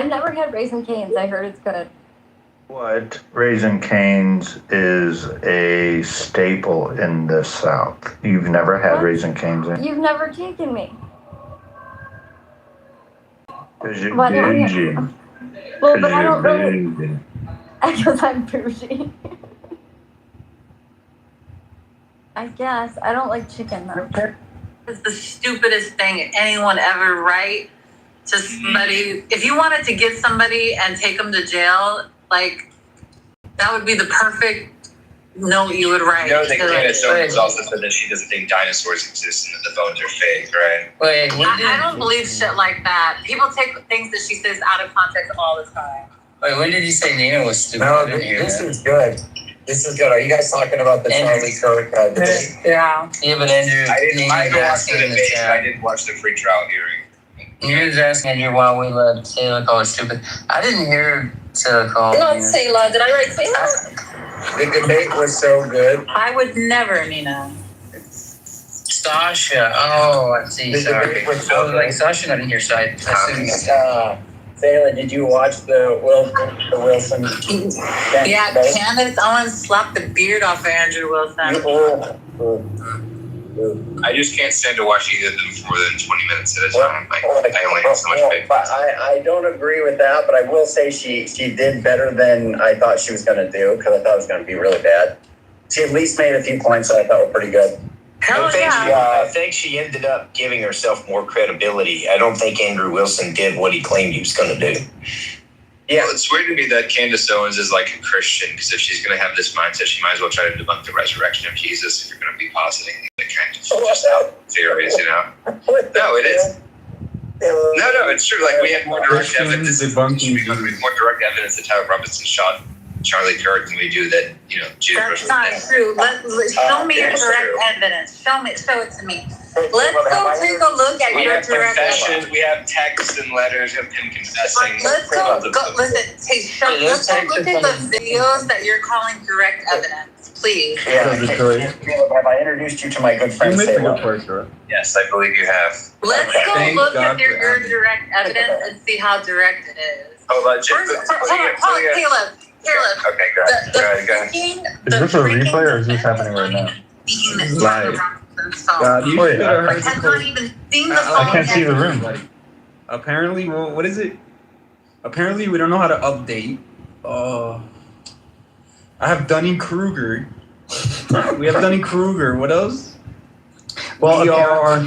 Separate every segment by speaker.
Speaker 1: I've never had Raising Cane's. I heard it's good.
Speaker 2: What? Raising Cane's is a staple in the South. You've never had
Speaker 1: What?
Speaker 2: Raising Cane's?
Speaker 1: You've never taken me.
Speaker 2: Because you're
Speaker 1: Why don't
Speaker 2: bougie.
Speaker 1: you? Well, but I don't really.
Speaker 2: Bougie.
Speaker 1: Because I'm bougie. I guess. I don't like chicken, though.
Speaker 3: It's the stupidest thing anyone ever write to somebody. If you wanted to get somebody and take them to jail, like, that would be the perfect note you would write.
Speaker 4: You know, the Candace Owens also said that she doesn't think dinosaurs exist and that the phones are fake, right?
Speaker 5: Wait,
Speaker 3: I don't believe shit like that. People take things that she says out of context all the time.
Speaker 5: Wait, when did you say Nina was stupid?
Speaker 6: No, this is good. This is good. Are you guys talking about the Charlie Kirk debate?
Speaker 3: Yeah.
Speaker 5: Yeah, but Andrew,
Speaker 4: I didn't watch the
Speaker 5: in the
Speaker 4: debate,
Speaker 5: chat.
Speaker 4: I didn't watch the free trial hearing.
Speaker 5: You was asking Andrew why we let Taylor call her stupid. I didn't hear Taylor call
Speaker 3: Not
Speaker 5: Nina.
Speaker 3: Sayla. Did I write Sayla?
Speaker 6: The debate was so good.
Speaker 3: I would never, Nina.
Speaker 5: Sasha. Oh, I see.
Speaker 6: The
Speaker 5: Sorry.
Speaker 6: debate was
Speaker 5: I
Speaker 6: so
Speaker 5: was like,
Speaker 6: good.
Speaker 5: Sasha, I didn't hear side.
Speaker 6: Taylor, did you watch the Wilson?
Speaker 3: Yeah, Candace Owens slapped the beard off of Andrew Wilson.
Speaker 4: I just can't stand to watch either of them for more than 20 minutes at a time. I only have so much faith.
Speaker 6: But I don't agree with that, but I will say she did better than I thought she was going to do, because I thought it was going to be really bad. She at least made a few points that I thought were pretty good.
Speaker 3: Hell yeah.
Speaker 7: I think she ended up giving herself more credibility. I don't think Andrew Wilson did what he claimed he was going to do.
Speaker 4: Yeah, well, it's weird to me that Candace Owens is like a Christian, because if she's going to have this mindset, she might as well try to debunk the resurrection of Jesus if you're going to be positing the kind of just out theories, you know? No, it is. No, it's true. Like, we have more direct evidence. We have more direct evidence that Tyler Robinson shot Charlie Kirk than we do that, you know, Jesus.
Speaker 3: That's not true. Show me your direct evidence. Show it to me. Let's go take a look at your direct evidence.
Speaker 4: We have texts and letters of him confessing.
Speaker 3: Let's go listen. Let's go look at the videos that you're calling direct evidence, please.
Speaker 6: Yeah, have I introduced you to my good friend Sayla?
Speaker 4: Yes, I believe you have.
Speaker 3: Let's go look at your direct evidence and see how direct it is.
Speaker 4: Hold on,
Speaker 3: Caleb.
Speaker 4: Okay, go ahead.
Speaker 2: Is this a replay or is this happening right now?
Speaker 3: Live. I cannot even sing the song.
Speaker 2: I can't see the room.
Speaker 8: Like, apparently, well, what is it? Apparently, we don't know how to update. I have Dunning-Kruger. We have Dunning-Kruger. What else?
Speaker 9: Well,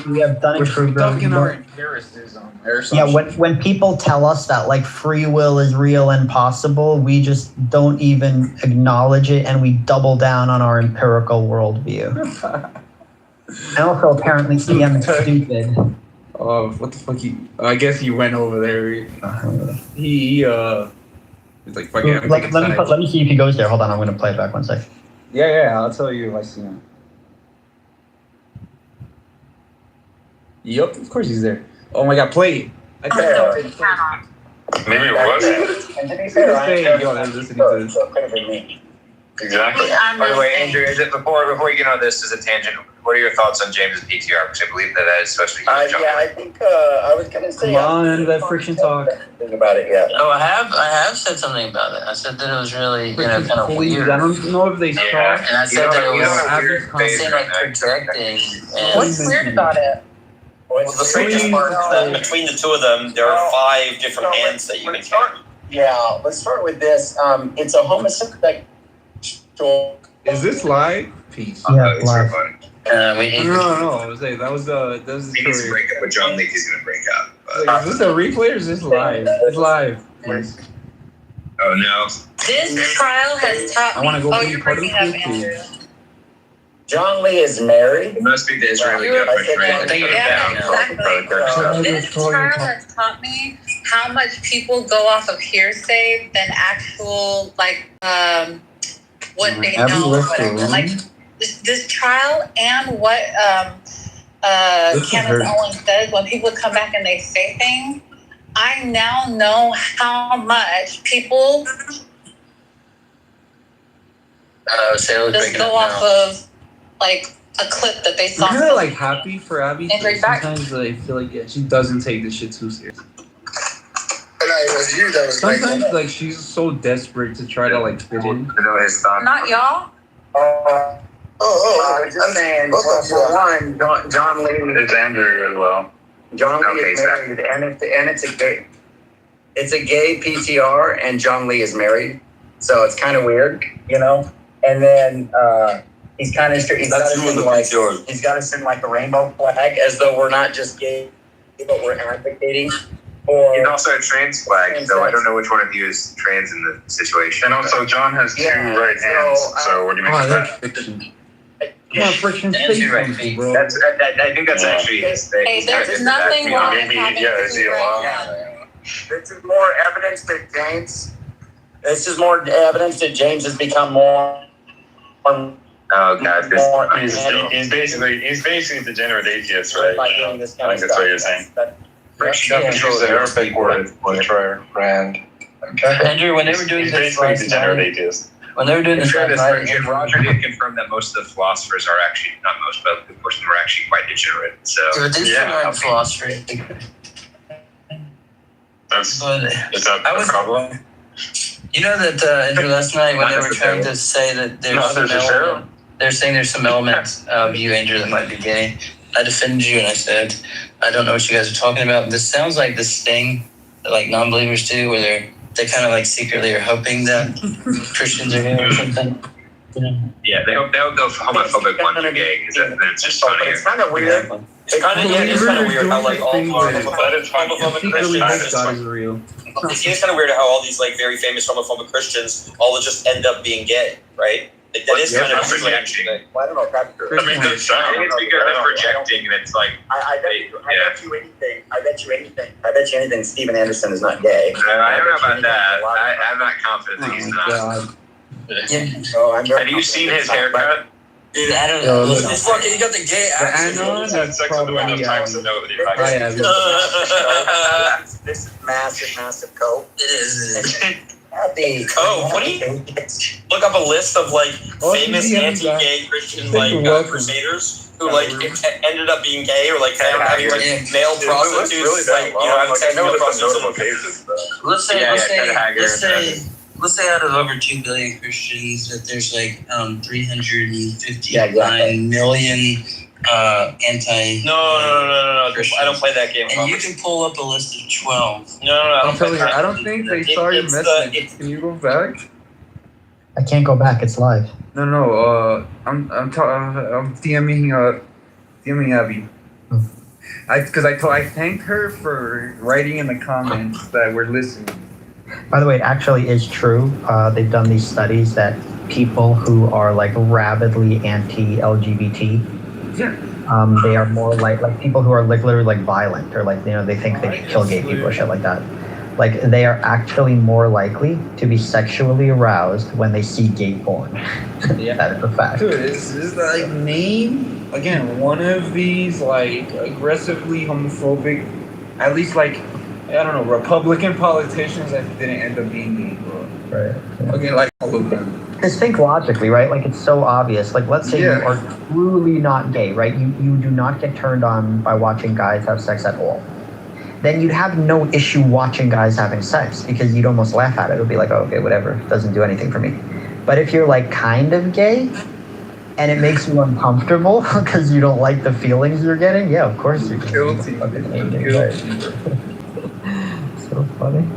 Speaker 9: we have Dunning-Kruger.
Speaker 8: We're stuck in our empiricism.
Speaker 9: Yeah, when people tell us that like free will is real and possible, we just don't even acknowledge it, and we double down on our empirical worldview. And also, apparently, CM is stupid.
Speaker 8: Oh, what the fuck? I guess he went over there. He's like fucking.
Speaker 9: Let me see if he goes there. Hold on, I'm gonna play it back 1 sec.
Speaker 8: Yeah, I'll tell you if I see him. Yup, of course he's there. Oh my god, play it.
Speaker 4: Maybe it wasn't.
Speaker 6: And to be fair,
Speaker 4: So it could have been me. Exactly. By the way, Andrew, is it before you get on this as a tangent, what are your thoughts on James' PTR? Because I believe that is supposed to be
Speaker 6: yeah, I think I was gonna say.
Speaker 8: Come on, that friction talk.
Speaker 6: Think about it, yeah.
Speaker 5: Oh, I have said something about it. I said that it was really, kind of weird.
Speaker 8: I don't know if they saw.
Speaker 5: And I said that it was projecting.
Speaker 3: What's weird about it?
Speaker 7: Well, the strangest part is that between the two of them, there are 5 different hands that you can count.
Speaker 6: Yeah, let's start with this. It's a homosexual.
Speaker 8: Is this live? Peace.
Speaker 9: Yeah, live.
Speaker 8: No. I was saying that was the
Speaker 4: He needs to
Speaker 8: story.
Speaker 4: break up with John Leak. He's going to break up.
Speaker 8: Like, is this a replay or is this live? It's live. Please.
Speaker 4: Oh, no.
Speaker 3: This trial has taught me.
Speaker 8: I want to go
Speaker 3: you're
Speaker 8: part of
Speaker 3: breaking up,
Speaker 8: the
Speaker 3: Andrew.
Speaker 6: John Lee is married.
Speaker 4: He must be the Israeli government trying to take it down.
Speaker 3: Exactly. This trial has taught me how much people go off of hearsay than actual, what they know or whatever. Like, this trial and what Candace Owens says, when people come back and they say things, I now know how much people just go off of, a clip that they saw.
Speaker 8: I'm kind of happy for Abby.
Speaker 3: And right back.
Speaker 8: Sometimes I feel like she doesn't take this shit too serious.
Speaker 4: And
Speaker 10: it was you that was
Speaker 8: Sometimes like she's so desperate to try to like fit in.
Speaker 7: To know his thoughts.
Speaker 3: Not y'all.
Speaker 6: I was just saying, well, for one, John Lee.
Speaker 4: It's Andrew as well.
Speaker 6: John Lee
Speaker 4: Okay,
Speaker 6: is married, and it's a gay. It's a gay PTR, and John Lee is married, so it's kind of weird, you know. And then he's kind of he's got to send like a rainbow flag, as though we're not just gay, but we're advocating for.
Speaker 4: He's also a trans flag, so I don't know which one of you is trans in the situation. And also, John has two right hands. So what do you make of that?
Speaker 8: Friction. Come on, friction. Say something, bro.
Speaker 4: I think that's actually his thing.
Speaker 3: Hey, there's nothing wrong with having
Speaker 4: is he allowed?
Speaker 6: This is more evidence that James. This is more evidence that James has become more.
Speaker 4: Oh God, he's basically a degenerate atheist, right?
Speaker 6: By doing this kind
Speaker 4: I
Speaker 6: of
Speaker 4: think that's what you're saying. Use the Arabic word for brand.
Speaker 5: Andrew, when they were doing
Speaker 4: He's
Speaker 5: this
Speaker 4: basically a
Speaker 5: last
Speaker 4: degenerate
Speaker 5: night,
Speaker 4: atheist.
Speaker 5: when they were doing this last night,
Speaker 4: If Roger did confirm that most of the philosophers are actually, not most, but a portion are actually quite degenerate. So
Speaker 5: this is philosophy.
Speaker 4: is
Speaker 5: But
Speaker 4: that
Speaker 5: I was-
Speaker 4: a problem?
Speaker 5: you know that Andrew, last night when they were trying to say that they're saying there's some elements of you, Andrew, that might be gay. I defended you and I said, I don't know what you guys are talking about. This sounds like this thing that like non-believers do, where they kind of like secretly are hoping that Christians are gay or something.
Speaker 4: Yeah, they hope they'll go homophobic once you're gay, because then it's just funnier.
Speaker 6: It's kind of weird.
Speaker 10: It's kind of weird how like all homophobic
Speaker 8: Secretly,
Speaker 10: Christians.
Speaker 8: God is real.
Speaker 10: It seems kind of weird how all these like very famous homophobic Christians all just end up being gay, right? Like, that is kind of
Speaker 4: projecting.
Speaker 6: Well, I don't know if that's true.
Speaker 4: I mean, it's because they're projecting, and it's like,
Speaker 6: I bet you anything. Steven Anderson is not gay.
Speaker 4: I don't know about that. I'm not confident that he's not.
Speaker 8: God.
Speaker 4: Have you seen his haircut?
Speaker 10: Dude,
Speaker 5: I don't know.
Speaker 10: It's fucking. You got the gay accent.
Speaker 8: Anon, that's
Speaker 4: Sex on the window
Speaker 8: probably
Speaker 4: times to know that you're
Speaker 8: I have it.
Speaker 6: This is massive coat.
Speaker 10: It is.
Speaker 6: Oh,
Speaker 10: what do you look up a list of like famous anti-gay Christian like crusaders who like ended up being gay or like found having like male prostitutes like having sex with prostitutes.
Speaker 5: Let's say out of over 2 billion Christians that there's like 359 million anti.
Speaker 10: No. I don't play that game.
Speaker 5: And you can pull up a list of 12.
Speaker 10: No.
Speaker 8: I don't think they saw your message. Can you go back?
Speaker 9: I can't go back. It's live.
Speaker 8: No. I'm DMing Abby. Because I thanked her for writing in the comments that we're listening.
Speaker 9: By the way, it actually is true. They've done these studies that people who are like rabidly anti-LGBT, they are more like people who are like literally like violent or like, they think they should kill gay people or shit like that. Like they are actually more likely to be sexually aroused when they see gay porn.
Speaker 8: Yeah.
Speaker 9: That is a fact.
Speaker 8: Dude, is like name again one of these like aggressively homophobic, at least like, I don't know, Republican politicians that didn't end up being gay, bro.
Speaker 9: Right.
Speaker 8: Okay, like all of them.
Speaker 9: Just think logically, right? Like it's so obvious. Like let's say you are truly not gay, right? You do not get turned on by watching guys have sex at all. Then you'd have no issue watching guys having sex because you'd almost laugh at it. It would be like, oh, okay, whatever. It doesn't do anything for me. But if you're like kind of gay and it makes you uncomfortable because you don't like the feelings you're getting, yeah, of course you're
Speaker 8: guilty.
Speaker 9: So funny.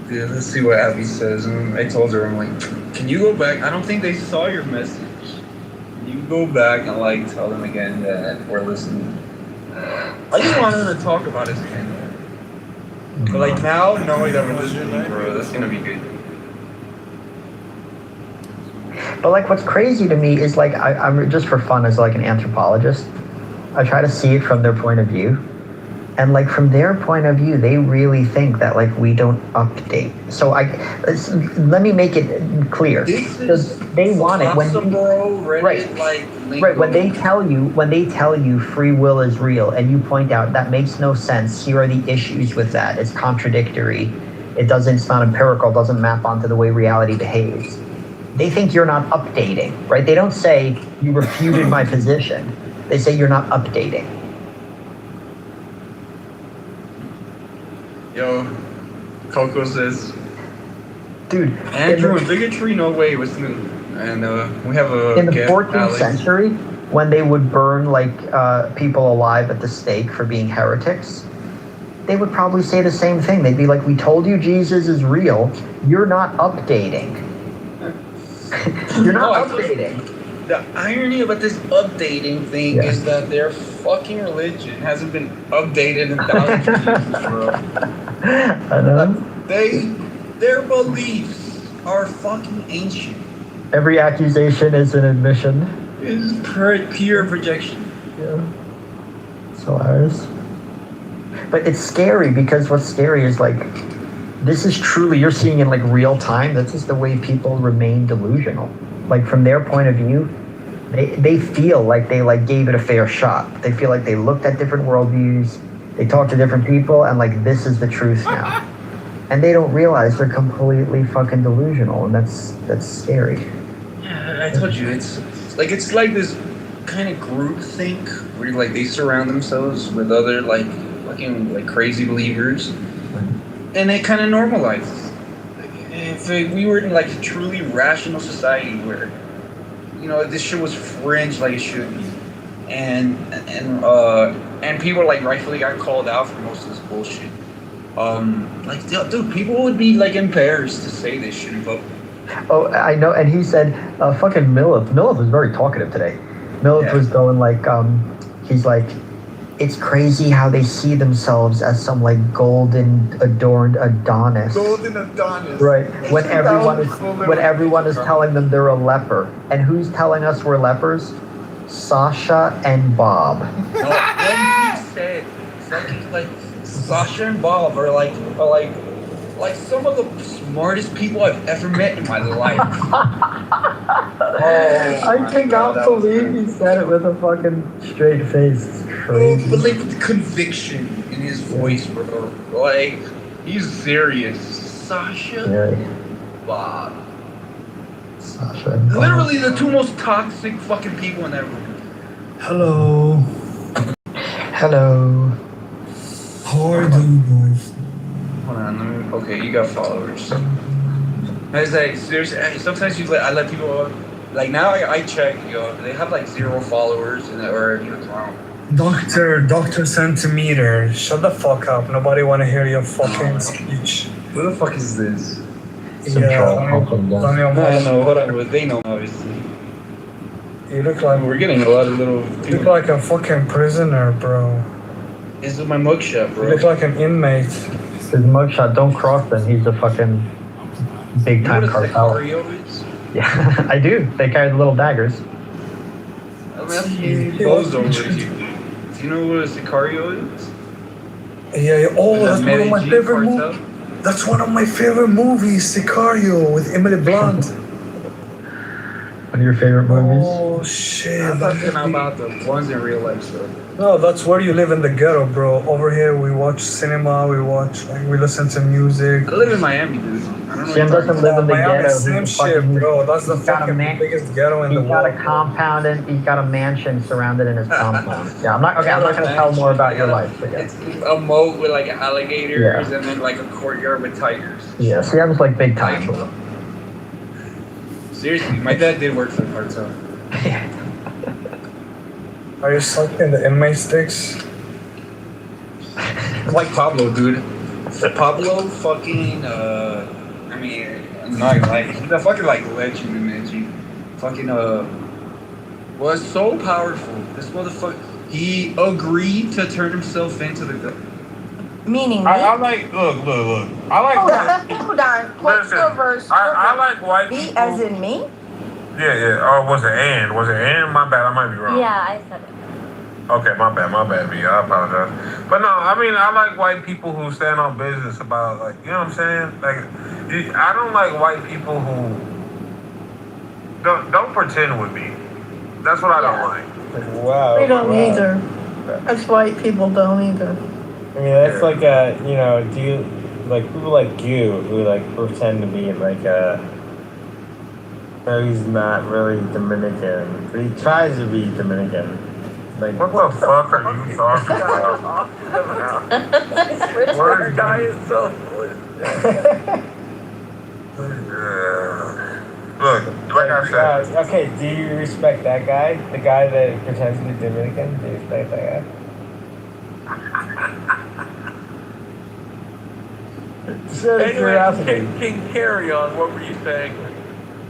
Speaker 8: Yeah, let's see what Abby says. And I told her, I'm like, can you go back? I don't think they saw your message. Can you go back and like tell them again that we're listening? I just wanted to talk about his thing. But like now, knowing that we're listening, bro, that's gonna be good.
Speaker 9: But like what's crazy to me is like I'm just for fun as like an anthropologist, I try to see it from their point of view. And like from their point of view, they really think that like we don't update. So let me make it clear. They want it when when they tell you free will is real, and you point out that makes no sense. Here are the issues with that. It's contradictory. It's not empirical. Doesn't map onto the way reality behaves. they think you're not updating, right? They don't say you refuted my position. They say you're not updating.
Speaker 8: Yo, Coco says,
Speaker 9: dude,
Speaker 8: Andrew, bigotry, no way was new. And we have a
Speaker 9: in the
Speaker 8: guest,
Speaker 9: 14th
Speaker 8: Alex.
Speaker 9: century, when they would burn like people alive at the stake for being heretics, they would probably say the same thing. They'd be like, "We told you Jesus is real. You're not updating. You're not updating."
Speaker 8: The irony about this updating thing is that their fucking religion hasn't been updated in thousands of years, bro.
Speaker 9: I know.
Speaker 8: Their beliefs are fucking ancient.
Speaker 9: Every accusation is an admission.
Speaker 8: It's pure projection.
Speaker 9: Yeah. It's hilarious. But it's scary because what's scary is like, this is truly, you're seeing in like real time, this is the way people remain delusional. Like from their point of view, they feel like they like gave it a fair shot. They feel like they looked at different worldviews, they talked to different people, and like this is the truth now. And they don't realize they're completely fucking delusional, and that's scary.
Speaker 8: Yeah, I told you, it's like this kind of group think where like they surround themselves with other like fucking like crazy believers, and it kind of normalizes. If we were in like a truly rational society where, you know, this shit was fringe like it should be, and people like rightfully got called out for most of this bullshit. Like, dude, people would be like embarrassed to say this shit, but.
Speaker 9: Oh, I know, and he said, fucking Millith was very talkative today. Millith was going like, he's like, it's crazy how they see themselves as some like golden adorned Adonis.
Speaker 8: Golden Adonis.
Speaker 9: Right. When everyone is telling them they're a leper. And who's telling us we're lepers? Sasha and Bob.
Speaker 8: No, when he said fucking like Sasha and Bob are like some of the smartest people I've ever met in my life.
Speaker 9: I cannot believe he said it with a fucking straight face. It's crazy.
Speaker 8: But like with conviction in his voice, bro. Like, he's serious. Sasha, Bob.
Speaker 9: Sasha and Bob.
Speaker 8: Literally the two most toxic fucking people in that room.
Speaker 11: Hello.
Speaker 9: Hello.
Speaker 11: How are you doing, guys?
Speaker 8: Hold on, okay, you got followers. I was like, seriously, sometimes I let people, like now I check, they have like 0 followers or
Speaker 11: Dr. Centimeter, shut the fuck up. Nobody want to hear your fucking speech.
Speaker 8: Who the fuck is this?
Speaker 11: Yeah,
Speaker 8: No, hold on, they know obviously.
Speaker 11: You look like
Speaker 8: we're getting a lot of little.
Speaker 11: You look like a fucking prisoner, bro.
Speaker 8: This is my mugshot, bro.
Speaker 11: You look like an inmate.
Speaker 9: His mugshot, don't cross them. He's a fucking big time cartel. Yeah, I do. They carry the little daggers.
Speaker 8: Do you know what a Sicario is?
Speaker 11: Yeah. Oh, that's one of my favorite movies. That's one of my favorite movies, Sicario, with Emily Blunt.
Speaker 9: One of your favorite movies?
Speaker 11: Oh shit!
Speaker 8: I'm talking about the ones in real life, so.
Speaker 11: No, that's where you live in the ghetto, bro. Over here, we watch cinema, we listen to music.
Speaker 8: I live in Miami, dude. I don't know.
Speaker 9: Jim doesn't live in the ghetto.
Speaker 11: Same shit, bro. That's the fucking biggest ghetto in the world.
Speaker 9: He's got a compound and he's got a mansion surrounded in his compound. Yeah, I'm not gonna tell more about your life. But yeah.
Speaker 8: It's a moat with like alligators and then like a courtyard with tigers.
Speaker 9: Yeah, so that was like big time.
Speaker 8: Seriously, my dad did work for the cartel.
Speaker 11: Are you sucking the inmate sticks?
Speaker 8: Like Pablo, dude. Pablo fucking, I mean, I'm not gonna lie, he's a fucking like legend, man. He fucking, was so powerful. This motherfucker, he agreed to turn himself into the government.
Speaker 1: Meaning me?
Speaker 12: I like, look. I like
Speaker 1: Hold on. What's the verse?
Speaker 12: I like white
Speaker 1: Me
Speaker 12: people.
Speaker 1: as in me?
Speaker 12: Yeah. Oh, was it and? My bad, I might be wrong.
Speaker 1: Yeah, I said it.
Speaker 12: Okay, my bad, B. I apologize. But no, I mean, I like white people who stand on business about, like, you know what I'm saying? Like, I don't like white people who don't pretend with me. That's what I don't like.
Speaker 13: Wow.
Speaker 14: We don't either. That's white people don't either.
Speaker 13: I mean, that's like people like you who like pretend to be like No, he's not really Dominican. But he tries to be Dominican. Like,
Speaker 12: what the fuck are you talking about?
Speaker 11: Word guy is so
Speaker 12: Look, like I said.
Speaker 13: Okay, do you respect that guy? The guy that pretends to be Dominican? Do you respect that guy?
Speaker 11: Anyway, King, carry on. What were you saying?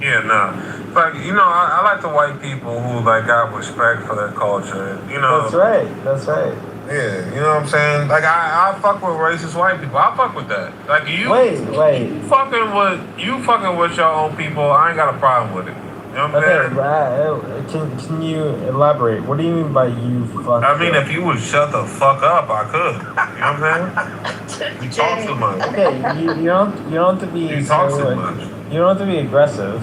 Speaker 12: Yeah, no. Like, you know, I like the white people who, like, got respect for their culture. You know.
Speaker 13: That's right. That's right.
Speaker 12: Yeah, you know what I'm saying? Like, I fuck with racist white people. I fuck with that. Like, you fucking with your own people, I ain't got a problem with it. You know what I'm saying?
Speaker 13: Can you elaborate? What do you mean by you fuck?
Speaker 12: I mean, if you would shut the fuck up, I could. You know what I'm saying? You talk too much.
Speaker 13: Okay, you don't have to be.
Speaker 12: You talk too much.
Speaker 13: You don't have to be aggressive.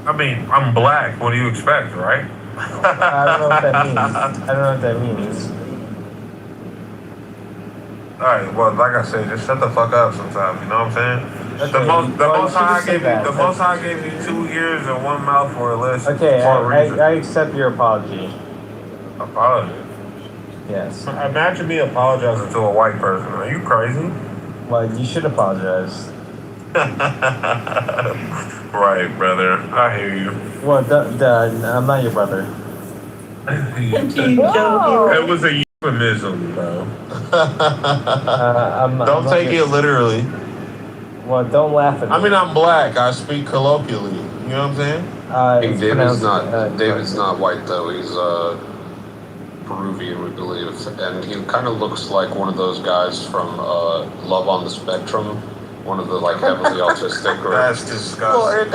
Speaker 12: I mean, I'm black. What do you expect, right?
Speaker 13: I don't know what that means.
Speaker 12: Alright, well, like I said, just shut the fuck up sometimes, you know what I'm saying? Okay. The most high gave me 2 ears and 1 mouth for a list.
Speaker 13: Okay,
Speaker 12: for a reason.
Speaker 13: I accept your apology.
Speaker 12: Apology?
Speaker 13: Yes.
Speaker 12: Imagine me apologizing to a white person. Are you crazy?
Speaker 13: Well, you should apologize.
Speaker 12: Right, brother. I hear you.
Speaker 13: Well, I'm not your brother.
Speaker 12: It was a euphemism, bro.
Speaker 15: Don't take it literally.
Speaker 13: Well, don't laugh at me.
Speaker 15: I mean, I'm black. I speak colloquially. You know what I'm saying?
Speaker 16: David's not white though. He's Peruvian, we believe, and he kind of looks like one of those guys from Love on the Spectrum. One of the like heavily autistic.
Speaker 12: That's disgusting.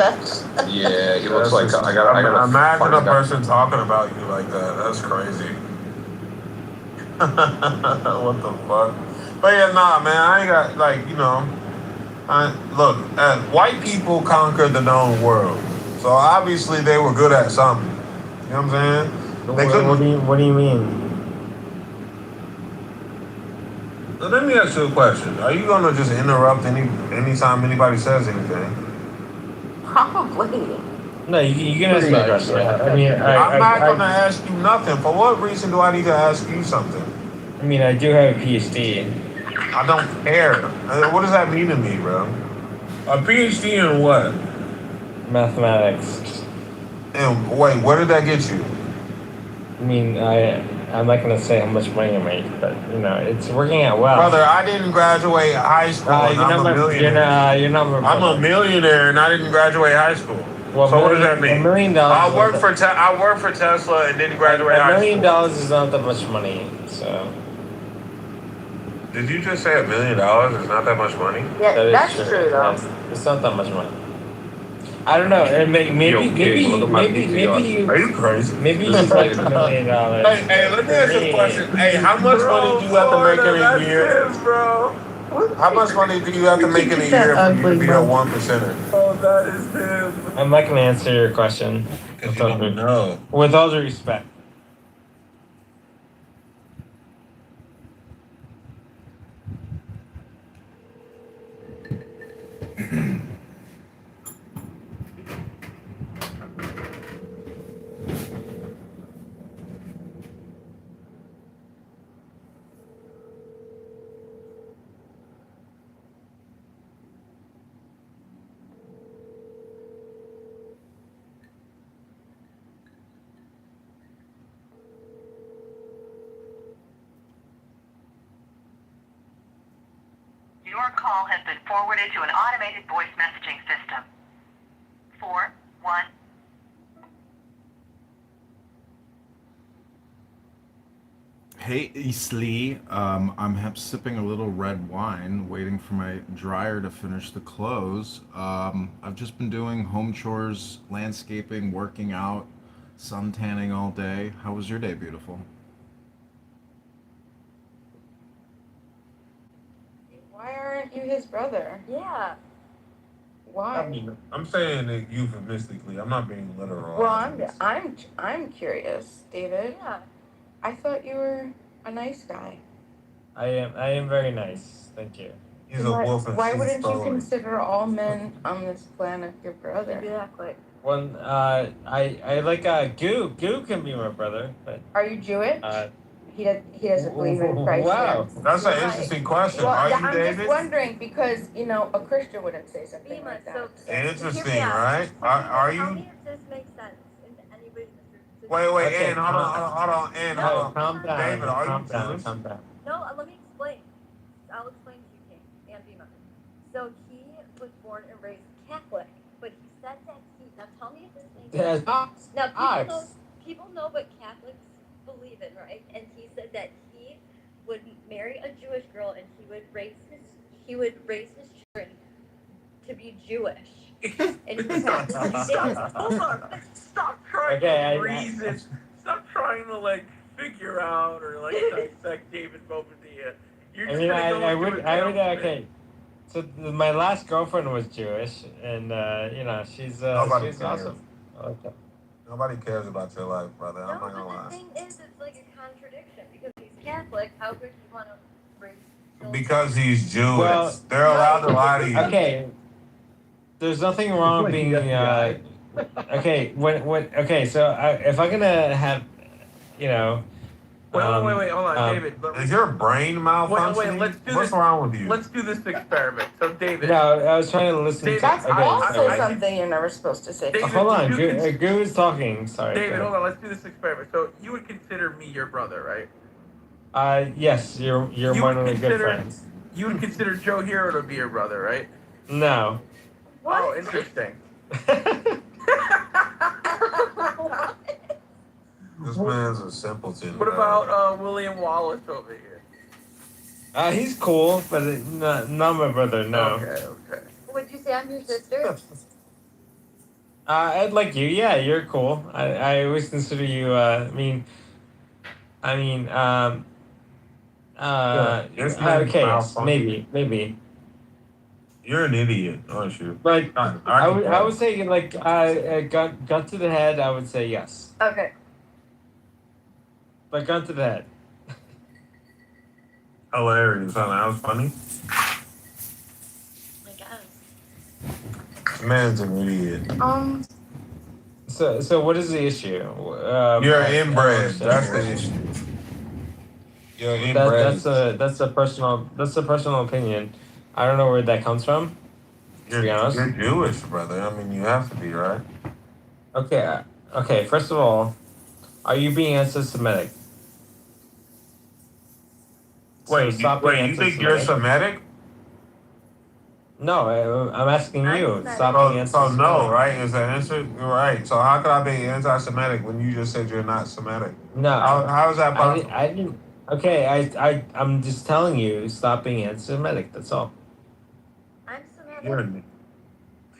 Speaker 16: Yeah, he looks like I got.
Speaker 12: Imagine a person talking about you like that. That's crazy. What the fuck? But yeah, nah, man. I ain't got like look. White people conquered the known world, so obviously they were good at something. You know what I'm saying? They couldn't.
Speaker 13: What do you mean?
Speaker 12: Let me ask you a question. Are you gonna just interrupt anytime anybody says anything?
Speaker 1: Probably.
Speaker 13: No, you can ask me a question. I mean,
Speaker 12: I'm not gonna ask you nothing. For what reason do I need to ask you something?
Speaker 13: I mean, I do have a PhD.
Speaker 12: I don't care. What does that mean to me, bro? A PhD in what?
Speaker 13: Mathematics.
Speaker 12: And wait, where did that get you?
Speaker 13: I mean, I'm not gonna say how much money I make, but it's working out well.
Speaker 12: Brother, I didn't graduate high school. I'm a millionaire.
Speaker 13: You're not my brother.
Speaker 12: I'm a millionaire, and I didn't graduate high school.
Speaker 13: Well,
Speaker 12: so what does that mean?
Speaker 13: $1 million.
Speaker 12: I worked for Tesla and didn't graduate high school.
Speaker 13: $1 million is not that much money. So.
Speaker 12: Did you just say $1 million is not that much money?
Speaker 1: Yeah, that's true though.
Speaker 13: It's not that much money. I don't know. Maybe you.
Speaker 12: Are you crazy?
Speaker 13: Maybe you like $1 million.
Speaker 12: Hey, let me ask you a question. Hey, how much money do you have to make in a year?
Speaker 11: Bro.
Speaker 12: How much money do you have to make in a year for you to be a 1%er?
Speaker 11: Oh, that is him.
Speaker 13: I'm not gonna answer your question. With all due respect.
Speaker 17: Your call has been forwarded to an automated voice messaging system. 4-1.
Speaker 18: Hey, Eastleigh. I'm sipping a little red wine, waiting for my dryer to finish the clothes. I've just been doing home chores, landscaping, working out, sun tanning all day. How was your day, beautiful?
Speaker 1: Why aren't you his brother? Yeah. Why?
Speaker 12: I'm saying it euphemistically. I'm not being literal.
Speaker 1: Well, I'm curious, David. Yeah. I thought you were a nice guy.
Speaker 13: I am very nice. Thank you.
Speaker 12: He's a wolf.
Speaker 1: Why wouldn't you consider all men on this planet your brother?
Speaker 17: Exactly.
Speaker 13: One, I like Goo. Goo can be my brother, but
Speaker 1: Are you Jewish? He doesn't believe in Christ.
Speaker 13: Wow,
Speaker 1: yet.
Speaker 12: That's an interesting question.
Speaker 1: Well,
Speaker 12: Are you,
Speaker 1: I'm
Speaker 12: David?
Speaker 1: just wondering because a Christian wouldn't say something like that.
Speaker 12: Interesting, right? Are
Speaker 19: Tell
Speaker 12: you?
Speaker 19: me if this makes sense. If anybody's
Speaker 12: Wait,
Speaker 13: Okay,
Speaker 12: Ann, hold on, Ann,
Speaker 13: no,
Speaker 12: hold on.
Speaker 13: calm down.
Speaker 12: David, are you
Speaker 13: Calm down.
Speaker 12: Jewish?
Speaker 13: Calm down.
Speaker 19: No, let me explain. I'll explain to you, King and Bima. So he was born and raised Catholic, but he said that now tell me if this makes sense. Now people know what Catholics believe in, right? And he said that he would marry a Jewish girl and he would raise his children to be Jewish. And
Speaker 11: Hold on. Stop trying to reason. Stop trying to like figure out or like dissect David Bobadilla. You're just
Speaker 13: I would okay. So my last girlfriend was Jewish, and she's
Speaker 12: cares.
Speaker 13: awesome. Okay.
Speaker 12: Nobody cares about your life, brother. I'm
Speaker 19: No,
Speaker 12: not gonna
Speaker 19: but
Speaker 12: lie.
Speaker 19: the thing is, it's like a contradiction because he's Catholic. How could he want to raise children?
Speaker 12: Because he's Jewish.
Speaker 13: Well,
Speaker 12: they're allowed to lie to you.
Speaker 13: Okay. There's nothing wrong with being okay. Okay. So if I'm gonna have,
Speaker 11: Wait, hold on, David.
Speaker 12: Is your brain malfunctioning?
Speaker 11: Let's do
Speaker 12: What's
Speaker 11: this.
Speaker 12: wrong with you?
Speaker 11: Let's do this experiment. So, David.
Speaker 13: No, I was trying to listen.
Speaker 1: That's also
Speaker 13: sorry.
Speaker 1: something you're never supposed to say.
Speaker 11: David,
Speaker 13: Hold on, Goo is talking. Sorry.
Speaker 11: David,
Speaker 13: go
Speaker 11: hold on. Let's do this experiment. So, you would consider me your brother, right?
Speaker 13: ahead. Yes, you're one of the good friends.
Speaker 11: You would consider Joe Hero to be your brother, right?
Speaker 13: No.
Speaker 11: What? Oh, interesting.
Speaker 12: This man's a simpleton.
Speaker 11: What about William Wallace over here?
Speaker 13: He's cool, but not my brother. No.
Speaker 11: Okay.
Speaker 19: Would you say I'm your sister?
Speaker 13: I'd like you. Yeah, you're cool. I always consider you. Okay, maybe.
Speaker 12: You're an idiot, aren't you?
Speaker 13: Like I would say like gun to the head. I would say yes.
Speaker 19: Okay.
Speaker 13: Like gun to the head.
Speaker 12: Hilarious, huh? That was funny.
Speaker 19: I guess.
Speaker 12: Man's an idiot.
Speaker 13: So what is the issue?
Speaker 12: You're inbred. That's the issue. You're inbred.
Speaker 13: That's a personal opinion. I don't know where that comes from. To be honest.
Speaker 12: You're Jewish, brother. I mean, you have to be, right?
Speaker 13: Okay. First of all, are you being anti-Semitic?
Speaker 12: Wait, you think you're Semitic?
Speaker 13: No, I'm asking you. Stop being
Speaker 12: anti-Semitic. So no, right? Is the answer? You're right. So how could I be anti-Semitic when you just said you're not Semitic?
Speaker 13: No.
Speaker 12: How is that possible?
Speaker 13: I didn't. Okay, I'm just telling you, stop being anti-Semitic. That's all.
Speaker 19: I'm Semitic.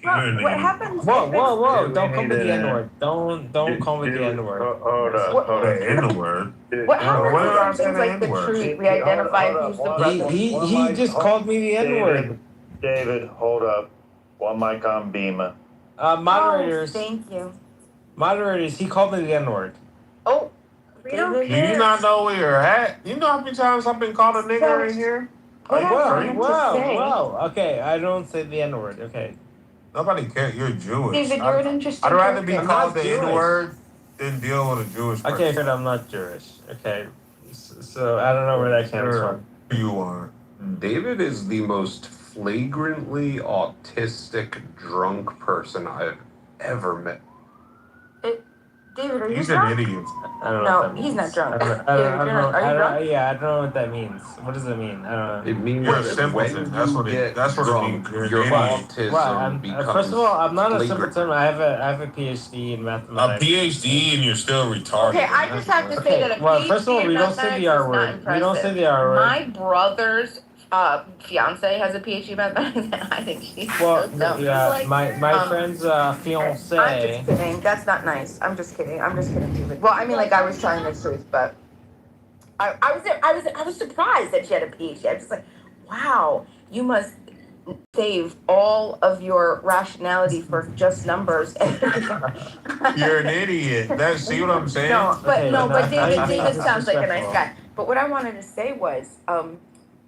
Speaker 1: What happens?
Speaker 13: Whoa! Don't call me the N-word. Don't call me the N-word.
Speaker 12: Hold up. N-word.
Speaker 1: What happens if something's like the truth? We identify who's the brother.
Speaker 13: He just called me the N-word.
Speaker 2: David, hold up. One mic on Bima.
Speaker 13: Moderators.
Speaker 1: Thank you.
Speaker 13: Moderators. He called me the N-word.
Speaker 1: Oh.
Speaker 12: Do you not know where you're at? You know how many times I've been called a nigger in here?
Speaker 13: Wow. Okay, I don't say the N-word. Okay.
Speaker 12: Nobody cares. You're Jewish.
Speaker 1: David, you're an interesting
Speaker 12: I'd rather be
Speaker 1: person.
Speaker 12: called the N-word than deal with a Jewish person.
Speaker 13: Okay, but I'm not Jewish. Okay. So I don't know where that comes from.
Speaker 12: You are.
Speaker 16: David is the most flagrantly autistic drunk person I've ever met.
Speaker 1: David, are you
Speaker 12: He's
Speaker 1: drunk?
Speaker 12: an idiot.
Speaker 13: I don't know what
Speaker 1: No,
Speaker 13: that means.
Speaker 1: he's not drunk.
Speaker 13: Are you drunk? Yeah, I don't know what that means. What does it mean? I don't know.
Speaker 16: It means
Speaker 12: You're a simpleton. That's what it means.
Speaker 16: Your autism becomes
Speaker 13: first of all, I'm not a
Speaker 16: flagrant.
Speaker 13: simpleton. I have a PhD in mathematics.
Speaker 12: A PhD and you're still retarded.
Speaker 1: Okay, I just have to say that a PhD
Speaker 13: first of all, we
Speaker 1: in
Speaker 13: don't say the R
Speaker 1: mathematics
Speaker 13: word.
Speaker 1: is not
Speaker 13: We don't say
Speaker 1: impressive.
Speaker 13: the R word.
Speaker 1: My brother's fiance has a PhD in mathematics, and I think she's so dumb.
Speaker 13: Yeah, my friend's fiance.
Speaker 1: I'm just kidding. That's not nice. I'm just kidding, David. Well, I mean, like I was telling the truth, but I was surprised that she had a PhD. I was just like, wow, you must save all of your rationality for just numbers.
Speaker 12: You're an idiot. See what I'm saying?
Speaker 1: But David sounds like a nice guy. But what I wanted to say was,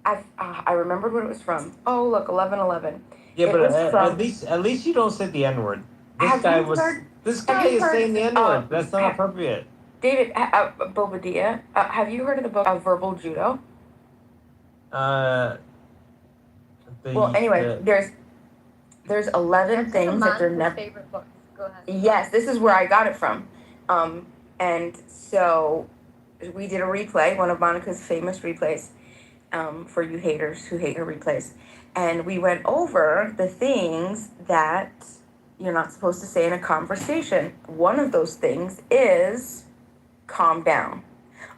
Speaker 1: I remembered what it was from. Oh, look, 11/11.
Speaker 13: Yeah,
Speaker 1: It
Speaker 13: but
Speaker 1: was from-
Speaker 13: at least you don't say the N-word. This guy is saying the N-word. That's not appropriate.
Speaker 1: David, Bobadilla, have you heard of the book Verbal Judo?
Speaker 13: Well,
Speaker 1: anyway, there's 11 things that they're never.
Speaker 19: Favorite books. Go ahead.
Speaker 1: Yes, this is where I got it from. And so we did a replay, one of Monica's famous replays, for you haters who hate her replays. And we went over the things that you're not supposed to say in a conversation. One of those things is calm down.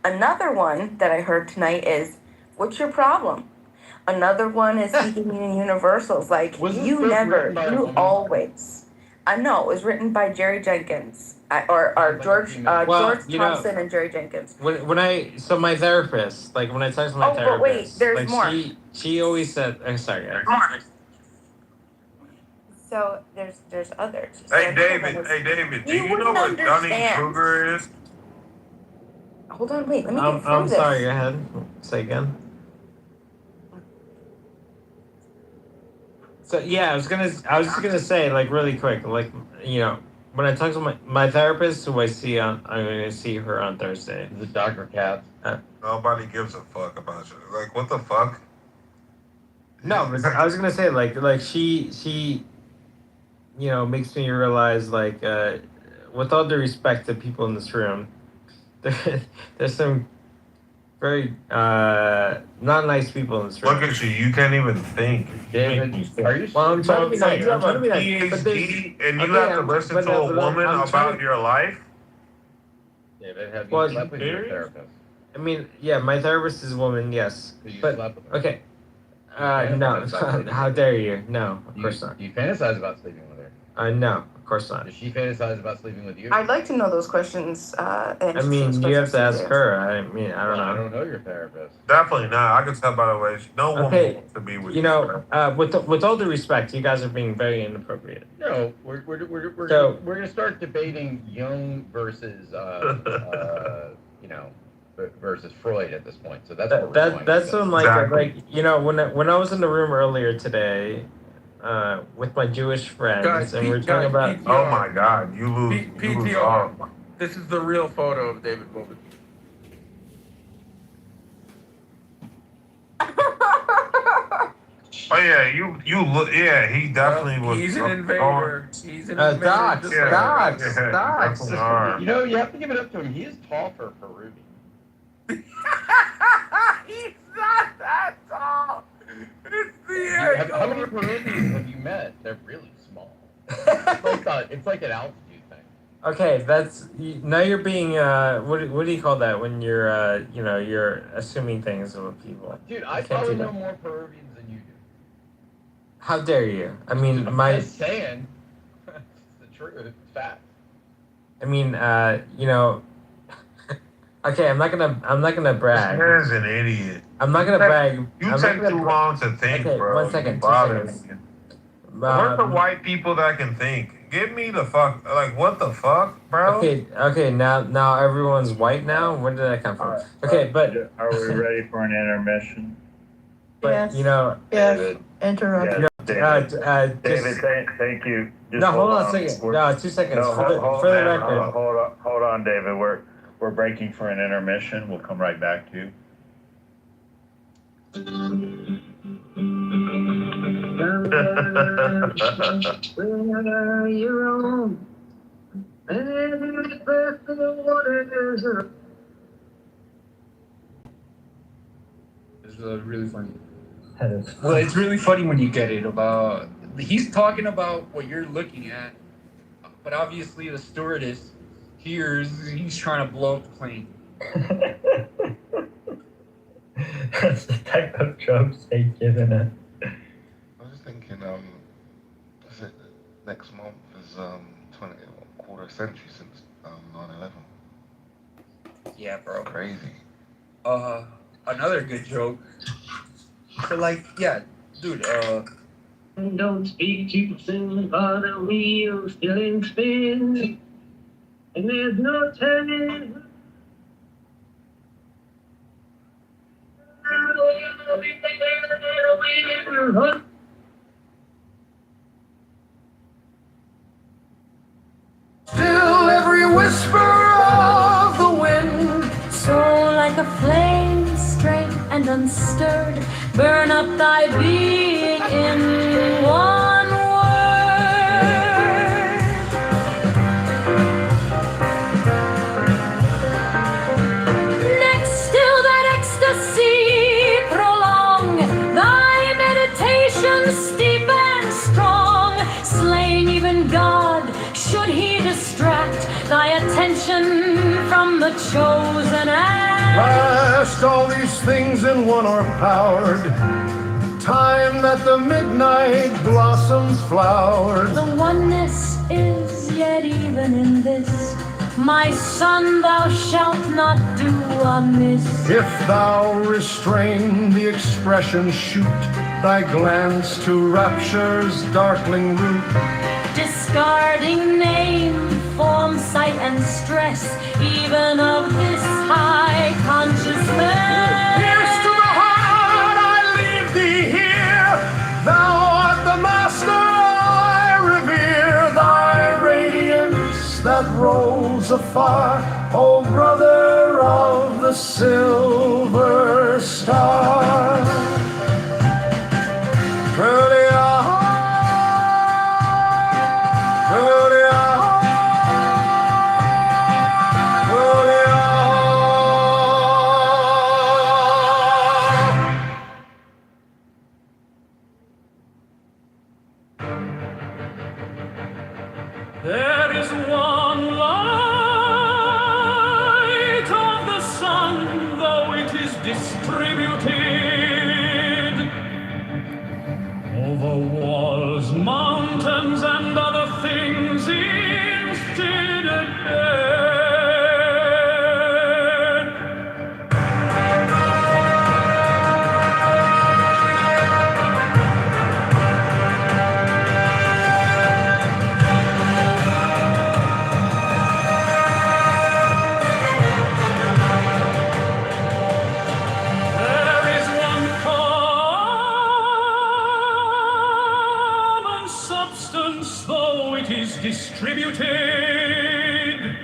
Speaker 1: Another one that I heard tonight is, what's your problem? Another one is speaking in universals, like you never, you always. No, it was written by Jerry Jenkins, or George Thompson and Jerry Jenkins.
Speaker 13: So my therapist, like when I talk to my therapist,
Speaker 1: but wait, there's
Speaker 13: like
Speaker 1: more.
Speaker 13: She always said, I'm sorry.
Speaker 1: So there's others.
Speaker 12: Hey David, do you know what Dunning-Kruger is?
Speaker 1: Hold on, wait, let me get through
Speaker 13: I'm
Speaker 1: this.
Speaker 13: sorry, go ahead. Say again. So yeah, I was just gonna say, like, really quick, like, you know, when I talk to my therapist, who I'm gonna see her on Thursday.
Speaker 15: The Dr. Katz.
Speaker 12: Nobody gives a fuck about you. Like, what the fuck?
Speaker 13: No, but I was gonna say, like she, you know, makes me realize, like, with all due respect to people in this room, there's some very not nice people in this room.
Speaker 12: Look at you, you can't even think.
Speaker 15: David, are you?
Speaker 13: Well, I'm trying to be nice.
Speaker 12: You have a PhD and you have to listen to a woman about your life?
Speaker 15: David, have you slept with your therapist?
Speaker 13: I mean, yeah, my therapist is a woman, yes.
Speaker 15: You
Speaker 13: But
Speaker 15: slept with her?
Speaker 13: okay. No, how dare you? No, of course not.
Speaker 15: Do you fantasize about sleeping with her?
Speaker 13: No, of course not.
Speaker 15: Does she fantasize about sleeping with you?
Speaker 1: I'd like to know those questions.
Speaker 13: I mean, you have to ask her. I mean, I don't know.
Speaker 15: I don't know your therapist.
Speaker 12: Definitely not. I can tell by the way. No woman wants to be with you.
Speaker 13: You know, with all due respect, you guys are being very inappropriate.
Speaker 15: No, we're gonna start debating Jung versus you know, versus Freud at this point. So that's what we're going
Speaker 13: that's
Speaker 15: to.
Speaker 13: when like you know, when I was in the room earlier today, with my Jewish friends,
Speaker 11: Guys,
Speaker 13: and we're talking about.
Speaker 11: PTR.
Speaker 12: Oh my God, you lose.
Speaker 11: PTR. This is the real photo of David Bobadilla.
Speaker 12: Oh yeah, you look. Yeah, he definitely was.
Speaker 11: He's an invader. He's an invader.
Speaker 13: Docs.
Speaker 15: You know, you have to give it up to him. He is tall for a Peruvian.
Speaker 11: He's not that tall. It's the
Speaker 15: How many Peruvians have you met? They're really small. It's like an altitude thing.
Speaker 13: Okay, now you're being what do you call that when you're you know, you're assuming things about people.
Speaker 15: Dude, I probably know more Peruvians than you do.
Speaker 13: How dare you? I mean,
Speaker 15: I'm just saying. It's the truth. It's fact.
Speaker 13: I mean, you know. Okay, I'm not gonna brag.
Speaker 12: This man's an idiot.
Speaker 13: I'm not gonna brag.
Speaker 12: You take too long to think,
Speaker 13: okay,
Speaker 12: bro.
Speaker 13: 1 second. 2 seconds.
Speaker 12: Where's the white people that can think? Give me the fuck. Like, what the fuck, bro?
Speaker 13: Okay. Now everyone's white now. Where did that come from? Okay, but
Speaker 2: are we ready for an intermission?
Speaker 13: But
Speaker 14: Yes.
Speaker 13: you know,
Speaker 14: Yes. Interrupt.
Speaker 2: David, thank you. Just
Speaker 13: no, hold on a second. No, 2 seconds.
Speaker 2: No,
Speaker 13: for the record.
Speaker 2: Hold on, David. We're breaking for an intermission. We'll come right back to you.
Speaker 8: It's really funny. Well, it's really funny when you get it about. He's talking about what you're looking at, but obviously the stewardess hears he's trying to blow up the plane.
Speaker 9: That's the type of jokes they give in it.
Speaker 20: I was thinking, is it next month is quarter century since 9/11.
Speaker 8: Yeah, bro.
Speaker 20: Crazy.
Speaker 8: Another good joke. So like, yeah, dude.
Speaker 21: Don't speak too soon, for the wheel's still in spin, and there's no turning.
Speaker 7: like a flame, straight and unstirred, burn up thy being in one word. Next, still that ecstasy prolong, thy meditation steep and strong, slaying even God, should he distract thy attention from the chosen act.
Speaker 22: Last, all these things in one are powered. Time that the midnight blossoms flowered.
Speaker 7: The oneness is yet even in this. My son, thou shalt not do amiss.
Speaker 22: If thou restrain the expression, shoot thy glance to rapture's darkling root.
Speaker 7: Discarding name, form, sight, and stress, even of this high consciousness.
Speaker 22: Pierce to the heart, I leave thee here. Thou art the master I revere. Thy radiance that rolls afar, O brother of the silver star.
Speaker 23: There is one light of the sun, though it is distributed over walls, mountains, and other things instead of distributed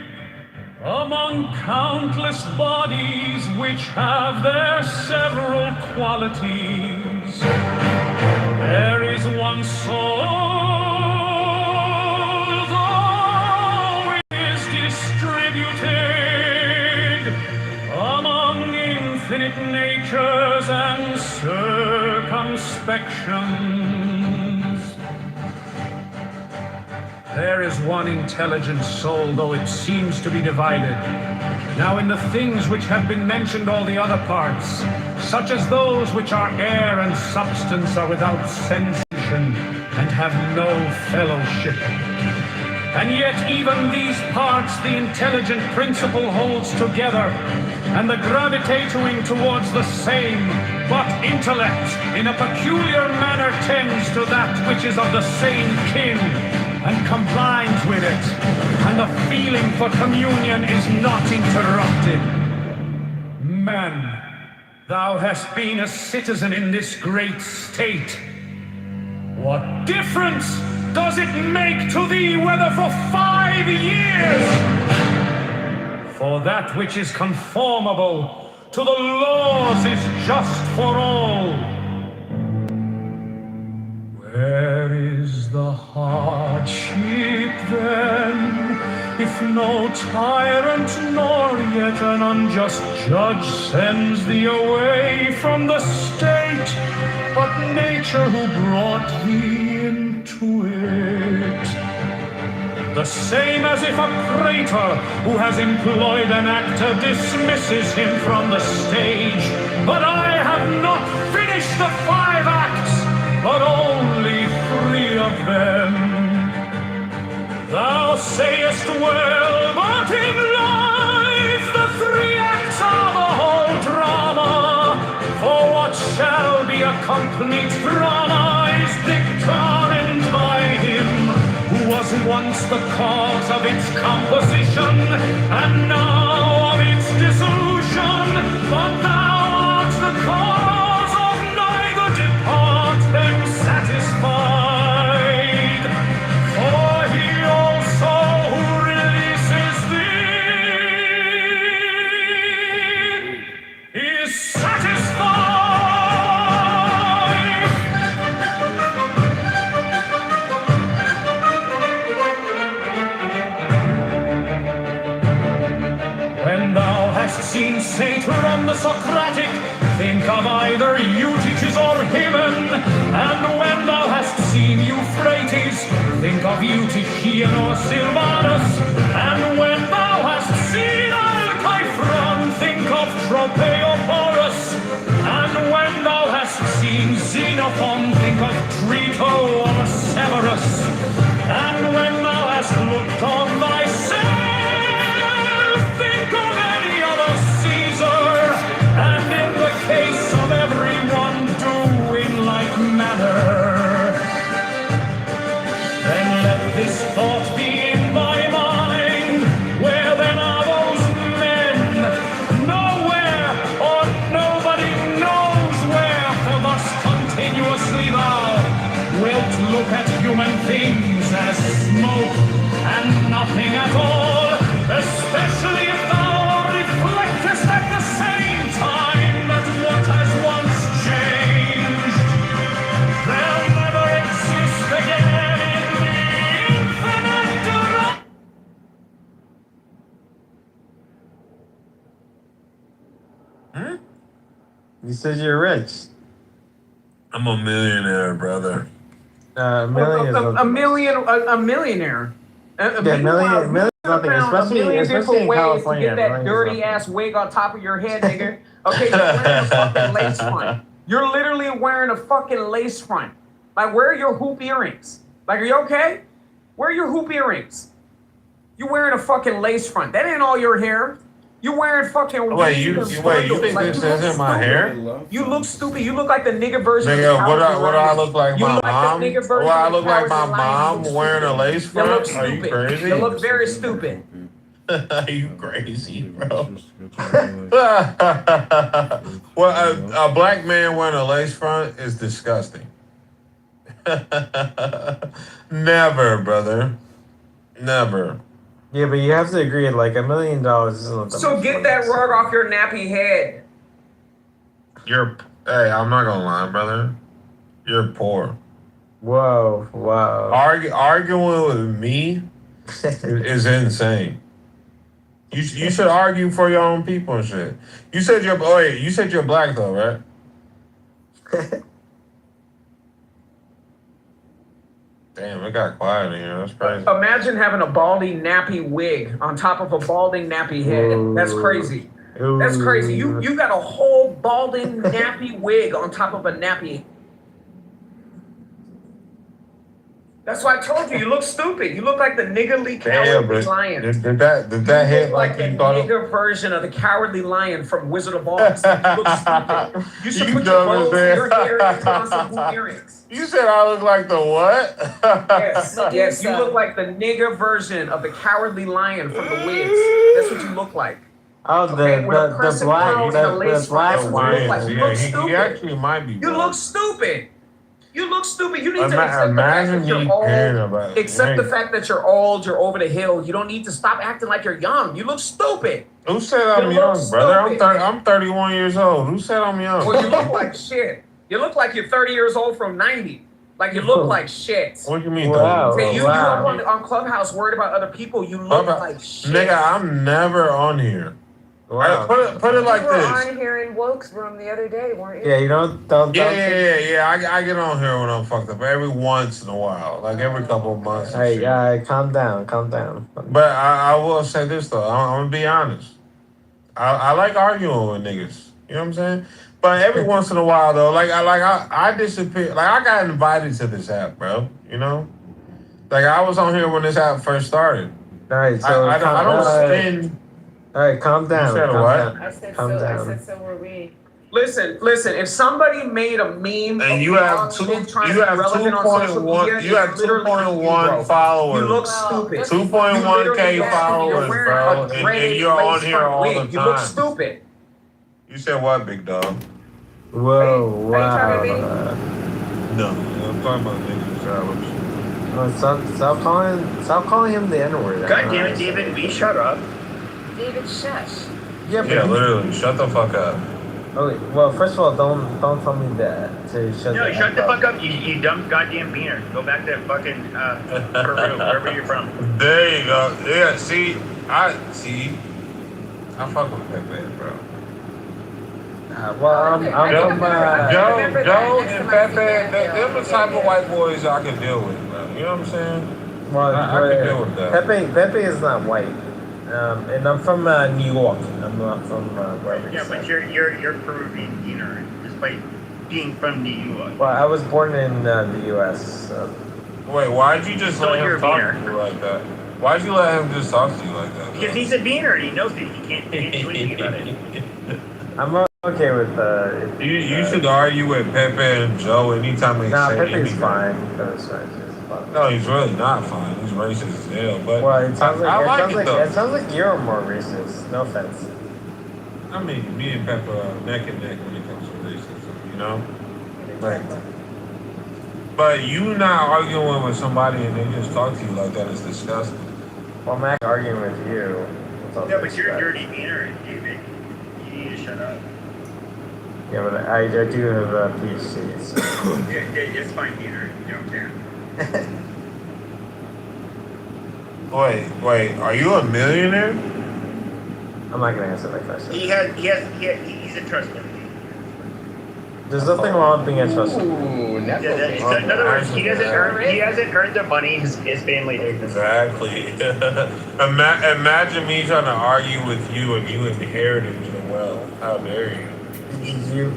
Speaker 23: among countless bodies which have their several qualities. There is one soul, though it is distributed among infinite natures and circumspections. There is one intelligent soul, though it seems to be divided. Now in the things which have been mentioned, all the other parts, such as those which are air and substance, are without sensation and have no fellowship. And yet even these parts the intelligent principle holds together, and the gravitating towards the same, but intellect in a peculiar manner tends to that which is of the same kin, and combines with it, and the feeling for communion is not interrupted. Man, thou hast been a citizen in this great state. What difference does it make to thee whether for 5 years? For that which is conformable to the laws is just for all. Where is the hardship then, if no tyrant nor yet an unjust judge sends thee away from the state, but nature who brought thee into it? The same as if a praetor who has employed an actor dismisses him from the stage. But I have not finished the 5 acts, but only 3 of them. Thou sayest well, but in life the 3 acts are the whole drama. For what shall be a complete drama is determined by him who was once the cause of its composition, and now of its dissolution. But thou art the cause of neither, depart them satisfied. For he also who releases thee seen Satyr the Socratic, think of either Eutyches or Hymen. And when thou hast seen Euphrates, think of Eutychian or Silvanus. And when thou hast seen Alcyphron, think of Tropaeoporus. And when thou hast seen Xenophon, think of Trito or Severus. And when thou hast looked on thyself, think of any other Caesar. And in the case of everyone, do in like manner. Then let this thought be in thy mind, where then are those men? Nowhere, or nobody knows where, for thus continuously thou wilt look at human things as smoke and nothing at all, especially if thou reflectest at the same time that what has once changed, they'll never exist again in the infinite direction.
Speaker 13: You said you're rich.
Speaker 12: I'm a millionaire, brother.
Speaker 13: A millionaire.
Speaker 11: A millionaire.
Speaker 13: Million nothing, especially in California.
Speaker 11: To get that dirty ass wig on top of your head, nigga. Okay, you're wearing a fucking lace front. You're literally wearing a fucking lace front. Like, where are your hoop earrings? Like, are you okay? Where are your hoop earrings? You wearing a fucking lace front. That ain't all your hair. You wearing fucking.
Speaker 12: Wait, you think this isn't my hair?
Speaker 11: You look stupid. You look like the nigga version.
Speaker 12: Nigga,
Speaker 11: of
Speaker 12: what do I look like? My mom?
Speaker 11: What
Speaker 12: I look like my mom wearing a lace front? Are you crazy?
Speaker 11: You look very stupid.
Speaker 12: Are you crazy, bro? Well, a black man wearing a lace front is disgusting. Never, brother. Never.
Speaker 13: Yeah, but you have to agree, like $1 million isn't.
Speaker 11: So get that rug off your nappy head.
Speaker 12: Hey, I'm not gonna lie, brother. You're poor.
Speaker 13: Whoa.
Speaker 12: Arguing with me is insane. You should argue for your own people and shit. You said you're black though, right? Damn, it got quiet in here. That's crazy.
Speaker 11: Imagine having a balding nappy wig on top of a balding nappy head. That's crazy. That's crazy. You got a whole balding nappy wig on top of a nappy. That's why I told you look stupid. You look like the niggerly cowardly lion.
Speaker 12: Did that hit like you thought?
Speaker 11: The nigger version of the cowardly lion from Wizard of Oz. You look stupid. You should put your bows in your hair and put on some hoop earrings.
Speaker 12: You said I look like the what?
Speaker 11: Yes, you look like the nigger version of the cowardly lion from the Wiz. That's what you look like.
Speaker 13: Oh, the black
Speaker 11: one. You look stupid.
Speaker 12: He actually might be.
Speaker 11: You look stupid. You look stupid. You need to accept the fact that you're old, you're over the hill. You don't need to stop acting like you're young. You look stupid.
Speaker 12: Who said I'm young, brother? I'm 31 years old. Who said I'm young?
Speaker 11: Well, you look like shit. You look like you're 30 years old from 90. Like you look like shit.
Speaker 12: What do you mean?
Speaker 11: Wow. You on Clubhouse worried about other people. You look like shit.
Speaker 12: Nigga, I'm never on here. Wow. Put it like this.
Speaker 19: You were on here in Woke's room the other day, weren't you?
Speaker 13: Yeah, you don't.
Speaker 12: Yeah. I get on here when I'm fucked up every once in a while, like every couple of months.
Speaker 13: Hey, calm down.
Speaker 12: But I will say this though. I'm gonna be honest. I like arguing with niggas. You know what I'm saying? But every once in a while though, I disappear. Like I got invited to this app, bro. You know, like I was on here when this app first started.
Speaker 13: All right, so
Speaker 12: I don't spend.
Speaker 13: All right, calm down.
Speaker 12: You said what?
Speaker 19: I said
Speaker 13: calm down.
Speaker 19: I said so were we.
Speaker 11: Listen. If somebody made a meme
Speaker 12: and you have 2.1 followers.
Speaker 11: You look stupid.
Speaker 12: 2.1K followers, bro, and you're on here all the time.
Speaker 11: You look stupid.
Speaker 12: You said what, big dog?
Speaker 13: Whoa, wow.
Speaker 12: No, I'm talking about niggas challenge.
Speaker 13: Stop calling him the N-word.
Speaker 3: God damn it, David, will you shut up?
Speaker 19: David, shush.
Speaker 12: Yeah, literally, shut the fuck up.
Speaker 13: Okay, well, first of all, don't tell me that. So shut
Speaker 3: the fuck up, you dumb goddamn beaner. Go back to fucking Peru, wherever you're from.
Speaker 12: There you go. Yeah, see, I I fuck with Pepe, bro.
Speaker 13: Well, I'm from
Speaker 12: Joe and Pepe, they're the type of white boys I can deal with, bro. You know what I'm saying?
Speaker 13: Well,
Speaker 12: I can deal with that.
Speaker 13: Pepe is not white, and I'm from New York. I'm not from
Speaker 3: Yeah, but you're Peruvian, you know, despite being from New York.
Speaker 13: Well, I was born in the U.S. So.
Speaker 12: Wait, why'd you just
Speaker 3: So
Speaker 12: let
Speaker 3: you're
Speaker 12: him
Speaker 3: a
Speaker 12: talk
Speaker 3: beaner.
Speaker 12: to you like that? Why'd you let him just talk to you like that?
Speaker 3: Because he's a beaner and he knows that he can't do anything about it.
Speaker 13: I'm okay with
Speaker 12: You should argue with Pepe and Joe anytime they say
Speaker 13: Pepe's
Speaker 12: anything.
Speaker 13: fine. Pepe's fine.
Speaker 12: No, he's really not fine. He's racist as hell. But
Speaker 13: Well, it sounds
Speaker 12: though.
Speaker 13: it sounds like you're more racist. No offense.
Speaker 12: I mean, me and Pepper are neck and neck when it comes to racism, you know?
Speaker 13: Right.
Speaker 12: But you not arguing with somebody and they just talk to you like that is disgusting.
Speaker 13: Well, I'm not arguing with you.
Speaker 3: Yeah, but you're a dirty beaner, David. You need to shut up.
Speaker 13: Yeah, but I do have a PhD. So.
Speaker 3: It's fine, beaner. You don't care.
Speaker 12: Wait, are you a millionaire?
Speaker 13: I'm not gonna answer that question.
Speaker 3: He's a trustworthy.
Speaker 13: There's nothing wrong with being a trustworthy.
Speaker 15: Ooh,
Speaker 3: So in other words, he hasn't earned the money his family did.
Speaker 12: Exactly. Imagine me trying to argue with you and you inherited your wealth. How dare you?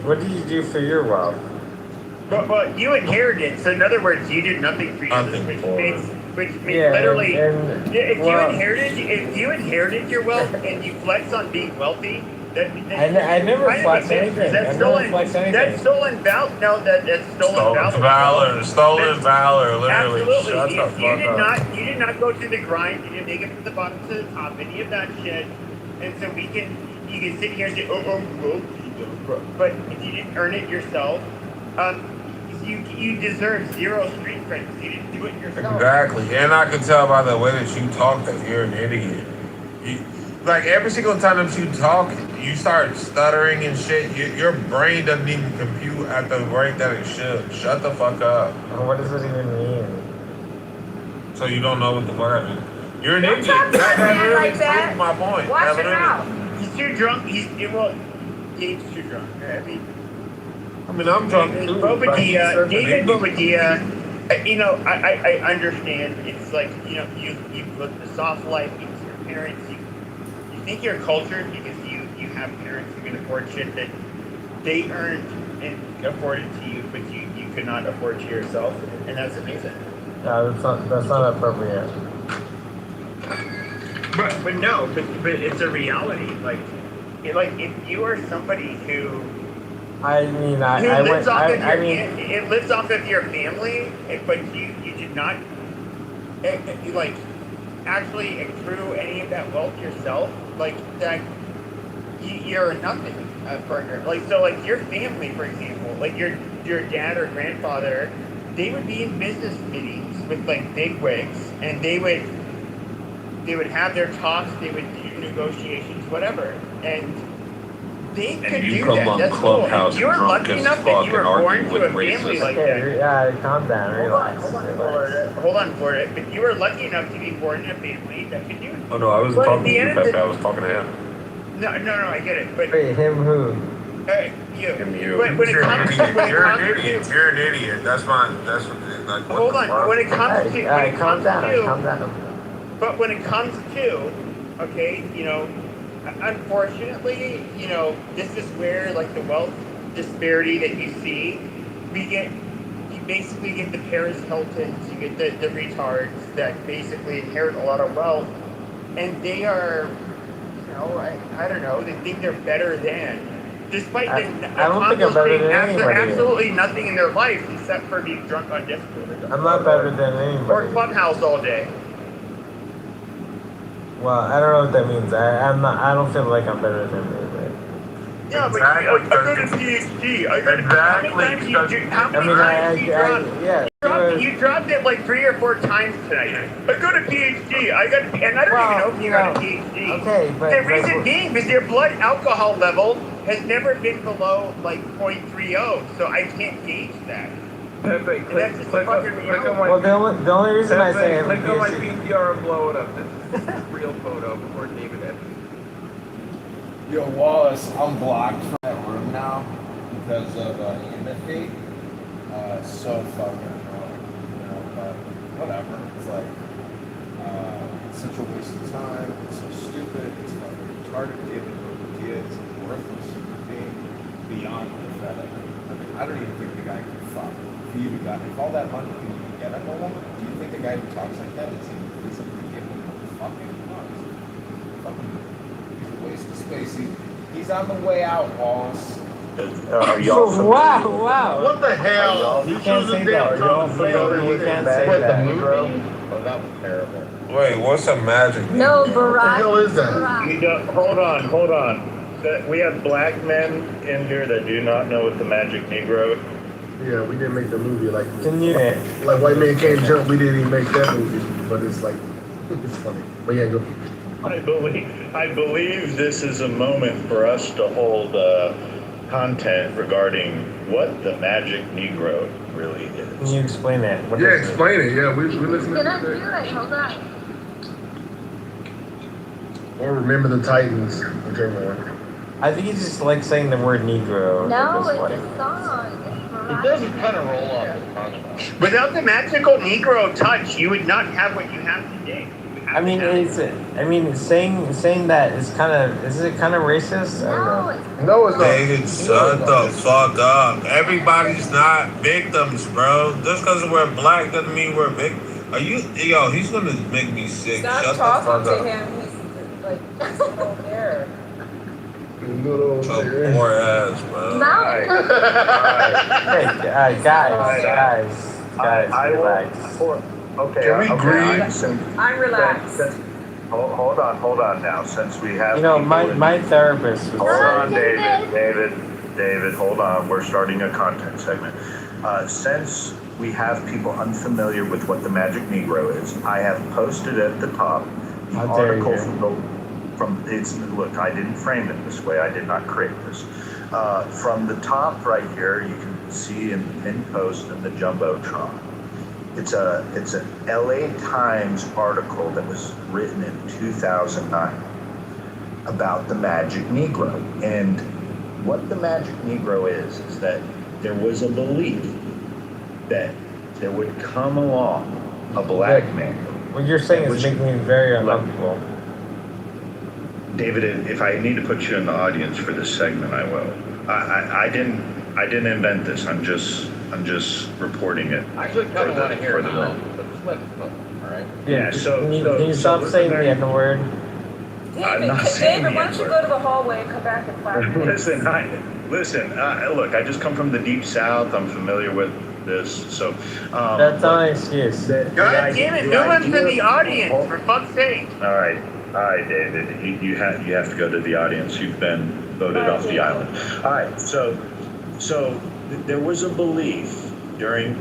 Speaker 13: What did you do for your wealth?
Speaker 3: But you inherited. So in other words, you did nothing for yours, which means literally, if you inherited your wealth and you flex on being wealthy.
Speaker 13: I never flex anything.
Speaker 3: That's stolen valor. No, that's stolen valor.
Speaker 12: Stolen valor, literally.
Speaker 3: Absolutely.
Speaker 12: Shut the fuck up.
Speaker 3: You did not go to the grind. You didn't make it from the bottom to the top. Any of that shit. And so you can sit here and say, but if you didn't earn it yourself, you deserve zero street cred because you didn't do it yourself.
Speaker 12: Exactly. And I can tell by the way that you talk that you're an idiot. Like every single time that you talk, you start stuttering and shit. Your brain doesn't even compute at the rate that it should. Shut the fuck up.
Speaker 13: What does it even mean?
Speaker 12: So you don't know what the fuck I mean? You're an
Speaker 1: Don't
Speaker 12: idiot.
Speaker 1: talk to that man
Speaker 12: really
Speaker 1: like that.
Speaker 12: proves my point.
Speaker 1: Watch your
Speaker 12: Evidently.
Speaker 1: mouth.
Speaker 3: He's too drunk. He's too drunk.
Speaker 12: I mean, I'm drunk too.
Speaker 3: David Bobadilla, you know, I understand. It's like, you know, you live the soft life because your parents, you think you're cultured because you have parents who can afford shit that they earned and afforded to you, but you could not afford to yourself, and that's amazing.
Speaker 13: No, that's not appropriate.
Speaker 3: But no, but it's a reality. Like if you are somebody who it lives off of your family, but you did not like actually accrue any of that wealth yourself, like that you're nothing partner. Like so, like your family, for example, like your dad or grandfather, they would be in business meetings with like big wigs, and they would have their talks, they would do negotiations, whatever, and they could do that. That's cool. If you're lucky enough that you were born to a family like that.
Speaker 13: Yeah, calm down, relax.
Speaker 3: Hold on, Florida. If you were lucky enough to be born in a family that could do it.
Speaker 16: Oh no, I wasn't talking to you, Pepe. I was talking to him.
Speaker 3: No, I get it. But
Speaker 13: wait, him who?
Speaker 3: You.
Speaker 16: Him, you.
Speaker 3: When it comes to
Speaker 12: You're an idiot. You're an idiot. That's like.
Speaker 3: Hold on. When it comes to
Speaker 13: calm down.
Speaker 3: But when it comes to, okay, you know, unfortunately, you know, this is where like the wealth disparity that you see, you basically get the Paris Hiltons, you get the retards that basically inherit a lot of wealth, and they are, you know, I don't know, they think they're better than, despite
Speaker 13: I don't think I'm better than anybody.
Speaker 3: absolutely nothing in their life except for being drunk on Discord.
Speaker 13: I'm not better than anybody.
Speaker 3: Or Clubhouse all day.
Speaker 13: Well, I don't know what that means. I don't feel like I'm better than anybody.
Speaker 3: Yeah, but I go to PhD. You dropped it like 3 or 4 times tonight. I go to PhD. And I don't even know if you got a PhD.
Speaker 13: Okay, but
Speaker 3: the reason being is your blood alcohol level has never been below like 0.30, so I can't gauge that.
Speaker 11: Pepe,
Speaker 3: that's just the fucking reality.
Speaker 13: Well, the only reason I say
Speaker 11: click on my PTR and blow it up. This is a real photo before David Evans.
Speaker 18: Yo, Wallace, I'm blocked from that room now because of empathy. So fucking annoying, you know, but whatever. It's like, it's such a waste of time. It's so stupid. It's fucking retarded. David Robertia is a worthless human being beyond pathetic. I mean, I don't even think the guy can fuck. If all that money can even get him a woman, do you think the guy who talks like that is even physically capable of fucking? He's a waste of space. He's on the way out, Wallace.
Speaker 2: Are y'all familiar?
Speaker 12: Wow. What the hell?
Speaker 13: You can't say that. Are y'all familiar with that?
Speaker 15: The movie? Oh, that was terrible.
Speaker 12: Wait, what's a magic?
Speaker 19: No,
Speaker 12: What
Speaker 19: Barack.
Speaker 12: the hell is that?
Speaker 19: Barack.
Speaker 2: Hold on. We have black men in here that do not know what the Magic Negro.
Speaker 4: Yeah, we didn't make the movie like
Speaker 13: Like
Speaker 4: White Man Can't Jump. We didn't even make that movie, but it's like it's funny. But yeah, go.
Speaker 2: I believe this is a moment for us to hold content regarding what the Magic Negro really is.
Speaker 13: Can you explain that? What
Speaker 4: Yeah,
Speaker 13: is it?
Speaker 4: explain it. Yeah, we listening
Speaker 19: Can I
Speaker 4: to
Speaker 19: do
Speaker 4: that.
Speaker 19: it? Hold on.
Speaker 4: Or Remember the Titans, whichever one.
Speaker 13: I think he's just like saying the word Negro.
Speaker 19: No,
Speaker 13: This
Speaker 19: it's
Speaker 13: way.
Speaker 19: a song. It's
Speaker 15: It
Speaker 19: Barack.
Speaker 15: doesn't kind of roll off the tongue.
Speaker 3: Without the magical Negro touch, you would not have what you have today.
Speaker 13: I mean, saying that is it kind of racist? I don't know.
Speaker 4: No, it's not.
Speaker 12: David, shut the fuck up. Everybody's not victims, bro. Just because we're black doesn't mean we're victims. Are you, yo, he's gonna make me sick.
Speaker 1: Stop
Speaker 12: Shut the
Speaker 1: talking
Speaker 12: fuck
Speaker 1: to
Speaker 12: up.
Speaker 1: him. He's like over there.
Speaker 12: Your poor ass, bro.
Speaker 13: Hey, guys, relax.
Speaker 2: Okay.
Speaker 12: Can we breathe?
Speaker 1: I'm relaxed.
Speaker 2: Hold on now. Since we have
Speaker 13: You know,
Speaker 2: people
Speaker 13: my therapist was
Speaker 2: Hold on,
Speaker 13: saying.
Speaker 2: David, hold on. We're starting a content segment. Since we have people unfamiliar with what the Magic Negro is, I have posted at the top the
Speaker 13: How dare
Speaker 2: article
Speaker 13: you.
Speaker 2: look, I didn't frame it this way. I did not create this. From the top right here, you can see in the pinned post in the Jumbotron. It's an LA Times article that was written in 2009 about the Magic Negro. And what the Magic Negro is that there was a belief that there would come along a black man.
Speaker 13: What you're saying is making me very uncomfortable.
Speaker 2: David, if I need to put you in the audience for this segment, I will. I didn't invent this. I'm just reporting it.
Speaker 15: I actually kind of want to hear
Speaker 2: for
Speaker 15: it
Speaker 2: the room.
Speaker 15: now, but just let it go, all right?
Speaker 2: Yeah.
Speaker 13: Can you stop saying the N word?
Speaker 2: I'm not saying
Speaker 1: David,
Speaker 2: the
Speaker 1: why don't you
Speaker 2: N-word.
Speaker 1: go to the hallway and come back in 5 minutes?
Speaker 2: Look, I just come from the deep south. I'm familiar with this, so.
Speaker 13: That's not an excuse.
Speaker 3: God damn it, no one's in the audience, for fuck's sake.
Speaker 2: All right, David. You have to go to the audience. You've been voted off the island. All right, so there was a belief during,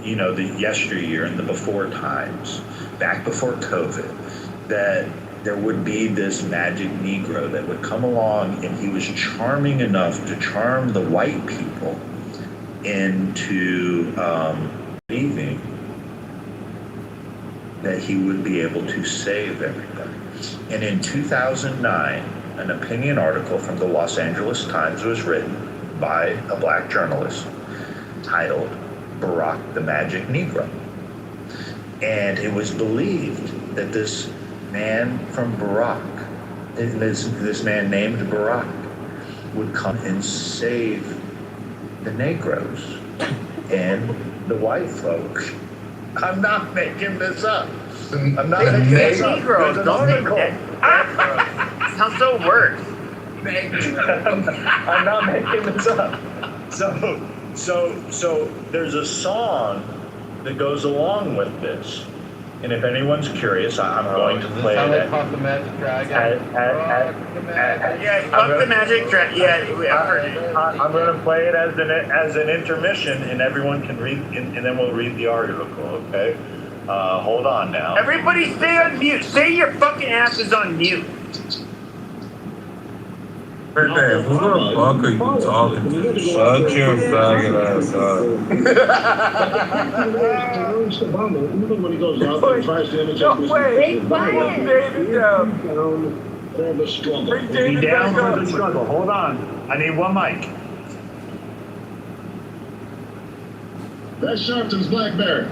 Speaker 2: the yesteryear and the before times, back before COVID, that there would be this magic Negro that would come along, and he was charming enough to charm the white people into believing that he would be able to save everybody. And in 2009, an opinion article from the Los Angeles Times was written by a black journalist titled Barack the Magic Negro. And it was believed that this man from Barack, this man named Barack, would come and save the Negroes and the white folk. I'm not making this up. I'm not making this up.
Speaker 3: Negroes,
Speaker 2: There's an
Speaker 3: don't
Speaker 2: article.
Speaker 3: Sounds so worse.
Speaker 2: I'm not making this up. So there's a song that goes along with this. And if anyone's curious, I'm going to play
Speaker 15: Sound
Speaker 2: it.
Speaker 15: like Puff the Magic Dragon?
Speaker 3: Yeah, Puff the Magic Dragon. Yeah, I've heard it.
Speaker 2: I'm going to play it as an intermission, and everyone can read, and then we'll read the article. Okay? Hold on now.
Speaker 3: Everybody stay on mute. Say your fucking asses on mute.
Speaker 12: Who the fuck are you talking to? Shut your faggot ass up.
Speaker 11: David,
Speaker 22: for the struggle.
Speaker 2: We'll be down for the struggle. Hold on. I need one mic.
Speaker 22: That's Sharpton's BlackBerry.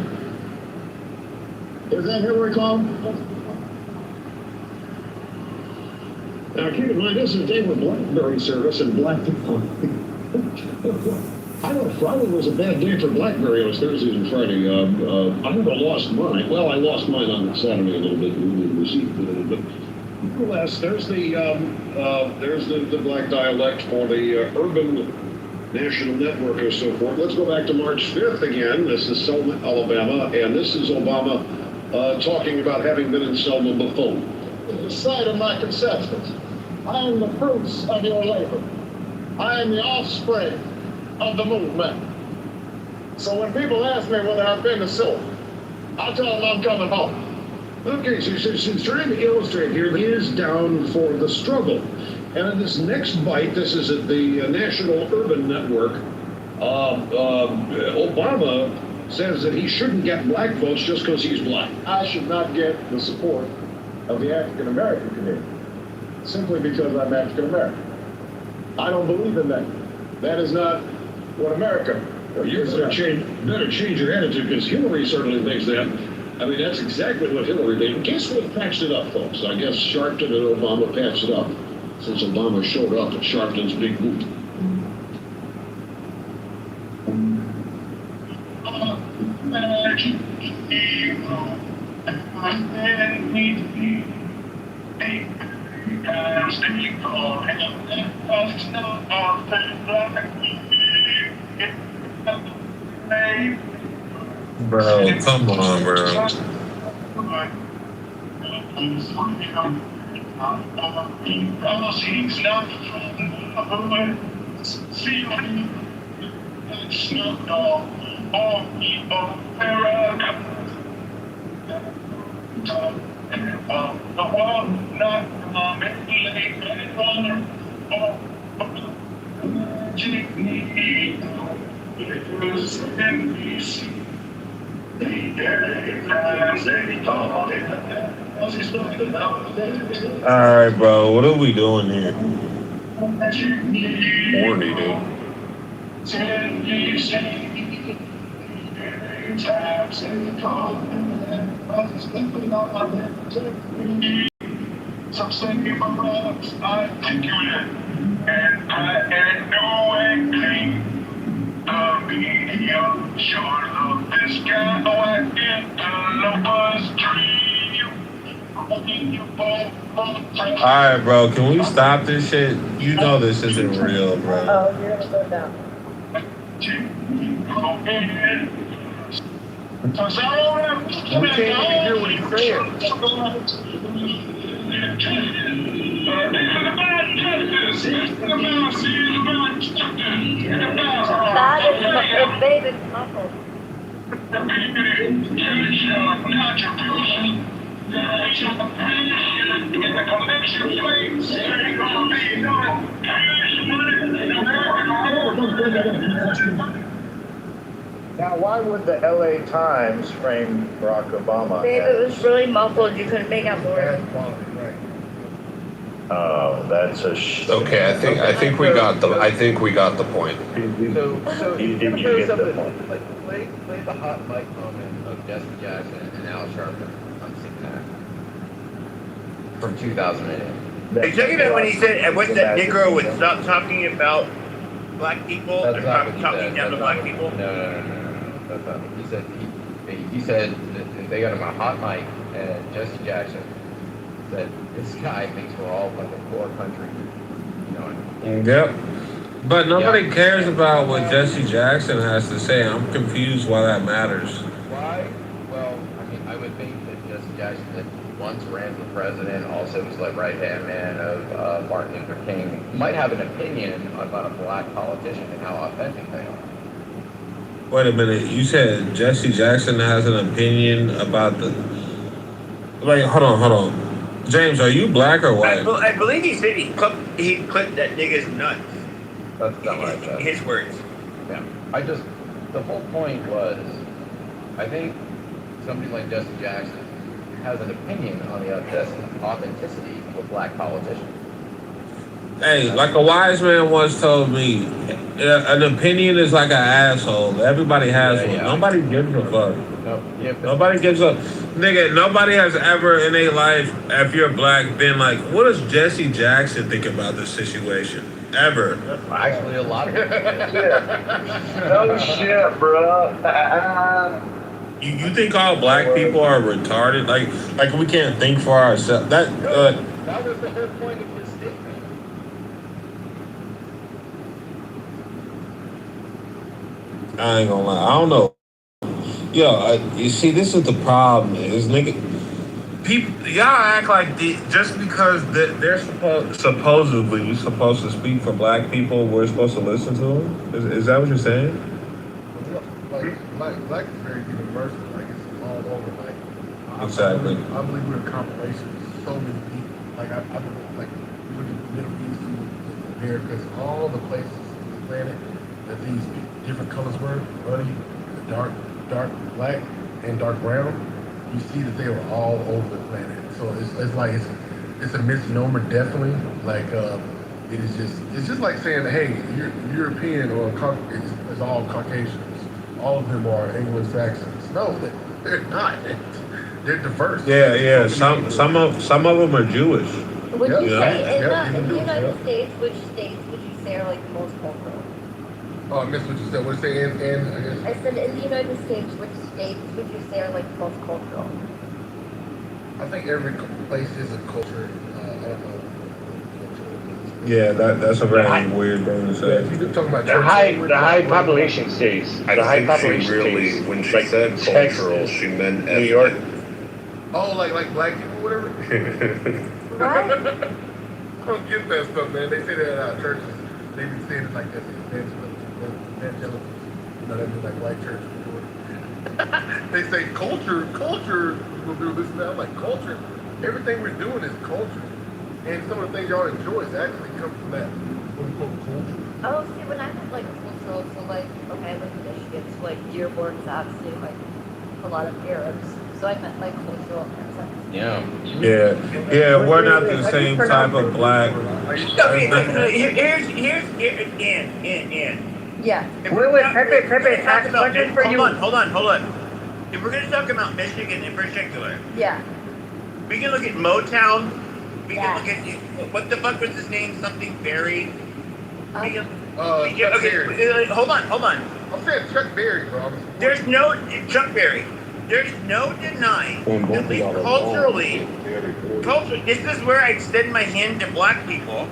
Speaker 22: Is that Hillary calling? Now keep in mind, this is David BlackBerry service and BlackBerry. I know Friday was a bad day for BlackBerry. It was Thursday and Friday. I never lost mine. Well, I lost mine on Saturday a little bit. We received it a little bit. Nonetheless, there's the black dialect for the urban national network and so forth. Let's go back to March 5th again. This is Selma, Alabama, and this is Obama talking about having been in Selma before. The site of my conceptions. I am the fruits of your labor. I am the offspring of the movement. So when people ask me whether I've been to Selma, I tell them I'm coming home. Okay, so she's trying to illustrate here, he is down for the struggle. And in this next bite, this is at the National Urban Network, Obama says that he shouldn't get black votes just because he's black. I should not get the support of the African American community simply because I'm African American. I don't believe in that. That is not what America. Well, you better change your attitude because Hillary certainly thinks that. I mean, that's exactly what Hillary did. And guess what patched it up, folks? I guess Sharpton and Obama patched it up since Obama showed up at Sharpton's big booth.
Speaker 12: Bro, come on, bro. Alright, bro, what are we doing here? Horny, dude. Alright, bro, can we stop this shit? You know this isn't real, bro.
Speaker 19: Oh, you're gonna go down.
Speaker 22: We can't even hear what he's saying.
Speaker 19: That is David Muffle.
Speaker 2: Now, why would the LA Times frame Barack Obama?
Speaker 19: Babe, it was really muffled. You couldn't make out the word.
Speaker 2: Oh, that's a
Speaker 16: Okay, I think we got the point.
Speaker 15: So
Speaker 2: Did you
Speaker 15: play
Speaker 2: get the
Speaker 15: something,
Speaker 2: point?
Speaker 15: like, play the hot mic moment of Jesse Jackson and Al Sharpton on CPAC from 2008.
Speaker 3: Are you talking about when he said, "I wish that Negro would stop talking about black people
Speaker 15: That's
Speaker 3: or
Speaker 15: not
Speaker 3: stop
Speaker 15: what he
Speaker 3: talking
Speaker 15: said.
Speaker 3: down to
Speaker 15: That's
Speaker 3: black
Speaker 15: not
Speaker 3: people"?
Speaker 15: No. That's not what he said. He said that they got him a hot mic, and Jesse Jackson said, "This guy thinks we're all like a poor country." You know.
Speaker 12: Yep. But nobody cares about what Jesse Jackson has to say. I'm confused why that matters.
Speaker 15: Why? Well, I mean, I would think that Jesse Jackson, that once ran for president, also was like right-hand man of Martin Luther King, might have an opinion about a black politician and how authentic they are.
Speaker 12: Wait a minute. You said Jesse Jackson has an opinion about the... Like, hold on. James, are you black or white?
Speaker 3: I believe he said he clipped that nigga's nuts.
Speaker 15: That's not what I said.
Speaker 3: His words.
Speaker 15: Yeah. The whole point was, I think somebody like Jesse Jackson, has an opinion on the authenticity of a black politician.
Speaker 12: Hey, like a wise man once told me, an opinion is like an asshole. Everybody has one.
Speaker 15: Yeah.
Speaker 12: Nobody gives a fuck.
Speaker 15: No, yeah, but
Speaker 12: Nobody gives a nigga. Nobody has ever in their life, if you're black, been like, "What does Jesse Jackson think about this situation?" Ever?
Speaker 15: actually, a lot of people.
Speaker 16: No shit, bro.
Speaker 12: You think all black people are retarded? Like we can't think for ourselves?
Speaker 15: That was the whole point of his statement.
Speaker 12: I ain't gonna lie. I don't know. Yo, you see, this is the problem. Is nigga, people, y'all act like just because they're supposedly supposed to speak for black people, we're supposed to listen to them. Is that what you're saying?
Speaker 4: Black is very universal. Like it's all over. Like
Speaker 12: Exactly.
Speaker 4: I believe we're a compilation of so many people. Like I believe, like you look at the Middle East, you look at America, all the places on the planet that these different colors were, ruddy, dark black, and dark brown. You see that they were all over the planet. So it's like it's a misnomer, definitely. Like it's just like saying, hey, you're European or it's all Caucasians. All of them are Anglo-Saxons. No, they're not. They're diverse.
Speaker 12: Yeah. Some of them are Jewish.
Speaker 19: Would you say
Speaker 12: Yeah.
Speaker 19: in the United States, which states would you say are like the most cultural?
Speaker 4: Oh, I missed what you said. What did you say? I guess.
Speaker 19: I said in the United States, which states would you say are like the most cultural?
Speaker 4: I think every place is a culture. I don't know.
Speaker 12: Yeah, that's a very weird thing to say.
Speaker 4: If you're talking about
Speaker 21: The high population states.
Speaker 5: I
Speaker 21: The high
Speaker 5: think
Speaker 21: population
Speaker 5: she really,
Speaker 21: states.
Speaker 5: when she
Speaker 21: like
Speaker 5: said
Speaker 21: Texas,
Speaker 5: cultural, she meant
Speaker 21: New York.
Speaker 4: Oh, like black people, whatever.
Speaker 19: Right?
Speaker 4: I don't get that stuff, man. They say that in our churches. They be saying it like that. Evangelical. You know, that means like white church. They say culture. People do this and that. I'm like, culture. Everything we're doing is culture. And some of the things y'all enjoy is actually come from that quote-unquote culture.
Speaker 19: Oh, see, when I meant like cultural, so like, okay, I live in Michigan, so like Dearborn is obviously like a lot of Arabs. So I meant like cultural in that sense.
Speaker 12: Yeah, we're not the same type of black.
Speaker 3: Here's Ian.
Speaker 19: Yeah.
Speaker 3: Wait, Pepe, ask a question for you. Hold on. If we're gonna talk about Michigan in particular,
Speaker 19: Yeah.
Speaker 3: we can look at Motown. We can look at what the fuck was his name? Something Berry.
Speaker 4: Chuck Berry.
Speaker 3: Hold on.
Speaker 4: I'm saying Chuck Berry, bro.
Speaker 3: There's no Chuck Berry. There's no denying, at least culturally, this is where I extend my hand to black people.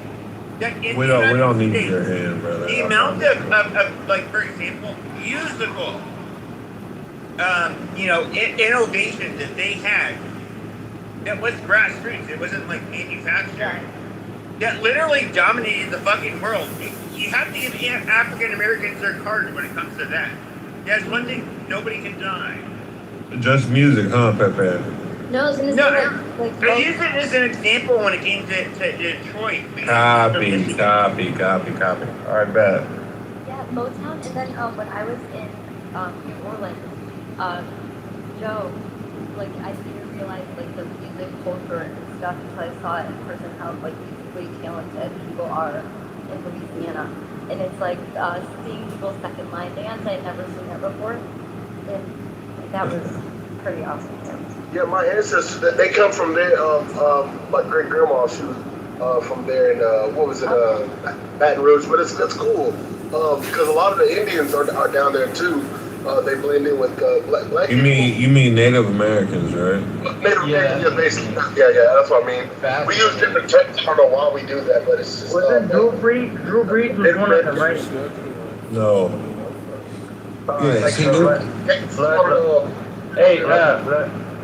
Speaker 3: That in
Speaker 12: We
Speaker 3: the
Speaker 12: don't
Speaker 3: United
Speaker 12: need
Speaker 3: States,
Speaker 12: your hand, brother.
Speaker 3: the amount of like, for example, musical, innovation that they had, that was grassroots. It wasn't like manufactured. That literally dominated the fucking world. You have to give African Americans their card when it comes to that. That's one thing nobody can deny.
Speaker 12: Just music, huh, Pepe?
Speaker 19: No, I was gonna say like
Speaker 3: I use it as an example when it came to Detroit.
Speaker 12: Copy. All right, bet.
Speaker 19: Yeah, Motown, and then when I was in New Orleans, Joe, like I didn't realize like the music culture and stuff until I saw it in person how like musically talented people are in Louisiana, and it's like seeing people's second line dance. I had never seen that before, and that was pretty awesome.
Speaker 4: Yeah, my ancestors, they come from there. My great grandma, she was from there in Baton Rouge. But it's cool because a lot of the Indians are down there too. They blend in with black
Speaker 12: You mean Native Americans, right?
Speaker 4: Native Americans, yeah, basically. Yeah, that's what I mean. We use different techniques. I don't know why we do that, but it's just.
Speaker 21: Was that Drew Brees? Drew Brees was one of them, right?
Speaker 12: No.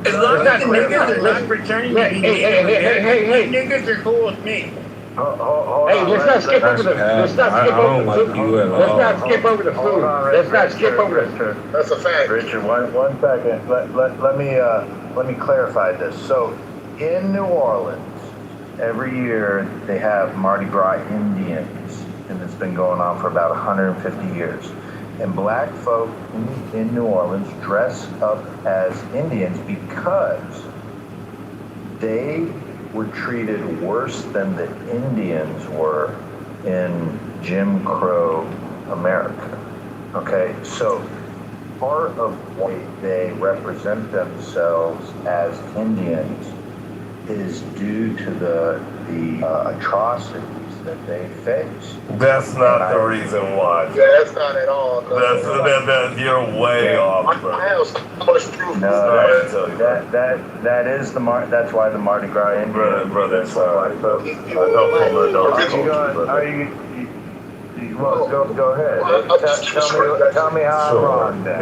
Speaker 3: As long as the niggas are not pretending to be
Speaker 21: Hey,
Speaker 3: niggas are cool with me.
Speaker 21: Hey, let's not skip over the food. Let's not skip over the food. Let's not skip over the food.
Speaker 4: That's a fact.
Speaker 5: Richard, one second. Let me clarify this. So, in New Orleans, every year they have Mardi Gras Indians, and it's been going on for about 150 years. And black folk in New Orleans dress up as Indians because they were treated worse than the Indians were in Jim Crow America. Okay, so part of why they represent themselves as Indians is due to the atrocities that they face.
Speaker 12: That's not the reason why.
Speaker 20: Yeah, that's not at all.
Speaker 12: That's you're way off, bro.
Speaker 20: I have so much proof.
Speaker 5: No, that is that's why the Mardi Gras Indian.
Speaker 12: Brother,
Speaker 5: That's why. Go ahead. Tell me how I'm wrong. Then.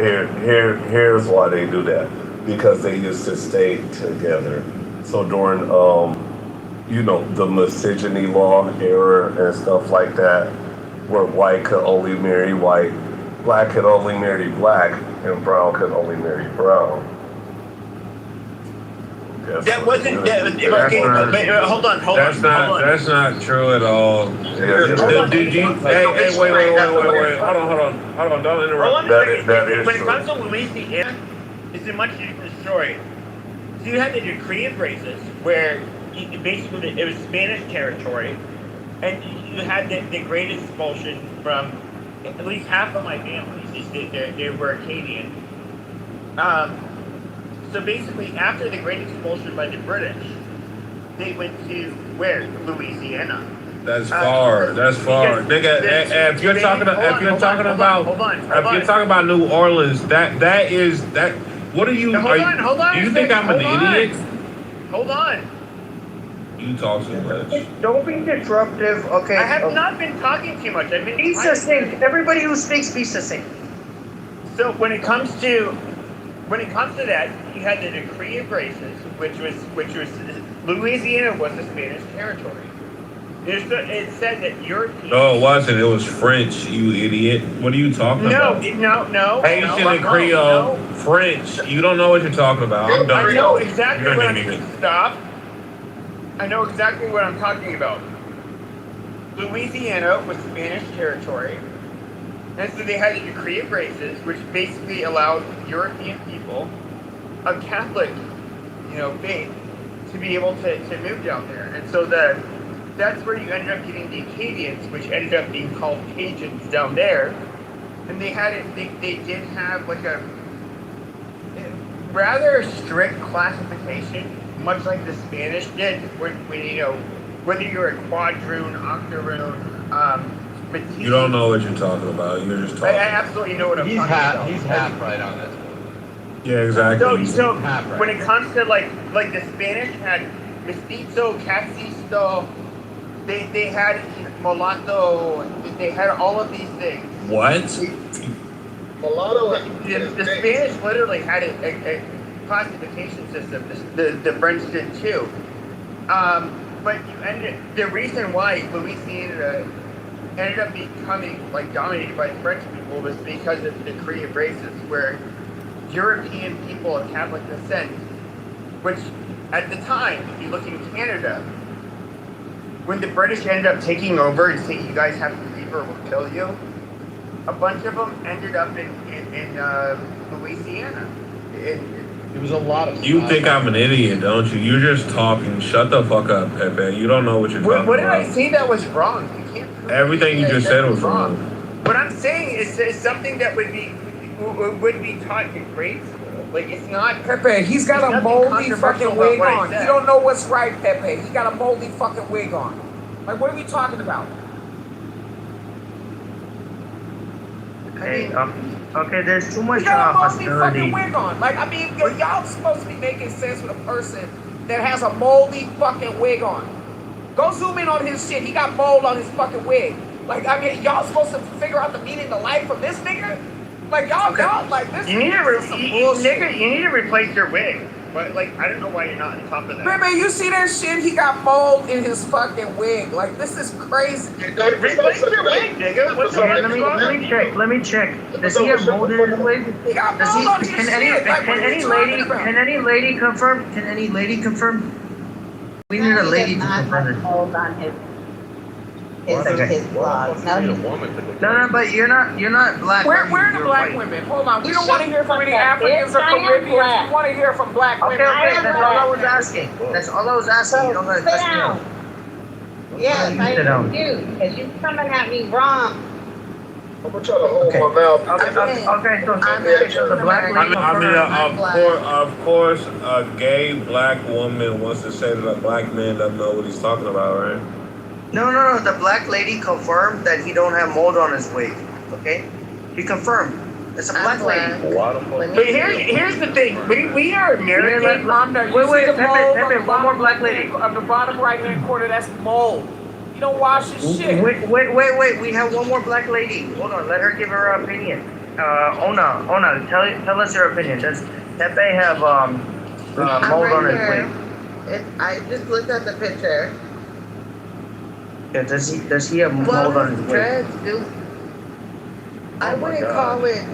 Speaker 12: Here's why they do that. Because they used to stay together. So during the misogyny law era and stuff like that, where white could only marry white, black could only marry black, and brown could only marry brown.
Speaker 3: That wasn't that. Hold on.
Speaker 12: That's not true at all. Did you? Hey, wait. Hold on. Don't interrupt. That is
Speaker 3: when
Speaker 12: true.
Speaker 3: it comes to Louisiana, it's a much different story. So you had the decree of races, where basically it was Spanish territory, and you had the great expulsion from at least half of my family. They were Acadian. So basically, after the Great Expulsion by the British, they went to where? Louisiana.
Speaker 12: That's far. Nigga, if you're talking about New Orleans, that is. What are you?
Speaker 3: Now, hold on.
Speaker 12: Do you think I'm an idiot?
Speaker 3: Hold on.
Speaker 12: You talk too much.
Speaker 6: Don't be disruptive. Okay.
Speaker 3: I have not been talking too much. I've been.
Speaker 6: Be succinct. Everybody who speaks, be succinct.
Speaker 3: So when it comes to that, you had the Decree of Races, which was Louisiana was a Spanish territory. It said that Europeans.
Speaker 12: No, it wasn't. It was French. You idiot. What are you talking about?
Speaker 3: No.
Speaker 12: Haitian and Creole, French. You don't know what you're talking about. I'm done.
Speaker 3: I know exactly what I'm. Stop. I know exactly what I'm talking about. Louisiana was Spanish territory. And so they had a Decree of Races, which basically allowed European people of Catholic, faith to be able to move down there. And so that's where you ended up getting the Acadians, which ended up being called Cajuns down there. And they did have like a rather strict classification, much like the Spanish did, when whether you're a quadroon, octoroon,
Speaker 12: you don't know what you're talking about. You're just talking.
Speaker 3: I absolutely know what I'm talking about.
Speaker 15: He's half right on this.
Speaker 12: Yeah, exactly.
Speaker 3: So when it comes to like the Spanish had mestizo, castizo, they had mulatto, they had all of these things.
Speaker 12: What?
Speaker 20: Mulatto.
Speaker 3: The Spanish literally had a classification system. The French did too. But the reason why Louisiana ended up becoming dominated by the French people was because of the Decree of Races, where European people of Catholic descent, which at the time, if you look in Canada, when the British ended up taking over and saying, you guys have to leave or we'll kill you, a bunch of them ended up in Louisiana.
Speaker 15: There was a lot of.
Speaker 12: You think I'm an idiot, don't you? You're just talking. Shut the fuck up, Pepe. You don't know what you're talking about.
Speaker 3: What did I say that was wrong? You can't.
Speaker 12: Everything you just said was wrong.
Speaker 3: What I'm saying is something that would be taught in grade school. Like, it's not.
Speaker 11: Pepe, he's got a moldy fucking wig on. You don't know what's right, Pepe. He got a moldy fucking wig on. Like, what are we talking about?
Speaker 6: Okay, there's too much
Speaker 11: He got a moldy
Speaker 6: hostility.
Speaker 11: fucking wig on. Like, I mean, y'all supposed to be making sense with a person that has a moldy fucking wig on. Go zoom in on his shit. He got mold on his fucking wig. Like, I mean, y'all supposed to figure out the meaning of life from this nigga? Like, y'all, like, this
Speaker 3: You need
Speaker 11: to
Speaker 3: to replace your wig. But, like, I don't know why you're not on top of that.
Speaker 11: Pepe, you see that shit? He got mold in his fucking wig. Like, this is crazy.
Speaker 3: Replace your wig, nigga. What's
Speaker 6: Okay, let me check. Does he have mold in his wig?
Speaker 11: He got mold on his shit.
Speaker 6: Can any lady confirm? We need a lady to confirm this.
Speaker 19: Mold on his.
Speaker 10: his vlogs. No,
Speaker 6: No, but you're not black.
Speaker 11: Where are the
Speaker 6: you're
Speaker 11: black
Speaker 6: white.
Speaker 11: women? Hold on. We
Speaker 10: You
Speaker 11: don't want to
Speaker 10: shut
Speaker 11: hear from
Speaker 10: the
Speaker 11: any
Speaker 10: fuck up,
Speaker 11: Africans
Speaker 10: bitch.
Speaker 11: or
Speaker 10: I am
Speaker 11: Caribbeans.
Speaker 10: black.
Speaker 11: We want to hear from black
Speaker 6: Okay,
Speaker 11: women.
Speaker 6: okay, that's all I was asking. That's all I was asking. You
Speaker 10: So
Speaker 6: don't gotta
Speaker 10: sit
Speaker 6: cuss me
Speaker 10: down.
Speaker 6: out.
Speaker 10: Yes,
Speaker 6: You
Speaker 10: I
Speaker 6: sit down.
Speaker 10: do, because you coming at me wrong.
Speaker 12: I'm gonna try to hold my mouth.
Speaker 6: So the black lady
Speaker 12: of course, a gay black woman wants to say that a black man doesn't know what he's talking about, right?
Speaker 6: No. The black lady confirmed that he don't have mold on his wig. Okay, he confirmed. It's a black lady.
Speaker 3: But here's the thing. We are American.
Speaker 6: Wait, Pepe, one more black lady.
Speaker 11: On the bottom right hand corner, that's mold. You don't wash your shit.
Speaker 6: Wait. We have one more black lady. Hold on. Let her give her opinion. Ona, tell us your opinion. Does Pepe have mold on his wig?
Speaker 1: I just looked at the picture.
Speaker 6: Yeah, does he have mold on his wig?
Speaker 1: Dreads do. I wouldn't call it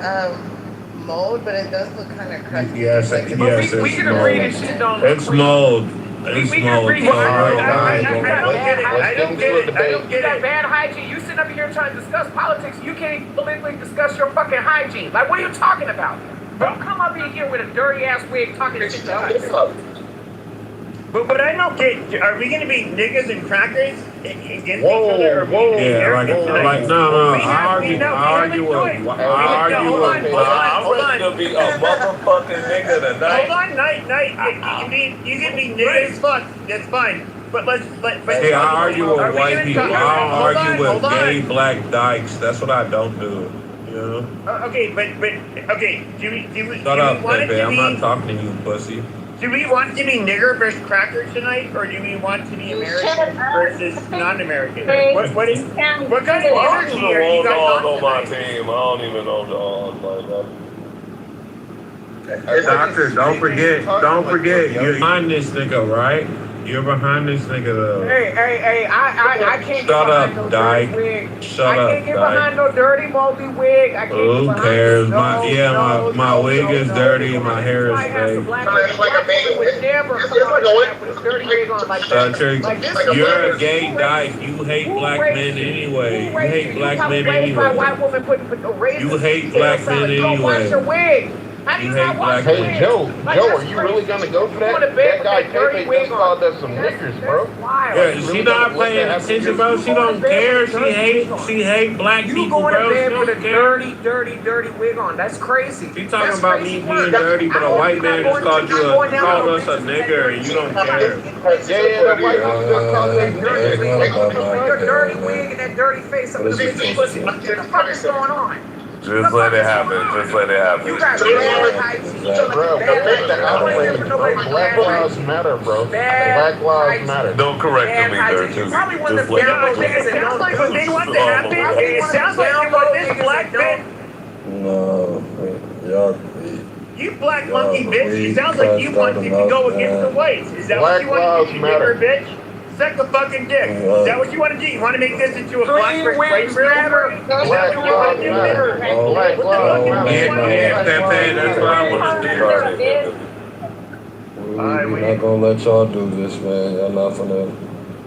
Speaker 1: mold, but it does look kind of crunchy.
Speaker 12: Yes,
Speaker 1: Like,
Speaker 12: yes,
Speaker 11: we can agree that shit don't look
Speaker 12: It's mold. It's
Speaker 11: we
Speaker 12: mold.
Speaker 11: can agree. I
Speaker 3: don't get it.
Speaker 11: You got bad hygiene. You sitting up here trying to discuss politics. You can't even politically discuss your fucking hygiene. Like, what are you talking about? Don't come up in here with a dirty ass wig talking shit to us.
Speaker 3: But I don't get. Are we gonna be niggas and crackers against each other?
Speaker 12: Yeah, like no. I argue with.
Speaker 3: Hold on.
Speaker 12: To be a motherfucking nigga tonight.
Speaker 3: Hold on, night. You can be niggas as fuck. That's fine. But
Speaker 12: Hey, I argue with white people. I don't argue with gay black dykes. That's what I don't do. You know?
Speaker 3: Okay, but okay. Do we
Speaker 12: Shut up,
Speaker 3: want it
Speaker 12: Pepe.
Speaker 3: to
Speaker 12: I'm
Speaker 3: be?
Speaker 12: not talking to you, pussy.
Speaker 3: Do we want to be nigger versus cracker tonight, or do we want to be American versus non-American? What kind of energy are you guys on
Speaker 12: my team. I don't even know dogs like that. Doctor, don't forget. You're behind this nigga, right? You're behind this nigga though.
Speaker 11: Hey, I can't
Speaker 12: Shut
Speaker 11: get
Speaker 12: up,
Speaker 11: behind no
Speaker 12: Dyke.
Speaker 11: dirty wig.
Speaker 12: Shut
Speaker 11: I
Speaker 12: up,
Speaker 11: can't get
Speaker 12: Dyke.
Speaker 11: behind no dirty moldy wig. I can't
Speaker 12: Who
Speaker 11: get behind
Speaker 12: cares?
Speaker 11: No,
Speaker 12: My wig is dirty and my hair is fake.
Speaker 11: would never come out with a dirty wig on like that. Like this
Speaker 12: You're a gay dyke. You hate black men anyway. You hate black men anyway. You hate black men
Speaker 11: You don't wash your
Speaker 12: anyway.
Speaker 11: wig. How do
Speaker 12: You
Speaker 11: you
Speaker 12: hate
Speaker 11: not wash
Speaker 12: black
Speaker 11: your
Speaker 12: men.
Speaker 11: wig?
Speaker 12: Joe,
Speaker 11: Like,
Speaker 12: Joe,
Speaker 11: that's
Speaker 12: are you
Speaker 11: crazy.
Speaker 12: really gonna go for that?
Speaker 11: You wanna beg
Speaker 12: That guy
Speaker 11: with that dirty
Speaker 12: Pepe
Speaker 11: wig
Speaker 12: just
Speaker 11: on.
Speaker 12: called us some niggers, bro.
Speaker 11: Wild.
Speaker 12: She not paying attention, bro. She don't care. She hate black
Speaker 11: You
Speaker 12: people,
Speaker 11: going to
Speaker 12: bro. She
Speaker 11: bed with a
Speaker 12: don't care.
Speaker 11: dirty wig on. That's crazy.
Speaker 12: She talking about me being dirty, but a white man just called us a nigger, and you don't care.
Speaker 11: Yeah, the white people just called that dirty wig. Your dirty wig and that dirty face up in the bitch pussy. What the fuck is going on?
Speaker 12: Just let it happen. Just let it happen.
Speaker 11: You got bad hygiene.
Speaker 12: Bro, Black lives matter, bro. Black lives matter. Don't correct me there, too.
Speaker 11: Probably one of the download niggas that don't
Speaker 3: like what they want to happen. It sounds like what this black bitch.
Speaker 14: No, y'all.
Speaker 3: You black monkey bitch. It sounds like you want to go against the whites. Is that what you want to do, you nigger bitch? Suck the fucking dick. Is that what you want to do? You want to make this into a black versus white real? Is that what you want to do, nigger?
Speaker 12: Black lives matter. Yeah, Pepe, that's what I want to do.
Speaker 14: We're not gonna let y'all do this, man. Y'all not gonna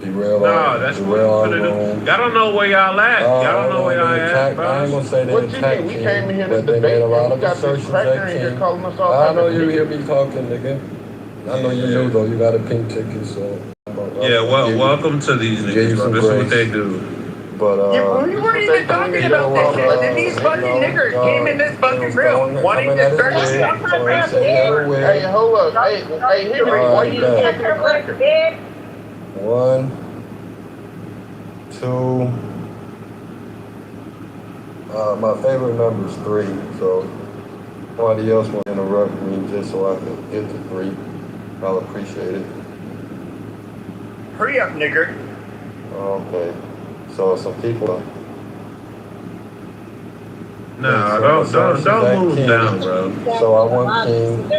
Speaker 14: derail
Speaker 12: No, that's what
Speaker 14: our
Speaker 12: we're
Speaker 14: room.
Speaker 12: gonna do. Y'all don't know where y'all at. Y'all don't know where y'all at,
Speaker 14: I ain't gonna say they
Speaker 12: What you
Speaker 14: attacked
Speaker 12: mean? We came in here to
Speaker 14: but they
Speaker 12: debate,
Speaker 14: made a lot
Speaker 12: and
Speaker 14: of
Speaker 12: you got this
Speaker 14: assertions
Speaker 12: cracker
Speaker 14: that
Speaker 12: in here
Speaker 14: King.
Speaker 12: calling us all
Speaker 14: I
Speaker 12: type
Speaker 14: know
Speaker 12: of
Speaker 14: you
Speaker 12: niggas.
Speaker 14: hear me talking, nigga. I know you knew though. You got a pink ticket, so.
Speaker 12: Yeah, well, welcome to these niggas, bro. This is what they do.
Speaker 14: But
Speaker 3: we weren't even talking about this shit. Then these fucking niggers came in this fucking room wanting to start this conversation.
Speaker 12: Hey, hold up. Hey, Henry, why you taking the cracker?
Speaker 14: 1, 2. My favorite number is 3. So, somebody else want to interrupt me just so I can get to 3. I'll appreciate it.
Speaker 3: Hurry up, nigger.
Speaker 14: Okay. So some people.
Speaker 12: No, don't move down, bro.
Speaker 14: So I want King.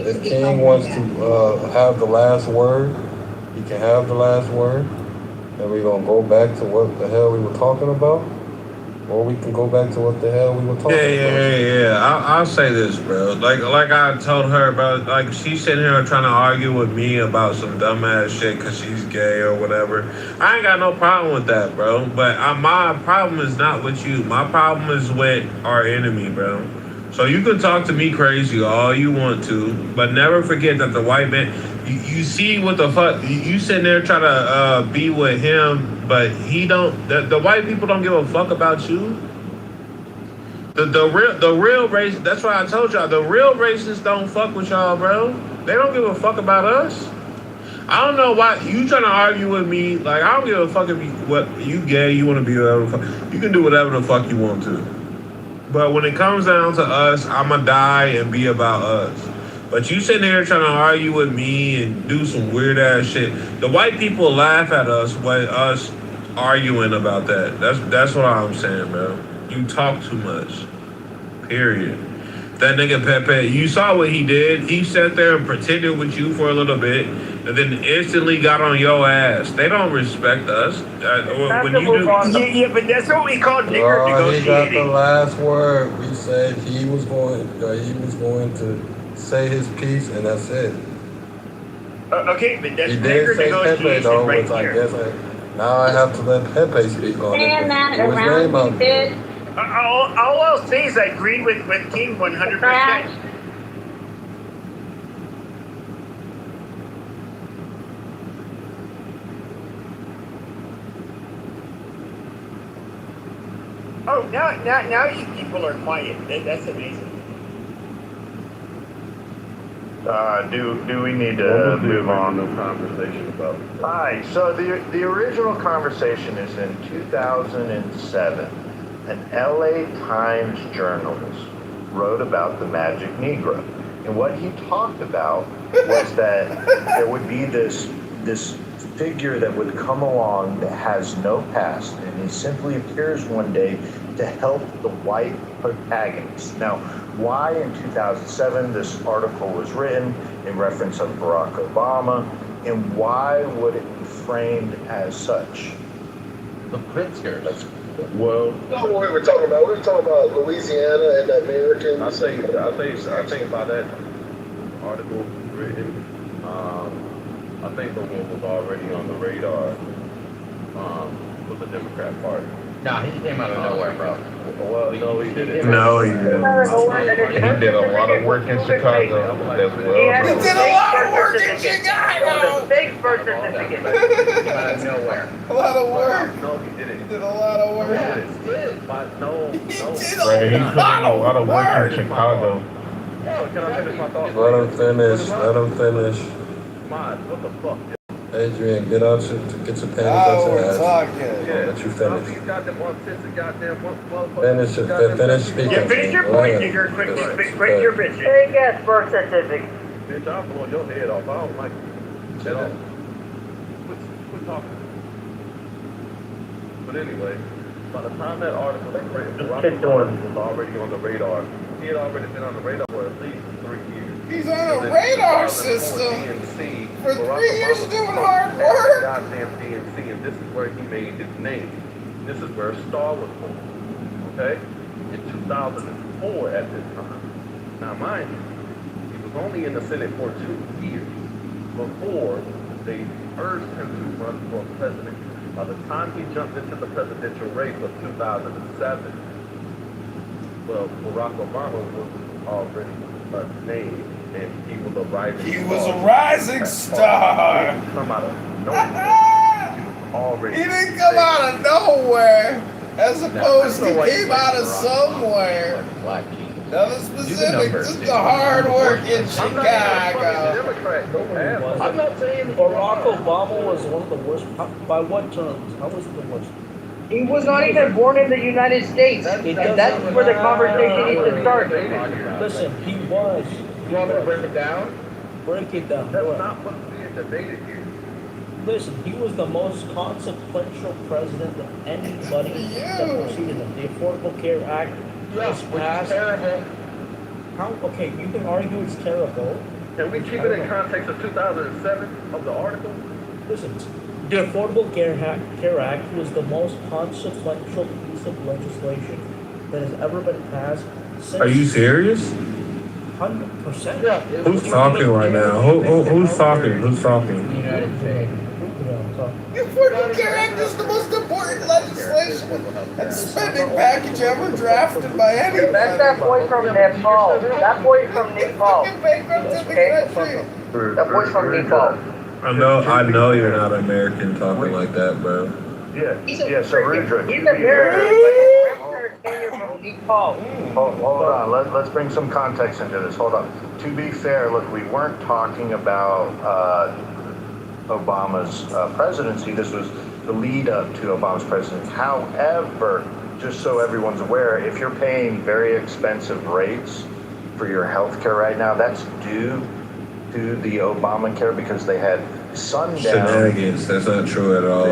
Speaker 14: If King wants to have the last word, he can have the last word. And we're gonna go back to what the hell we were talking about. or we can go back to what the hell we were talking about.
Speaker 12: Yeah. I'll say this, bro. Like I told her, bro. Like she's sitting here trying to argue with me about some dumbass shit because she's gay or whatever. I ain't got no problem with that, bro. But my problem is not with you. My problem is with our enemy, bro. So you can talk to me crazy all you want to, but never forget that the white man. You see what the fuck? You sitting there trying to be with him, but he don't. The white people don't give a fuck about you. The real race. That's why I told y'all the real racists don't fuck with y'all, bro. They don't give a fuck about us. I don't know why you trying to argue with me. Like I don't give a fuck if you gay. You want to be whatever the fuck. You can do whatever the fuck you want to. But when it comes down to us, I'ma die and be about us. But you sitting there trying to argue with me and do some weird ass shit. The white people laugh at us by us arguing about that. That's what I'm saying, bro. You talk too much. Period. That nigga Pepe, you saw what he did. He sat there and pretended with you for a little bit, and then instantly got on your ass. They don't respect us. When you do,
Speaker 3: yeah, but that's what we call nigger negotiating.
Speaker 14: He got the last word. We said he was going to say his piece, and that's it.
Speaker 3: Okay, but that's
Speaker 14: he
Speaker 3: nigger
Speaker 14: did say
Speaker 3: negotiation
Speaker 14: Pepe though,
Speaker 3: right
Speaker 14: which
Speaker 3: here.
Speaker 14: I guess now I have to let Pepe speak on it. Put his name out there.
Speaker 3: All I'll say is I agree with King 100%. Oh, now you people are quiet. That's amazing.
Speaker 5: Do we need to move on?
Speaker 14: No conversation about it.
Speaker 5: All right. So the original conversation is in 2007. An LA Times journalist wrote about the magic Negro. And what he talked about was that there would be this figure that would come along that has no past, and he simply appears one day to help the white protagonist. Now, why in 2007 this article was written in reference of Barack Obama, and why would it be framed as such?
Speaker 15: The Pritzkers.
Speaker 14: Well,
Speaker 8: that's what we were talking about. We were talking about Louisiana and the Americans.
Speaker 14: I think by that article written, I think the one was already on the radar with the Democrat Party.
Speaker 15: Nah, he came out of nowhere, bro.
Speaker 14: Well, no, he didn't.
Speaker 5: No, he didn't.
Speaker 14: He did a lot of work in Chicago as well.
Speaker 6: He did a lot of work in Chicago. Fake birth certificate.
Speaker 15: Came out of nowhere.
Speaker 14: A lot of work.
Speaker 8: No, he didn't. He did a lot of work.
Speaker 14: No. He put in a lot of work in Chicago. Can I finish my thought? Let him finish. What the fuck? Adrian, get your panties out your ass. Let you finish. Finish speaking.
Speaker 3: Yeah, finish your point, nigger. Quick your bitch.
Speaker 6: Fake ass birth certificate.
Speaker 14: Bitch, I'll blow your head off. I don't like it. Shut up. Quit talking. But anyway, by the time that article was written, Barack Obama was already on the radar. He had already been on the radar for at least 3 years.
Speaker 8: He's on a radar system for 3 years doing hard work.
Speaker 14: Goddamn DNC, and this is where he made his name. This is where Star was born. Okay? In 2004 at this time. Now, mind you, he was only in the Senate for 2 years before they urged him to run for president. By the time he jumped into the presidential race of 2007, well, Barack Obama was already a name, and he was a rising star.
Speaker 8: He was a rising star.
Speaker 14: He didn't come out of nowhere.
Speaker 8: He didn't come out of nowhere, as opposed to he came out of somewhere. Nothing specific, just the hard work in Chicago.
Speaker 14: I'm not saying
Speaker 9: Barack Obama was one of the worst. By what terms? How was it the worst?
Speaker 6: He was not even born in the United States. That's where the conversation needs to start.
Speaker 9: Listen, he was.
Speaker 15: You want me to break it down?
Speaker 9: Break it down.
Speaker 14: That's not what's being debated here.
Speaker 9: Listen, he was the most consequential president of anybody that preceded him. The Affordable Care Act was passed.
Speaker 15: Terrible.
Speaker 9: How? Okay, you can argue it's terrible.
Speaker 14: Can we keep it in context of 2007 of the article?
Speaker 9: Listen, The Affordable Care Act was the most consequential piece of legislation that has ever been passed since.
Speaker 12: Are you serious?
Speaker 9: 100%.
Speaker 12: Yeah. Who's talking right now? Who's talking? Who's talking?
Speaker 8: The Affordable Care Act is the most important legislation and spending package ever drafted by anyone.
Speaker 6: That's that boy from Nepal. That boy from Nepal. That boy's from Nepal.
Speaker 12: I know you're not American talking like that, bro.
Speaker 5: Yeah, so Rudra.
Speaker 6: He's American. From Nepal.
Speaker 5: Hold on, let's bring some context into this. Hold on. To be fair, look, we weren't talking about Obama's presidency. This was the lead up to Obama's presidency. However, just so everyone's aware, if you're paying very expensive rates for your health care right now, that's due to the Obamacare because they had sundown.
Speaker 12: Shenanigans. That's not true at all.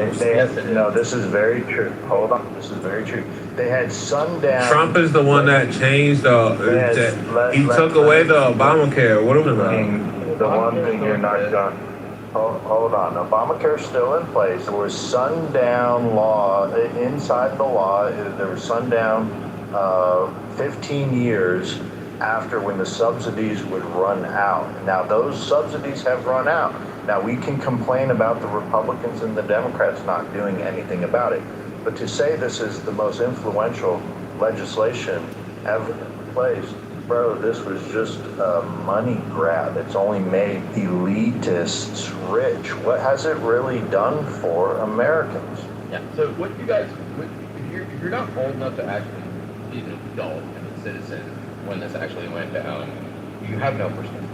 Speaker 5: No, this is very true. Hold on, this is very true. They had sundown.
Speaker 12: Trump is the one that changed he took away the Obamacare. What are we about?
Speaker 5: The one thing you're not done. Hold on. Obamacare's still in place. There was sundown law inside the law. There was sundown 15 years after when the subsidies would run out. Now those subsidies have run out. Now we can complain about the Republicans and the Democrats not doing anything about it. But to say this is the most influential legislation ever in place, bro, this was just a money grab. It's only made elitists rich. What has it really done for Americans?
Speaker 15: Yeah. So what you guys, if you're not old enough to actually be an adult and a citizen when this actually went down, you have no perspective.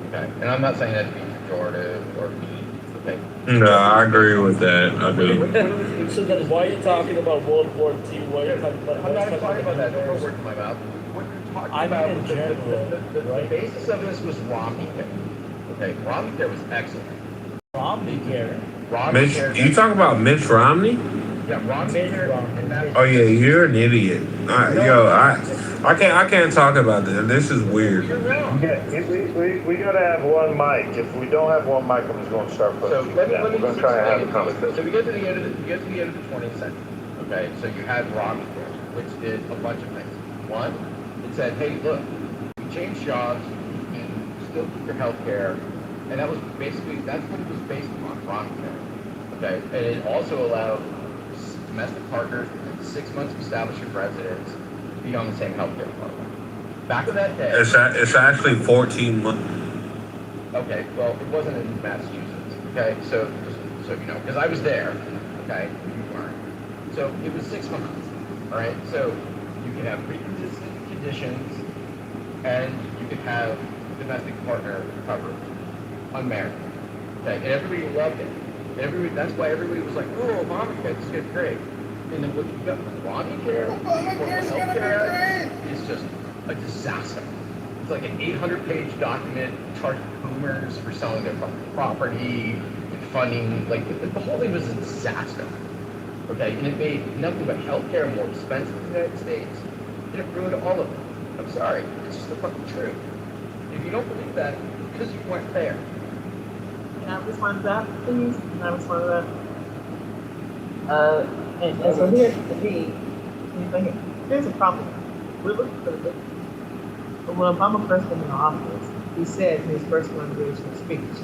Speaker 15: Okay. And I'm not saying that to be pejorative or mean. Okay.
Speaker 12: No, I agree with that. I do.
Speaker 9: So then why are you talking about World War II? Why are you talking about?
Speaker 15: I'm not talking about that. Don't put words in my mouth. What you're talking about
Speaker 9: in general,
Speaker 15: the basis of this was Romneycare. Okay, Romneycare was excellent.
Speaker 9: Romneycare.
Speaker 12: Mitch, you talking about Mitch Romney?
Speaker 15: Yeah, Romneycare.
Speaker 12: Oh yeah, you're an idiot. I can't talk about this. This is weird.
Speaker 5: We gotta have one mic. If we don't have one mic, I'm just going to start
Speaker 15: So
Speaker 5: pushing.
Speaker 15: let me
Speaker 5: We're going to try and have a conversation.
Speaker 15: So we get to the end of the 20th century. Okay, so you had Romneycare, which did a bunch of things. One, it said, hey, look, we changed jobs, you can still keep your health care, and that's what it was based upon, Romneycare. Okay, and it also allowed domestic partners within 6 months of establishing residence to be on the same health care program. Back in that day,
Speaker 12: It's actually 14 months.
Speaker 15: okay, well, it wasn't in Massachusetts. Okay, so just so you know, because I was there. Okay, you weren't. So it was 6 months. All right, so you could have pre-existing conditions, and you could have domestic partner coverage, unmarried. Okay, and everybody loved it. That's why everybody was like, oh, Obamacare, this is great. And then what you got from Obamacare, is just a disaster. It's like an 800-page document charging boomers for selling their property and funding. Like, the whole thing was a disaster. Okay, and it made nothing but healthcare more expensive in the United States. And it ruined all of it. I'm sorry, it's just the fucking truth. If you don't believe that, because you weren't there.
Speaker 7: Can I respond to that, please? Can I respond to that? And so here's the problem. We're looking for the victim. But when Obama first came into office, he said in his first inauguration speech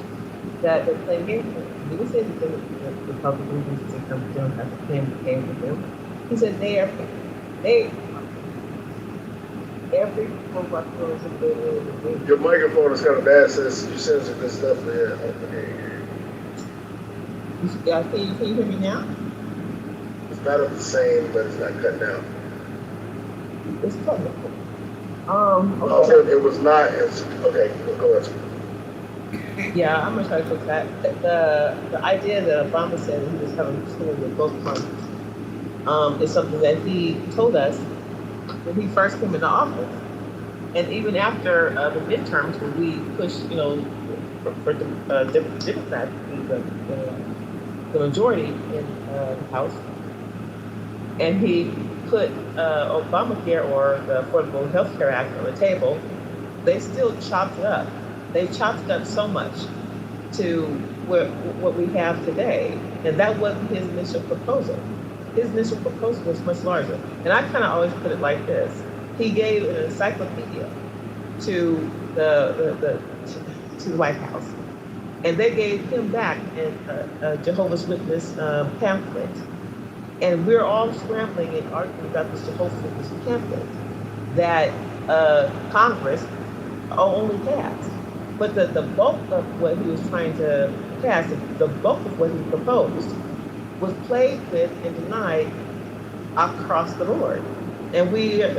Speaker 7: that they're playing games with him. He didn't say that the Republicans and the Democrats are playing games with him. He said every Republican is a good.
Speaker 4: Your microphone is kind of bad, sis. You said some good stuff there.
Speaker 7: Can you hear me now?
Speaker 4: It's not the same, but it's not cutting out.
Speaker 7: It's cutting out.
Speaker 4: Okay. It was not. Okay, go ahead.
Speaker 7: Yeah, I'm gonna try to fix that. The idea that Obama said that he was having school with both parties is something that he told us when he first came into office, and even after the midterms when we pushed, for the Democrats to be the majority in the House, and he put Obamacare or the Affordable Health Care Act on the table, they still chopped it up. They chopped it up so much to what we have today. And that wasn't his initial proposal. His initial proposal was much larger. And I kind of always put it like this. He gave an encyclopedia to the White House. And they gave him back a Jehovah's Witness pamphlet. And we're all scrambling and arguing about this Jehovah's Witness pamphlet that Congress only passed. But the bulk of what he was trying to pass, the bulk of what he proposed, was played with and denied across the board. And we're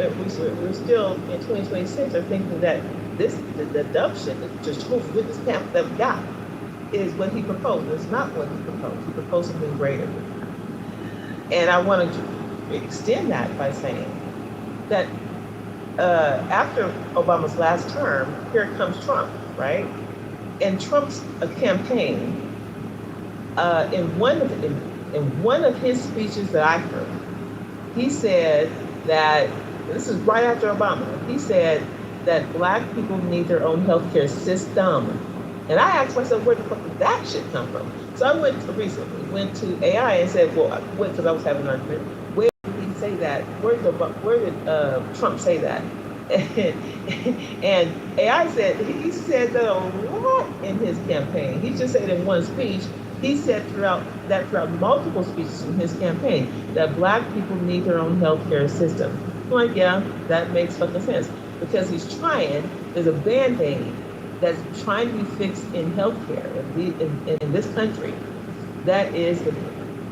Speaker 7: still in 2026 are thinking that the dumb shit, the Jehovah's Witness pamphlet that we got, is what he proposed. It's not what he proposed. He proposed something greater. And I want to extend that by saying that after Obama's last term, here comes Trump, right? And Trump's campaign, in one of his speeches that I heard, he said that, this is right after Obama, he said that Black people need their own healthcare system. And I asked myself, where the fuck did that shit come from? So I went to AI and said, well, because I was having an argument, where did he say that? Where did Trump say that? And AI said, he said that a lot in his campaign. He just said in one speech, he said throughout multiple speeches in his campaign that Black people need their own healthcare system. I'm like, yeah, that makes fucking sense. Because he's trying, there's a Band-Aid that's trying to be fixed in healthcare in this country. That is,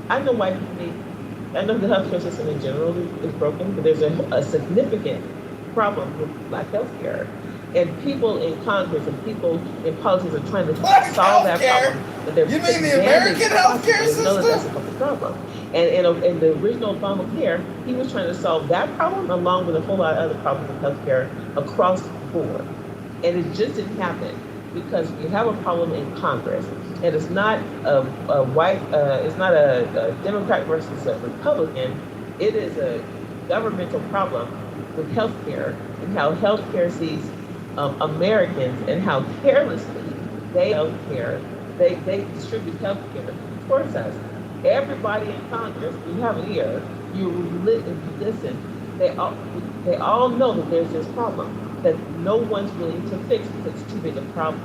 Speaker 7: I know why people need, I know the healthcare system in general is broken, but there's a significant problem with Black healthcare. And people in Congress and people in politics are trying to solve that problem. But
Speaker 8: You mean the American healthcare system?
Speaker 7: Know that that's a fucking problem. And in the original Obamacare, he was trying to solve that problem along with a whole lot of other problems with healthcare across the board. And it just didn't happen because we have a problem in Congress. And it's not it's not a Democrat versus a Republican. It is a governmental problem with healthcare and how healthcare sees Americans and how carelessly they distribute healthcare towards us. Everybody in Congress, you have an ear, you listen. They all know that there's this problem that no one's willing to fix because it's too big a problem.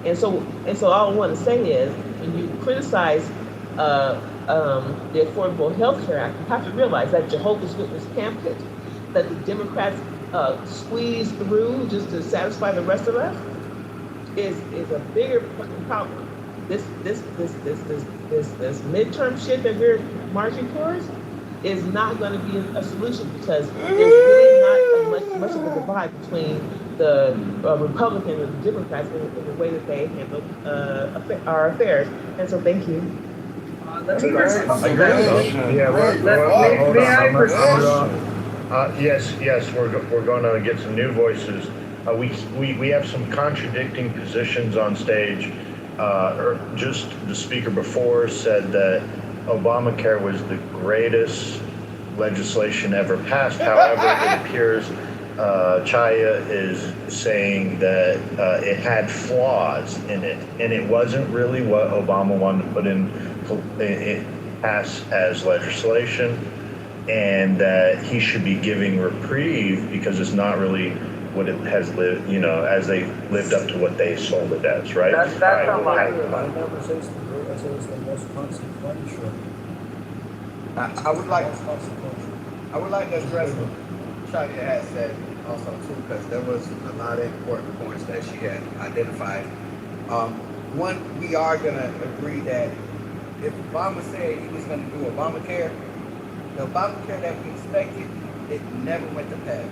Speaker 7: And so all I want to say is, when you criticize the Affordable Health Care Act, you have to realize that Jehovah's Witness pamphlet that the Democrats squeeze through just to satisfy the rest of us is a bigger fucking problem. This midterm shit that we're marching towards is not going to be a solution because there's really not much of a divide between the Republicans and the Democrats in the way that they handle our affairs. And so, thank you.
Speaker 5: Yes, we're going to get some new voices. We have some contradicting positions on stage. Just the speaker before said that Obamacare was the greatest legislation ever passed. However, it appears Chaya is saying that it had flaws in it, and it wasn't really what Obama wanted to put in pass as legislation, and that he should be giving reprieve because it's not really what it has lived, as they lived up to what they sold it as, right?
Speaker 9: That's not my view. I never say it's the great, I say it's the most consequential.
Speaker 17: I would like to address what Shadi had said also too, because there was a lot of important points that she had identified. One, we are gonna agree that if Obama said he was gonna do Obamacare, the Obamacare that we expected, it never went to pass.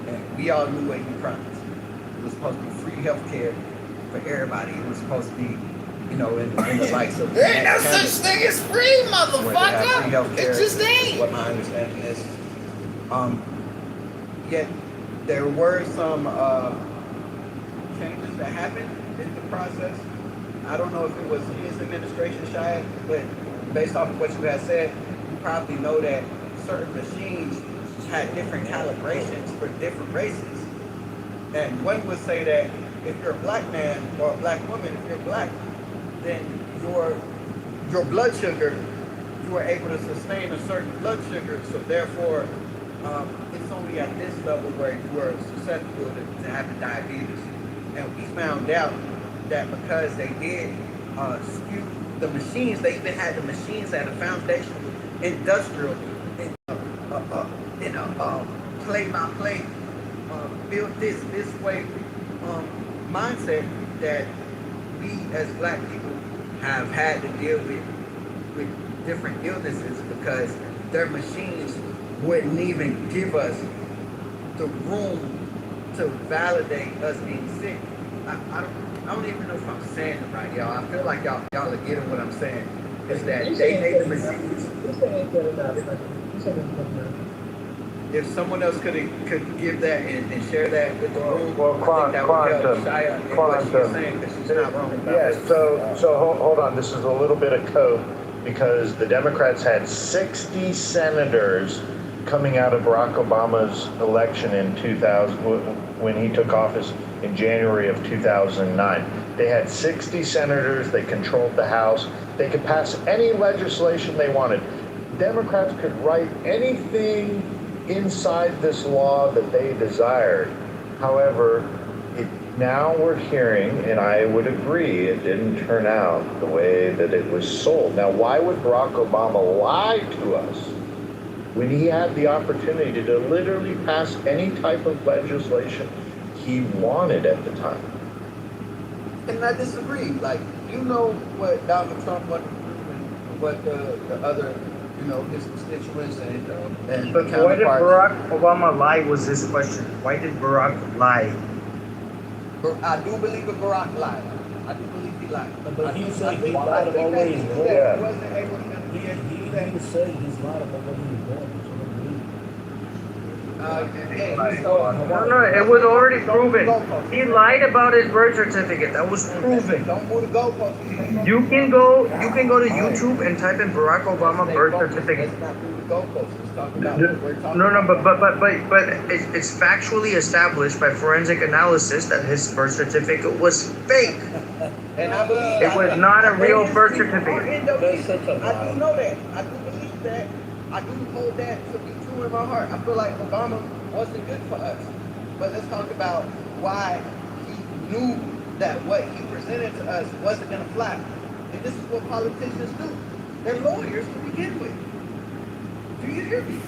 Speaker 17: And we all knew what he promised. It was supposed to be free health care for everybody. It was supposed to be, in the likes of...
Speaker 8: There ain't no such thing as free, motherfucker!
Speaker 17: Free healthcare,
Speaker 8: it just ain't!
Speaker 17: What my understanding is. Yet, there were some changes that happened in the process. I don't know if it was his administration, Shia, but based off of what you had said, you probably know that certain machines had different calibrations for different races. And one would say that if you're a black man or a black woman, if you're black, then your blood sugar, you are able to sustain a certain blood sugar. So therefore, it's only at this level where you are susceptible to having diabetes. And we found out that because they did skew the machines, they even had the machines at a foundational industrial play by play build this way mindset that we as black people have had to deal with different illnesses because their machines wouldn't even give us the room to validate us being sick. I don't even know if I'm saying it right, y'all. I feel like y'all are getting what I'm saying. Is that they made the machines. If someone else could give that and share that with the room, I think that would help Shia in what she's saying, because she's not wrong about it.
Speaker 5: So hold on. This is a little bit of code because the Democrats had 60 senators coming out of Barack Obama's election in 2000 when he took office in January of 2009. They had 60 senators. They controlled the House. They could pass any legislation they wanted. Democrats could write anything inside this law that they desired. However, now we're hearing, and I would agree, it didn't turn out the way that it was sold. Now, why would Barack Obama lie to us when he had the opportunity to literally pass any type of legislation he wanted at the time?
Speaker 17: And I disagree. Like, you know what Donald Trump wanted to do and what the other, his constituents and
Speaker 6: But why did Barack Obama lie was this question. Why did Barack lie?
Speaker 17: I do believe that Barack lied. I do believe he lied.
Speaker 9: But he said he lied about what he's doing. He said he's lied about what he's doing.
Speaker 6: No, it was already proven. He lied about his birth certificate. That was proven.
Speaker 17: Don't move the goalposts.
Speaker 6: You can go to YouTube and type in Barack Obama birth certificate. No, but it's factually established by forensic analysis that his birth certificate was fake.
Speaker 17: And I believe
Speaker 6: it was not a real birth certificate.
Speaker 17: I do know that. I do believe that. I do hold that to be true in my heart. I feel like Obama wasn't good for us. But let's talk about why he knew that what he presented to us wasn't going to fly. And this is what politicians do. They're lawyers to begin with. Do you hear me?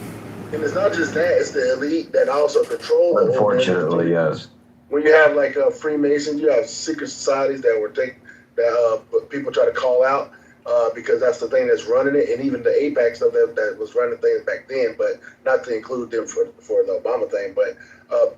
Speaker 4: And it's not just that, it's the elite that also control the
Speaker 5: Unfortunately, yes.
Speaker 4: When you have like Freemasons, you have secret societies that people try to call out because that's the thing that's running it, and even the AIPAC stuff that was running things back then, but not to include them for the Obama thing. But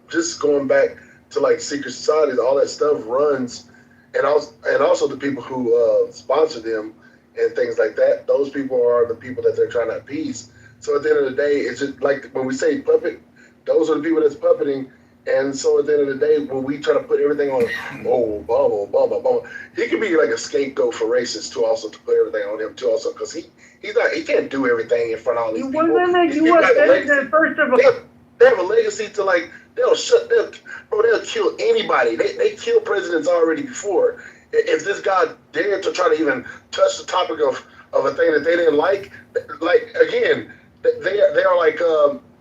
Speaker 4: just going back to like secret societies, all that stuff runs, and also the people who sponsor them and things like that. Those people are the people that they're trying to appease. So at the end of the day, it's just like when we say puppet, those are the people that's puppeting. And so at the end of the day, when we try to put everything on, Obama, he could be like a scapegoat for racists too, also to put everything on him too, also because he can't do everything in front of all these people.
Speaker 6: He wasn't a U.S. citizen, first of all.
Speaker 4: They have a legacy to like they'll kill anybody. They killed presidents already before. If this guy dared to try to even touch the topic of a thing that they didn't like again, they are like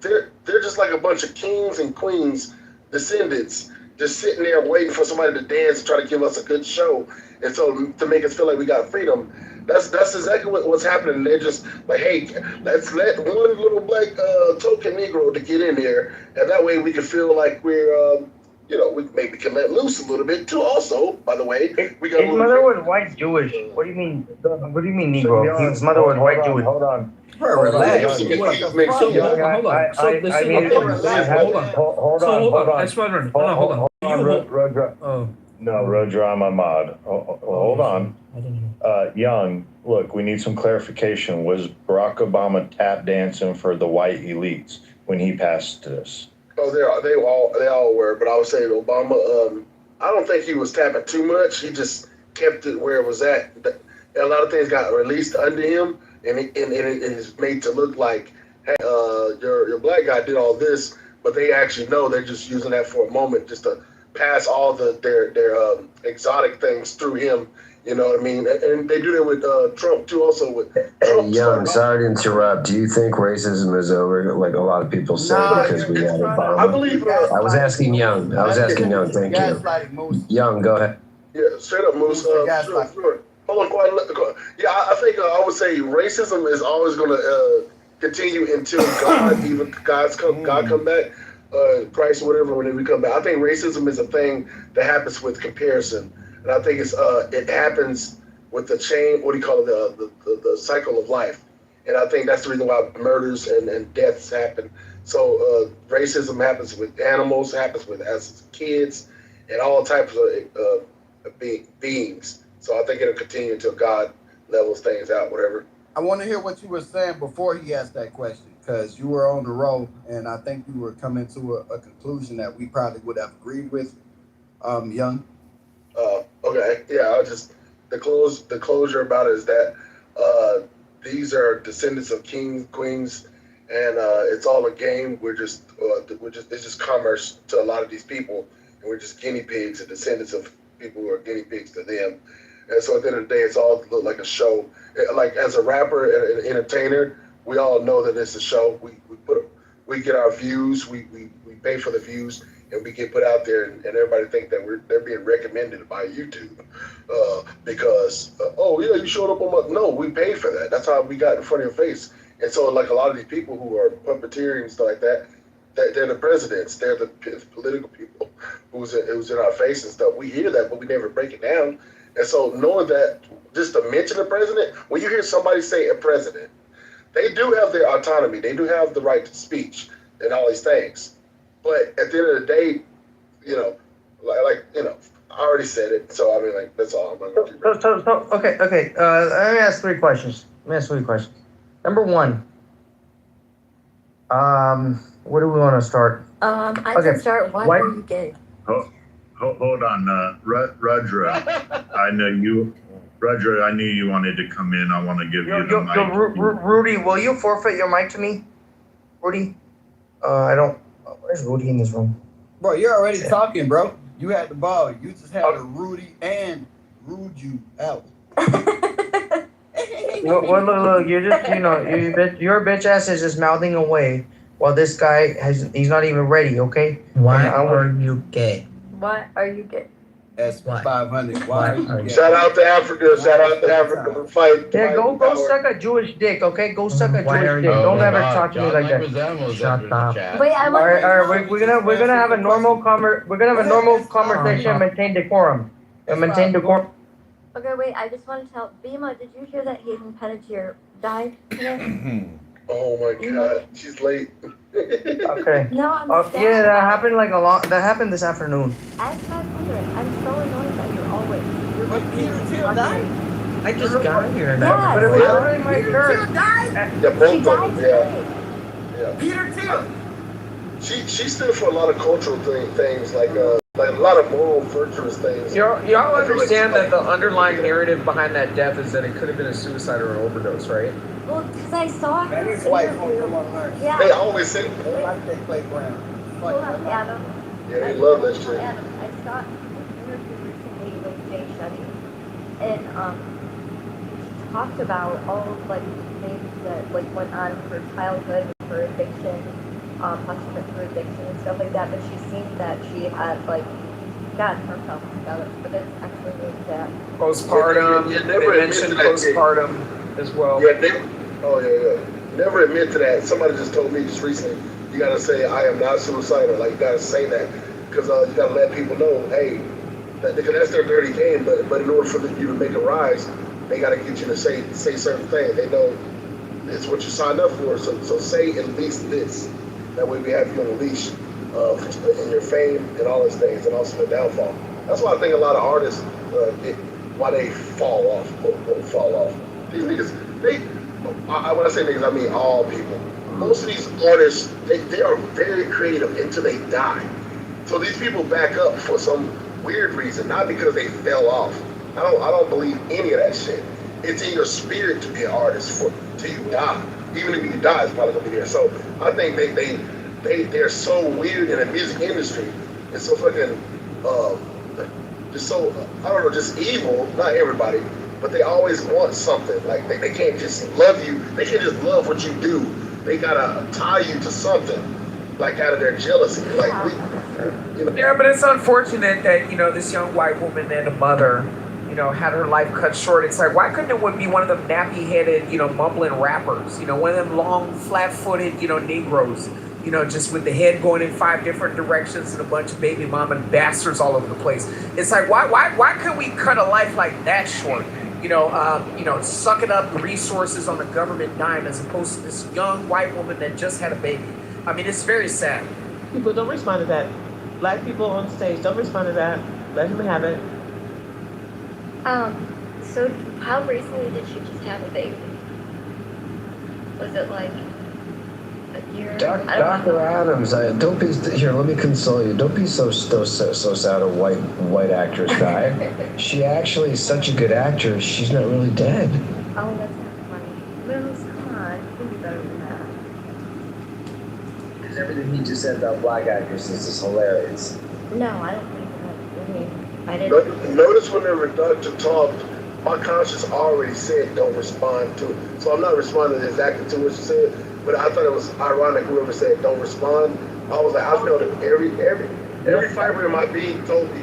Speaker 4: they're just like a bunch of kings and queens descendants just sitting there waiting for somebody to dance and try to give us a good show, and so to make us feel like we got freedom. That's exactly what's happening. They're just like, hey, let's let one little black token Negro to get in there, and that way we can feel like we're we maybe can let loose a little bit too. Also, by the way, we got.
Speaker 6: His mother was white Jewish. What do you mean? What do you mean Negro? His mother was white Jewish.
Speaker 5: Hold on.
Speaker 9: Relax.
Speaker 5: Hold on. Roger, I'm a mod. Hold on. Young, look, we need some clarification. Was Barack Obama tap dancing for the white elites when he passed this?
Speaker 4: Oh, they all were, but I would say Obama. I don't think he was tapping too much. He just kept it where it was at. A lot of things got released under him, and it is made to look like, hey, your black guy did all this, but they actually know they're just using that for a moment, just to pass all their exotic things through him You know what I mean? And they do that with Trump too. Also with
Speaker 13: Hey,
Speaker 4: Trump.
Speaker 13: Young, sorry to interrupt. Do you think racism is over, like a lot of people say, because we had Obama?
Speaker 4: I believe.
Speaker 13: I was asking Young. Thank you.
Speaker 17: Gaslighting Moose.
Speaker 13: Young, go ahead.
Speaker 4: Yeah, straight up, Moose. Sure. Hold on, quiet. Yeah, I think I would say racism is always going to continue until God come back, Christ or whatever, when we come back. I think racism is a thing that happens with comparison, and I think it happens with the chain. What do you call it? The cycle of life, and I think that's the reason why murders and deaths happen. So racism happens with animals, happens with us kids, and all types of beings. So I think it'll continue until God levels things out, whatever.
Speaker 17: I want to hear what you were saying before he asked that question, because you were on the roll, and I think you were coming to a conclusion that we probably would have agreed with, Young.
Speaker 4: Okay, yeah, I'll just the closure about it is that these are descendants of kings, queens, and it's all a game. It's just commerce to a lot of these people, and we're just guinea pigs and descendants of people who are guinea pigs to them. And so at the end of the day, it's all look like a show. Like as a rapper and an entertainer, we all know that it's a show. We get our views, we pay for the views, and we get put out there, and everybody think that they're being recommended by YouTube because oh yeah, you showed up on my. No, we paid for that. That's how we got in front of your face. And so like a lot of these people who are puppeteering and stuff like that, they're the presidents, they're the political people who's in our face and stuff. We hear that, but we never break it down. And so knowing that, just to mention a president, when you hear somebody say a president, they do have their autonomy. They do have the right to speech and all these things. But at the end of the day, you know, I already said it. So I mean, like, that's all I'm going to do.
Speaker 6: Okay. Let me ask three questions. Number one, where do we want to start?
Speaker 19: I can start. Why are you gay?
Speaker 2: Hold on, Rudra. I knew you wanted to come in. I want to give you the mic.
Speaker 6: Rudy, will you forfeit your mic to me? Rudy? Where's Rudy in this room?
Speaker 17: Bro, you're already talking, bro. You had the ball. You just had to Rudy and rude you out.
Speaker 6: Look, you're just, your bitch ass is just mouthing away while this guy he's not even ready, okay?
Speaker 18: Why are you gay?
Speaker 19: Why are you gay?
Speaker 17: S500. Why are you gay?
Speaker 4: Shout out to Africa. Shout out to Africa for fight.
Speaker 6: Yeah, go suck a Jewish dick, okay? Go suck a Jewish dick. Don't ever talk to me like that.
Speaker 18: Shut up.
Speaker 19: Wait,
Speaker 6: All right. We're gonna have a normal conversation. Maintain decorum.
Speaker 19: Okay, wait. I just want to tell Bima. Did you hear that Hayden Panettiere died today?
Speaker 4: Oh my God, she's late.
Speaker 6: Okay.
Speaker 19: No, I'm sad.
Speaker 6: Yeah, that happened that happened this afternoon.
Speaker 19: S500. I'm so annoyed that you're always.
Speaker 17: But Peter Thiel died?
Speaker 18: I just got here.
Speaker 19: Yeah,
Speaker 6: But it was already my turn.
Speaker 4: Yeah, both of them. Yeah.
Speaker 17: Peter Thiel.
Speaker 4: She stood for a lot of cultural things like a lot of moral virtuous things.
Speaker 11: Y'all understand that the underlying narrative behind that death is that it could have been a suicide or an overdose, right?
Speaker 19: Well, because I saw her.
Speaker 17: That is white folks.
Speaker 19: Yeah.
Speaker 4: They always say
Speaker 17: Like they play Brown.
Speaker 19: Hold on, Adam.
Speaker 4: Yeah, they love that shit.
Speaker 19: Adam, I saw an interview recently with Jay Shetty, and she talked about all of the things that went on in her childhood, her addiction, how she went through addiction and stuff like that. But she seemed that she had gotten herself together, but it's actually really sad.
Speaker 11: Postpartum. They mentioned postpartum as well.
Speaker 4: Yeah, never admit to that. Somebody just told me just recently, you gotta say I am not suicidal. Like you gotta say that because you gotta let people know, hey, because that's their dirty game. But in order for you to make a rise, they gotta get you to say certain things. They know it's what you signed up for. So say at least this. That way we have you on a leash in your fame and all those things, and also the downfall. That's why I think a lot of artists why they fall off, quote unquote, fall off. These niggas, when I say niggas, I mean all people. Most of these artists, they are very creative until they die. So these people back up for some weird reason, not because they fell off. I don't believe any of that shit. It's in your spirit to be an artist till you die. Even if you die, it's probably gonna be there. So I think they're so weird in the music industry. It's so fucking just so, I don't know, just evil. Not everybody, but they always want something. Like they can't just love you. They can't just love what you do. They gotta tie you to something, like out of their jealousy. Like
Speaker 11: Yeah, but it's unfortunate that, you know, this young white woman and a mother, you know, had her life cut short. It's like, why couldn't it be one of them nappy-headed, you know, mumbling rappers? You know, one of them long, flat-footed, you know, Negroes, you know, just with the head going in 5 different directions and a bunch of baby mama bastards all over the place. It's like, why could we cut a life like that short? You know, sucking up resources on the government dime as opposed to this young white woman that just had a baby. I mean, it's very sad.
Speaker 7: People don't respond to that. Black people on stage, don't respond to that. Let him have it.
Speaker 19: So how recently did she just have a baby? Was it like a year?
Speaker 13: Dr. Adams, don't be here. Let me console you. Don't be so sad. A white actress guy. She actually is such a good actress. She's not really dead.
Speaker 19: Oh, that's not funny. Moose, come on, you can be better than that.
Speaker 13: Because everything he just said about black actresses is hilarious.
Speaker 19: No, I don't think that. I mean, I didn't.
Speaker 4: Notice whenever Dr. talked, my conscience already said don't respond to it. So I'm not responding exactly to what she said, but I thought it was ironic whoever said don't respond. I was like, I felt that every fiber in my being told me,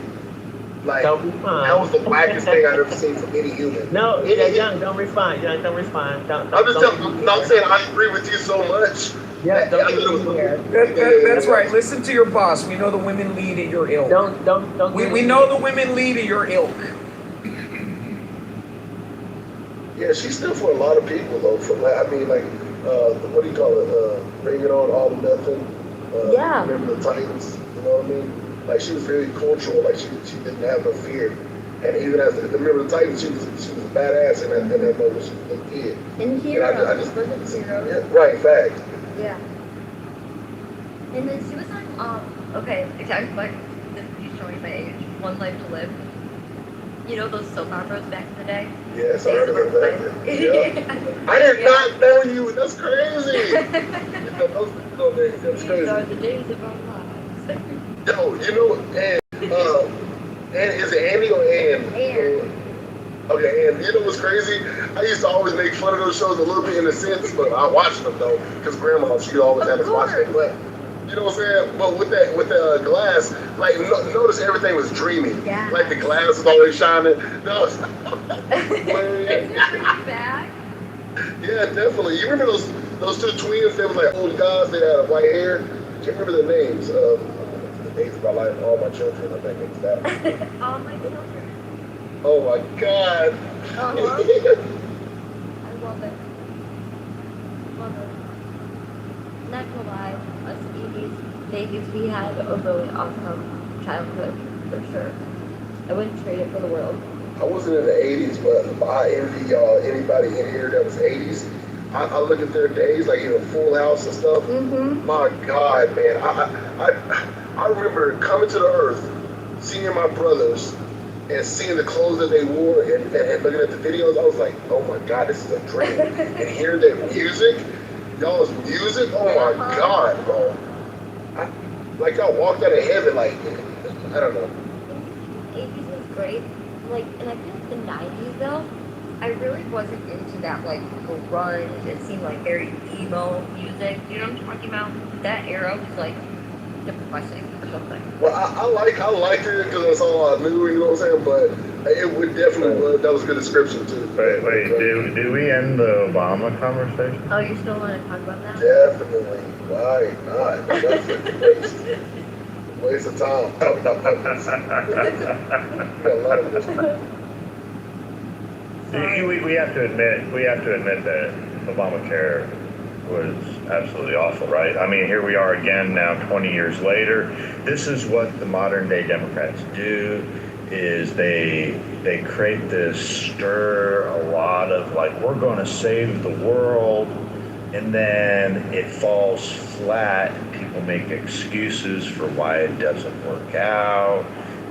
Speaker 4: like, that was the blackest thing I've ever seen from any human.
Speaker 7: No, Young, don't respond. Young, don't respond.
Speaker 4: I'm not saying I agree with you so much.
Speaker 7: Yeah,
Speaker 11: That's right. Listen to your boss. We know the women lead in your ilk.
Speaker 7: Don't.
Speaker 11: We know the women lead in your ilk.
Speaker 4: Yeah, she's still for a lot of people though. I mean, like, what do you call it? Bring It On, All or Nothing.
Speaker 19: Yeah.
Speaker 4: Remember the Titans? You know what I mean? Like she was very cultural. Like she didn't have no fear. And even as remember the Titans, she was a badass in that movie. She was a kid.
Speaker 19: In Heroes, wasn't Heroes?
Speaker 4: Yeah, right, fact.
Speaker 19: Yeah. And then she was on, okay, exactly like, she's showing my age, One Life to Live. You know those soap operas back in the day?
Speaker 4: Yes, I heard about that. Yeah. I did not know you. That's crazy. That's crazy.
Speaker 19: These are the days of our lives.
Speaker 4: Yo, you know, and is it Andy or Ann?
Speaker 19: Ann.
Speaker 4: Okay, and you know what's crazy? I used to always make fun of those shows a little bit in a sense, but I watched them though, because Grandma, she always had us watch them. But you know what I'm saying? But with the glass, like notice everything was dreamy.
Speaker 19: Yeah.
Speaker 4: Like the glass was always shining. No,
Speaker 19: back.
Speaker 4: Yeah, definitely. You remember those two twins? They were like old guys. They had white hair. Can't remember their names. The days of my life, all my children. I think it's that.
Speaker 19: All my children.
Speaker 4: Oh my God.
Speaker 19: I love it. Love it. Not gonna lie, us 80s babies, we had a really awesome childhood, for sure. I wouldn't trade it for the world.
Speaker 4: I wasn't in the 80s, but I envy anybody in here that was 80s. I look at their days, like, you know, Full House and stuff.
Speaker 19: Mm-hmm.
Speaker 4: My God, man. I remember coming to the earth, seeing my brothers, and seeing the clothes that they wore and looking at the videos, I was like, oh my God, this is a dream. And hearing their music, y'all's music, oh my God, bro. Like y'all walked out of heaven, like, I don't know.
Speaker 19: The 80s was great. Like, and I feel like the 90s though, I really wasn't into that, like, grunge. It seemed like very emo music. You know what I'm talking about? That era was like depressing or something.
Speaker 4: Well, I liked it because that's all I knew, you know what I'm saying? But it would definitely, that was a good description too.
Speaker 2: Wait, did we end the Obama conversation?
Speaker 19: Oh, you still want to talk about that?
Speaker 4: Definitely. Why not? That's a waste of time.
Speaker 2: We have to admit that Obamacare was absolutely awful, right? I mean, here we are again now 20 years later. This is what the modern day Democrats do, is they create this stir, a lot of like, we're going to save the world, and then it falls flat. People make excuses for why it doesn't work out,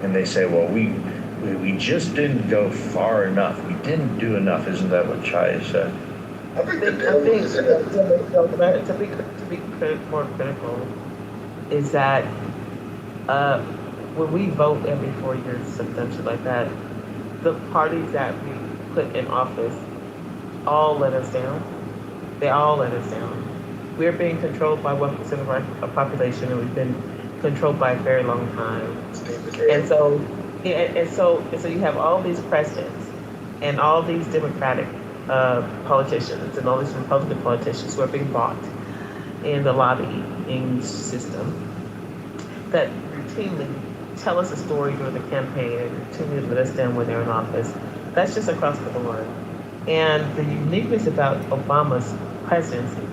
Speaker 2: and they say, well, we just didn't go far enough. We didn't do enough. Isn't that what Chai said?
Speaker 4: I think
Speaker 7: to be more critical is that when we vote every 4 years, some shit like that, the parties that we put in office all let us down. They all let us down. We're being controlled by 1% of our population, and we've been controlled by a very long time. And so you have all these presidents and all these Democratic politicians and all these Republican politicians who are being bought in the lobbying system that routinely tell us a story during the campaign and routinely let us down when they're in office. That's just across the board. And the uniqueness about Obama's presidency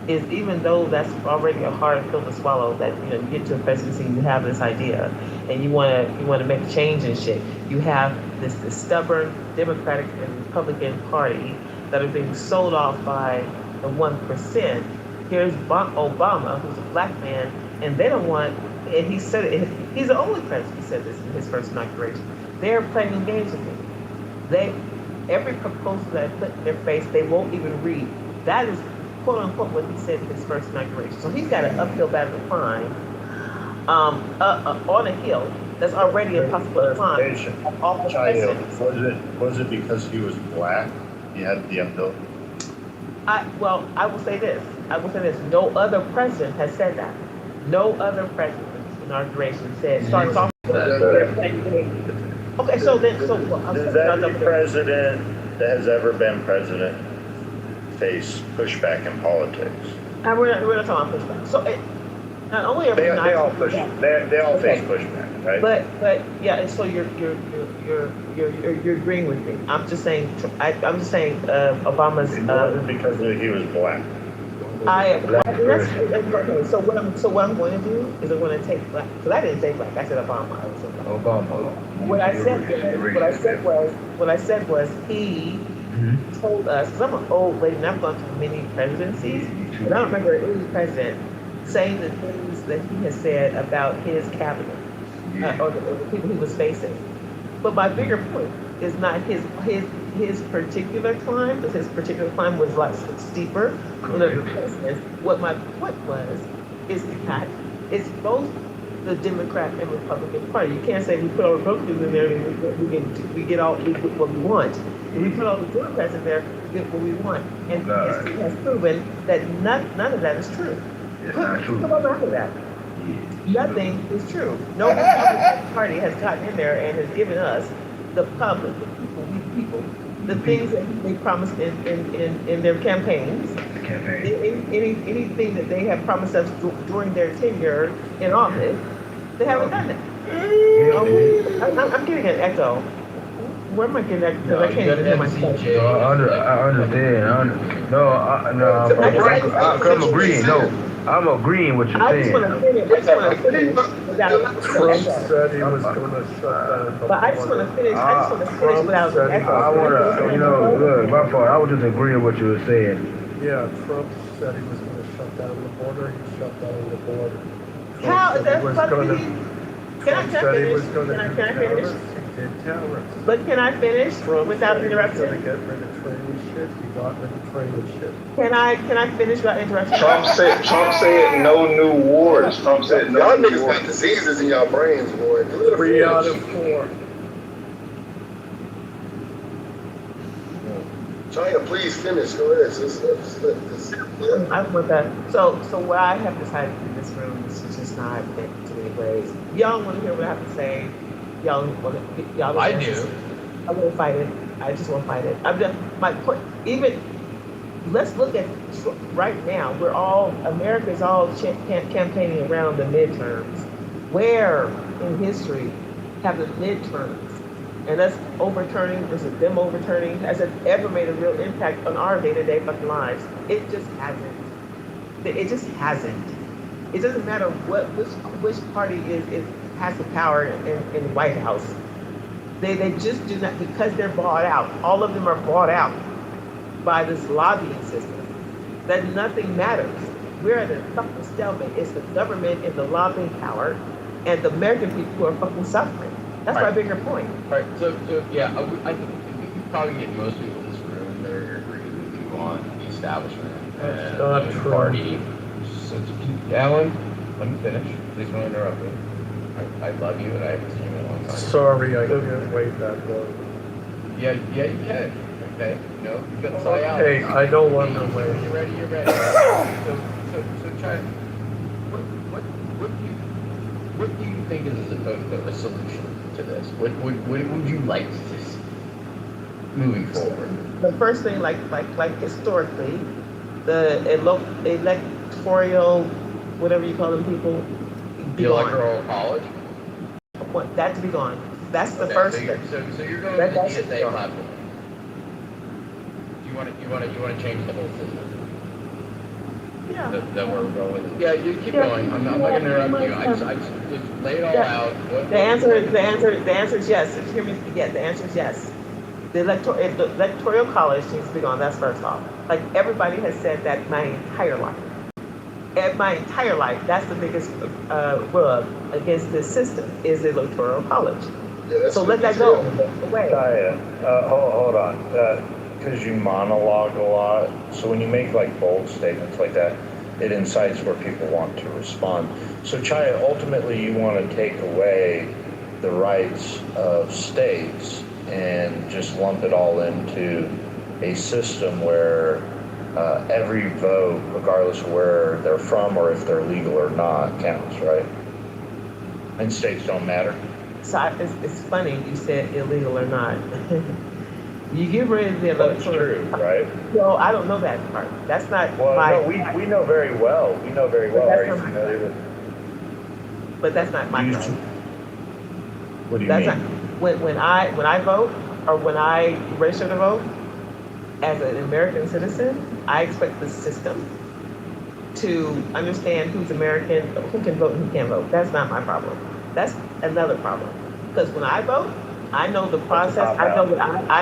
Speaker 7: is, even though that's already a hard pill to swallow, that you get to a presidency and you have this idea and you want to make a change and shit, you have this stubborn Democratic and Republican Party that are being sold off by the 1%. Here's Obama, who's a black man, and they don't want, and he said it, he's the only president who said this in his first inauguration. They're playing games with me. Every proposal that I put in their face, they won't even read. That is quote unquote what he said in his first inauguration. So he's got an uphill battle to climb on a hill that's already impossible to climb.
Speaker 5: Was it because he was black? He had the uphill?
Speaker 7: I will say this. No other president has said that. No other president's inauguration starts off with okay, so then,
Speaker 5: does every president that has ever been president face pushback in politics?
Speaker 7: We're not talking about pushback. So not only are
Speaker 5: they all face pushback, right?
Speaker 7: But yeah, and so you're agreeing with me. I'm just saying Obama's.
Speaker 5: It wasn't because he was black.
Speaker 7: So what I'm going to do is I'm going to take black, because I didn't say black. I said Obama. I was saying Obama. What I said was he told us, because I'm an old lady and I've gone through many presidencies, but I don't remember any president saying the things that he has said about his cabinet or the people he was facing. But my bigger point is not his particular climb, because his particular climb was a lot steeper than other presidents. What my point was is that it's both the Democrat and Republican Party. You can't say we put all Republicans in there and we get what we want. If we put all the Democrats in there, we get what we want. And history has proven that none of that is true. Come on back to that. Nothing is true. No Republican Party has gotten in there and has given us, the public, the people, the things that they promised in their campaigns. Anything that they have promised us during their tenure in office, they haven't done that. I'm getting an echo. Where am I getting that? Because I can't hear myself.
Speaker 18: I understand. I'm agreeing. No, I'm agreeing with you saying.
Speaker 7: I just want to finish without
Speaker 8: Trump said he was going to shut down.
Speaker 7: But I just want to finish without an echo.
Speaker 18: I want to, look, my fault. I was just agreeing with what you were saying.
Speaker 8: Yeah, Trump said he was going to shut down the border. He shut down the border.
Speaker 7: How is that funny? Can I finish? But can I finish without interruption?
Speaker 8: He got rid of training shit.
Speaker 7: Can I finish without interruption?
Speaker 20: Trump said no new wars. Trump said no
Speaker 16: y'all
Speaker 20: new
Speaker 16: niggas
Speaker 20: wars.
Speaker 16: got diseases in y'all brains, boy.
Speaker 8: 3 out of 4.
Speaker 16: China, please finish. Go ahead.
Speaker 7: I want that. So what I have decided in this room is to just not think too many ways. Y'all want to hear what I have to say? Y'all
Speaker 15: I do.
Speaker 7: I'm gonna fight it. I just want to fight it. I'm just my point. Even let's look at right now. America's all campaigning around the midterms. Where in history have the midterms and us overturning, them overturning, has it ever made a real impact on our day-to-day fucking lives? It just hasn't. It just hasn't. It doesn't matter which party has the power in the White House. They just do not, because they're bought out. All of them are bought out by this lobbying system. That nothing matters. We're at a fucking stalemate. It's the government and the lobbying power, and the American people who are fucking suffering. That's my bigger point.
Speaker 15: Right. So yeah, I think you probably get most people in this room that are agreeing with you on the establishment and the party. So, Alan, let me finish. Please don't interrupt me. I love you and I haven't seen you in a long time.
Speaker 8: Sorry, I can't wait that long.
Speaker 15: Yeah, you can. Okay, you know, you got to try out.
Speaker 8: Hey, I don't want to
Speaker 15: When
Speaker 8: wait.
Speaker 15: you're ready, you're ready. So try. What do you think is a solution to this? What would you like to see moving forward?
Speaker 7: The first thing, like historically, the electoral, whatever you call them, people, be
Speaker 15: The
Speaker 7: gone.
Speaker 15: electoral college?
Speaker 7: Want that to be gone. That's the
Speaker 15: Okay,
Speaker 7: first
Speaker 15: so
Speaker 7: thing.
Speaker 15: so you're going
Speaker 7: That-
Speaker 15: to
Speaker 7: that
Speaker 15: the
Speaker 7: should be
Speaker 15: DSA
Speaker 7: gone.
Speaker 15: platform. You want to change the whole system.
Speaker 7: Yeah.
Speaker 15: That we're going. Yeah, you keep going. I'm not going to interrupt you. I just lay it all out.
Speaker 7: The answer is yes. If you hear me, yeah, the answer is yes. The electoral college needs to be gone. That's first off. Like everybody has said that my entire life. That's the biggest rub against this system is the electoral college.
Speaker 16: Yeah,
Speaker 7: so let that go away.
Speaker 2: Hold on, because you monologue a lot. So when you make like bold statements like that, it incites where people want to respond. So Chaya, ultimately you want to take away the rights of states and just lump it all into a system where every vote, regardless of where they're from or if they're legal or not, counts, right? And states don't matter.
Speaker 7: So it's funny you said illegal or not. You get rid of the electoral.
Speaker 2: That's true, right?
Speaker 7: Well, I don't know that part. That's not
Speaker 2: Well,
Speaker 7: my.
Speaker 2: no, we know very well. We know very well. Are you familiar with?
Speaker 7: But that's not my part.
Speaker 2: What do you
Speaker 7: That's
Speaker 2: mean?
Speaker 7: not when I vote or when I register to vote as an American citizen, I expect the system to understand who's American, who can vote and who can't vote. That's not my problem. That's another problem. Because when I vote, I know the process. I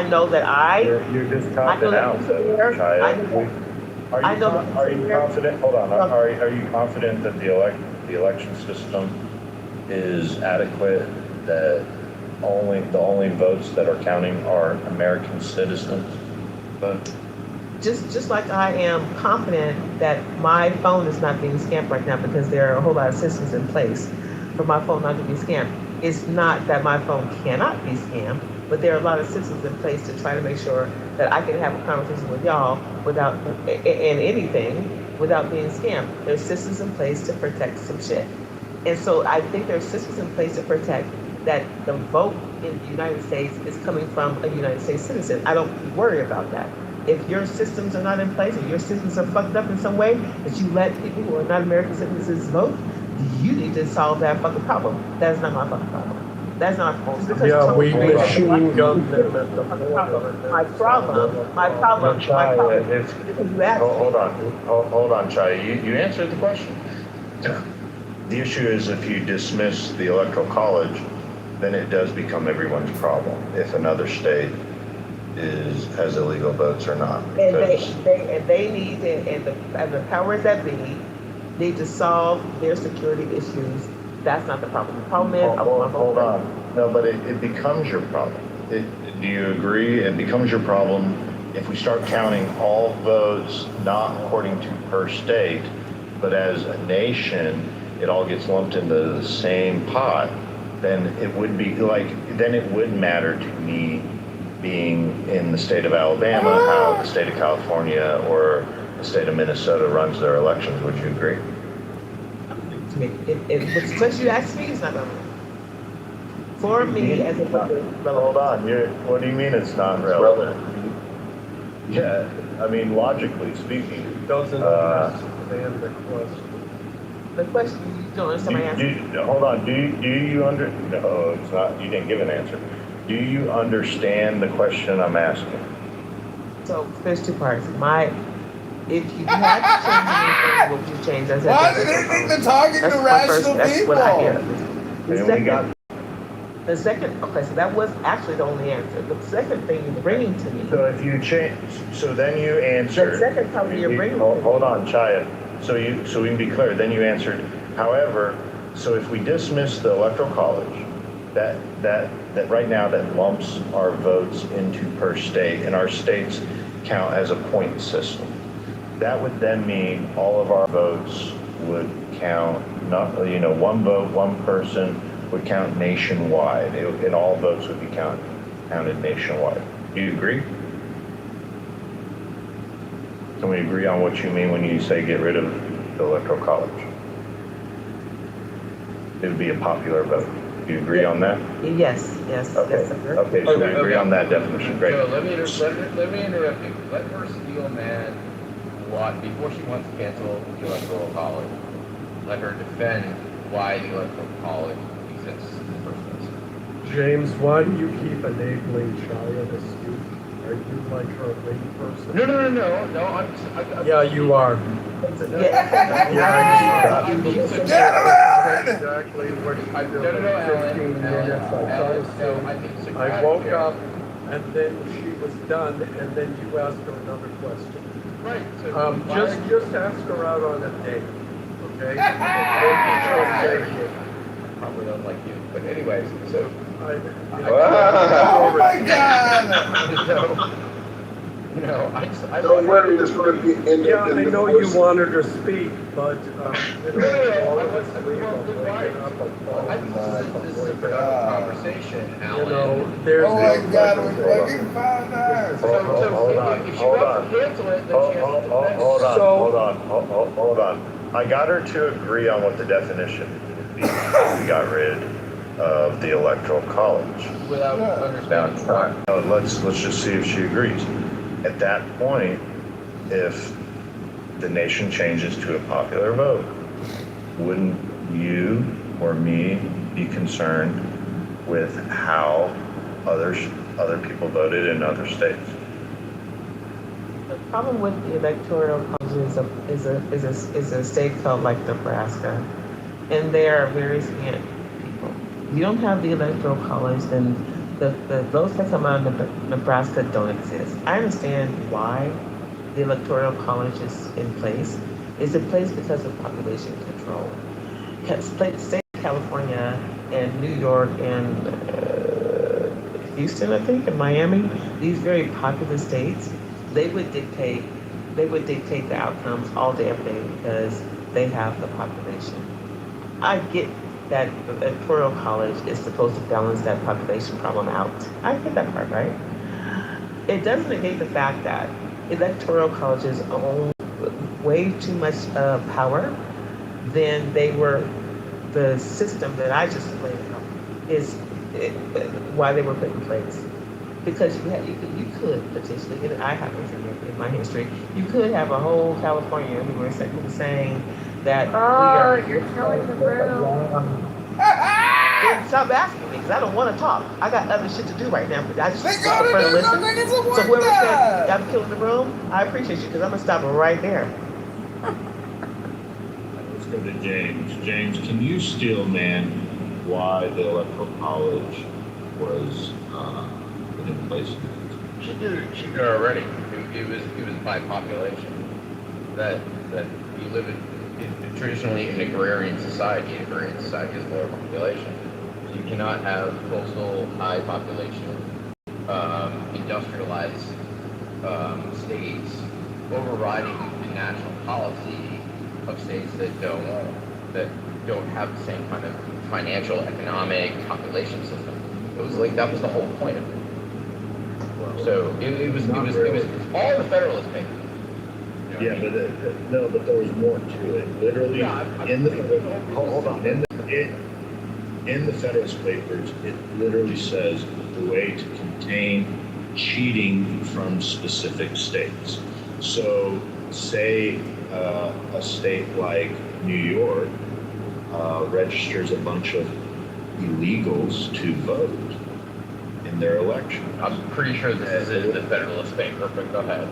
Speaker 7: know that I.
Speaker 2: You're just topping out, Chaya. Are you confident? Hold on. Are you confident that the election system is adequate? That the only votes that are counting are American citizens? But
Speaker 7: just like I am confident that my phone is not being scammed right now because there are a whole lot of systems in place for my phone not to be scammed. It's not that my phone cannot be scammed, but there are a lot of systems in place to try to make sure that I can have a conversation with y'all without and anything without being scammed. There's systems in place to protect some shit. And so I think there's systems in place to protect that the vote in the United States is coming from a United States citizen. I don't worry about that. If your systems are not in place or your systems are fucked up in some way, that you let people who are not American citizens vote, you need to solve that fucking problem. That's not my fucking problem. That's not because
Speaker 8: Yeah,
Speaker 7: Trump
Speaker 8: we
Speaker 7: made
Speaker 8: shouldn't go there.
Speaker 7: my problem.
Speaker 2: Hold on, Chaya. You answered the question. The issue is if you dismiss the electoral college, then it does become everyone's problem if another state has illegal votes or not.
Speaker 7: And they need to, and the powers that be need to solve their security issues. That's not the problem. The problem is
Speaker 2: hold on. No, but it becomes your problem. Do you agree? It becomes your problem if we start counting all votes not according to per state, but as a nation, it all gets lumped into the same pot. Then it would be like, then it would matter to me being in the state of Alabama, how the state of California or the state of Minnesota runs their elections. Would you agree?
Speaker 7: If the question you asked me is not relevant. For me, as a voter,
Speaker 2: hold on. What do you mean it's not relevant? Yeah, I mean, logically speaking.
Speaker 8: Doesn't understand the question.
Speaker 7: The question, you don't understand my answer.
Speaker 2: Hold on. Do you no, it's not. You didn't give an answer. Do you understand the question I'm asking?
Speaker 7: So there's two parts. If you had to change anything, what would you change?
Speaker 8: Why did they think they're talking to rational people?
Speaker 7: The second, okay, so that was actually the only answer. The second thing you're bringing to me.
Speaker 2: So if you change, so then you answered.
Speaker 7: The second thing you're bringing.
Speaker 2: Hold on, Chaya. So we can be clear. Then you answered. However, so if we dismiss the electoral college, that right now that lumps our votes into per state, and our states count as a point system. That would then mean all of our votes would count. Not one vote, one person
Speaker 5: would count nationwide, and all votes would be counted nationwide. Do you agree? Can we agree on what you mean when you say get rid of the electoral college? It would be a popular vote. Do you agree on that?
Speaker 7: Yes, yes.
Speaker 5: Okay.
Speaker 7: Yes, sir.
Speaker 5: Okay, so we agree on that definition. Great.
Speaker 15: So let me interrupt you. Let her steel man what before she wants to cancel the electoral college. Let her defend why the electoral college exists in the first place.
Speaker 21: James, why do you keep enabling Shia to speak? Are you like her lady person?
Speaker 15: No. I'm
Speaker 21: yeah, you are. Exactly what you did. 15 minutes. I woke up, and then she was done, and then you asked her another question.
Speaker 15: Right. So
Speaker 21: just ask her out on a date, okay?
Speaker 15: Probably unlike you, but anyways, so.
Speaker 21: Oh my God!
Speaker 16: Don't worry, this will be in
Speaker 21: Yeah, I
Speaker 16: the
Speaker 21: know you wanted her to speak, but all of us leave them waking up
Speaker 15: I think this is a productive conversation, Alan.
Speaker 21: You know, there's
Speaker 8: Oh my God, we fucking found her.
Speaker 5: Hold on. I got her to agree on what the definition would be. We got rid of the electoral college.
Speaker 15: Without understanding why.
Speaker 5: Let's just see if she agrees. At that point, if the nation changes to a popular vote, wouldn't you or me be concerned with how other people voted in other states?
Speaker 7: The problem with the electoral college is a state called like Nebraska, and they are very scant people. If you don't have the electoral college, then the votes that come out of Nebraska don't exist. I understand why the electoral college is in place. It's in place because of population control. State of California and New York and Houston, I think, and Miami, these very populous states, they would dictate the outcomes all day, every day because they have the population. I get that the electoral college is supposed to balance that population problem out. I get that part, right? It doesn't negate the fact that electoral colleges own way too much power than they were. The system that I just laid out is why they were put in place. Because you could potentially, and I happen to in my history, you could have a whole California who were saying that
Speaker 19: you're telling the room.
Speaker 7: Stop asking me because I don't want to talk. I got other shit to do right now. But I just
Speaker 8: They
Speaker 7: prefer
Speaker 8: gotta
Speaker 7: to
Speaker 8: do
Speaker 7: listen.
Speaker 8: something, it's a
Speaker 7: So
Speaker 8: work
Speaker 7: whoever said
Speaker 8: done.
Speaker 7: I'm killing the room, I appreciate you because I'm gonna stop right there.
Speaker 2: Let's go to James. James, can you steel man why the electoral college was put in place?
Speaker 15: She did it already. It was by population. That you live in traditionally an agrarian society. An agrarian society is lower population. So you cannot have coastal high population, industrialized states overriding the national policy of states that don't have the same kind of financial, economic, population system. It was like that was the whole point of it. So it was all the Federalist Papers.
Speaker 2: Yeah, but no, but there was more to it. Literally, in the Federalist Papers, it literally says the way to contain cheating from specific states. So, say a state like New York registers a bunch of illegals to vote in their election.
Speaker 15: I'm pretty sure this is in the Federalist Paper, but go ahead.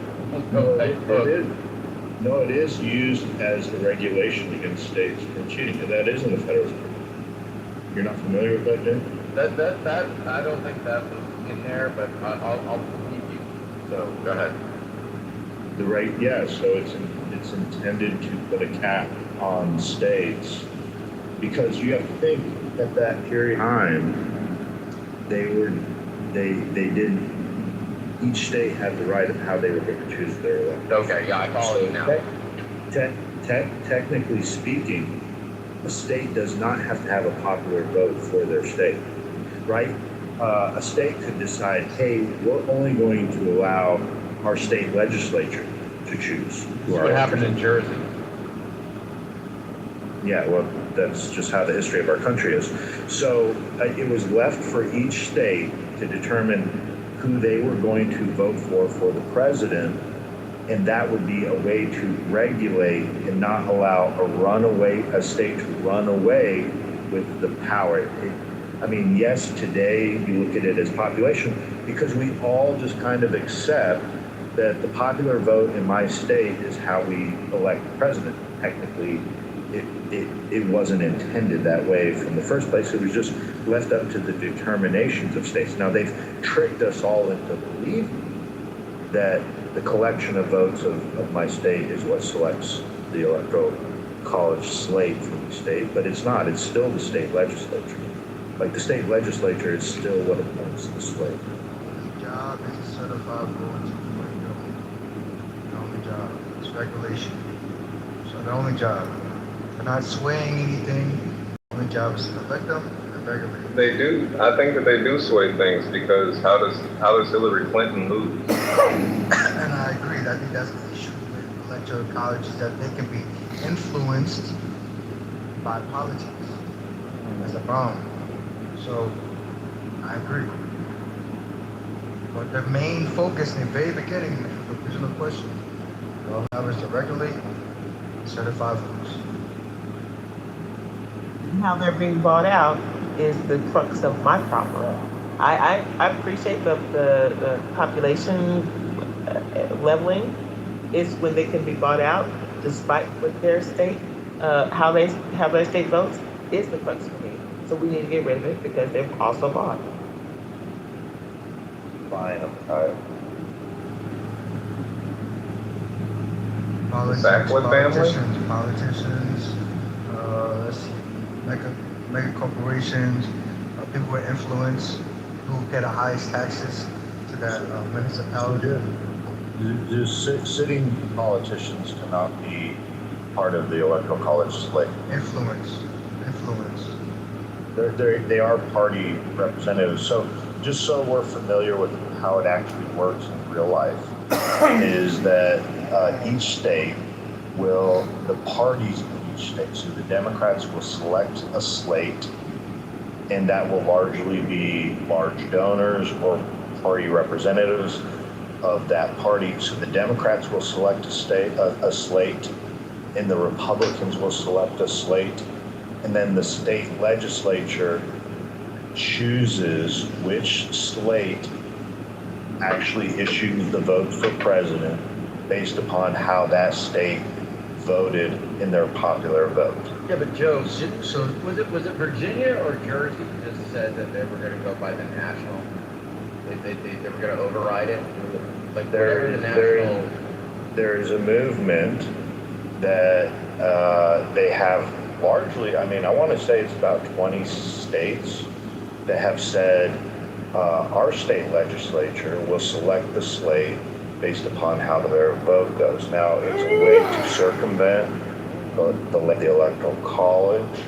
Speaker 2: No, it is used as a regulation against states from cheating. That is in the Federalist Paper. You're not familiar with that, Jim?
Speaker 15: That I don't think that was in there, but I'll believe you. So go ahead.
Speaker 2: So it's intended to put a cap on states because you have to think at that period of time each state had the right of how they were going to choose their election.
Speaker 15: Okay, yeah, I follow you now.
Speaker 2: Technically speaking, a state does not have to have a popular vote for their state, right? A state could decide, hey, we're only going to allow our state legislature to choose.
Speaker 15: This is what happened in Jersey.
Speaker 2: Yeah, well, that's just how the history of our country is. So it was left for each state to determine who they were going to vote for the president, and that would be a way to regulate and not allow a state to run away with the power. I mean, yes, today you look at it as population because we all just kind of accept that the popular vote in my state is how we elect the president. Technically, it wasn't intended that way from the first place. It was just left up to the determinations of states. Now, they've tricked us all into believing that the collection of votes of my state is what selects the electoral college slate for the state, but it's not. It's still the state legislature. Like, the state legislature is still what appoints the slate.
Speaker 18: The job is to certify votes. The only job. It's regulation. So the only job. They're not swaying anything. The only job is to elect them and regulate.
Speaker 10: They do. I think that they do sway things because how does Hillary Clinton lose?
Speaker 18: And I agree. I think that's the issue with electoral college is that they can be influenced by politics. That's a problem. So I agree. But the main focus in the very beginning, the original question, all that was to regulate and certify votes.
Speaker 7: How they're being bought out is the crux of my problem. I appreciate the population leveling is when they can be bought out despite what their state, how they have their state votes is the crux for me. So we need to get rid of it because they're also bought.
Speaker 2: Fine, I'm tired.
Speaker 18: Politicians, let's see, mega corporations, people with influence who pay the highest taxes to that municipality.
Speaker 2: Sitting politicians cannot be part of the electoral college slate.
Speaker 18: Influence.
Speaker 2: They are party representatives. So just so we're familiar with how it actually works in real life, is that each state the parties in each state, so the Democrats will select a slate, and that will largely be large donors or party representatives of that party. So the Democrats will select a slate, and the Republicans will select a slate, and then the state legislature chooses which slate actually issues the vote for president based upon how that state voted in their popular vote.
Speaker 15: Yeah, but Joe, so was it Virginia or Jersey just said that they were going to go by the national? They were going to override it. Like
Speaker 2: there's a movement that they have largely. I mean, I want to say it's about 20 states that have said our state legislature will select the slate based upon how their vote goes. Now, it's a way to circumvent the electoral college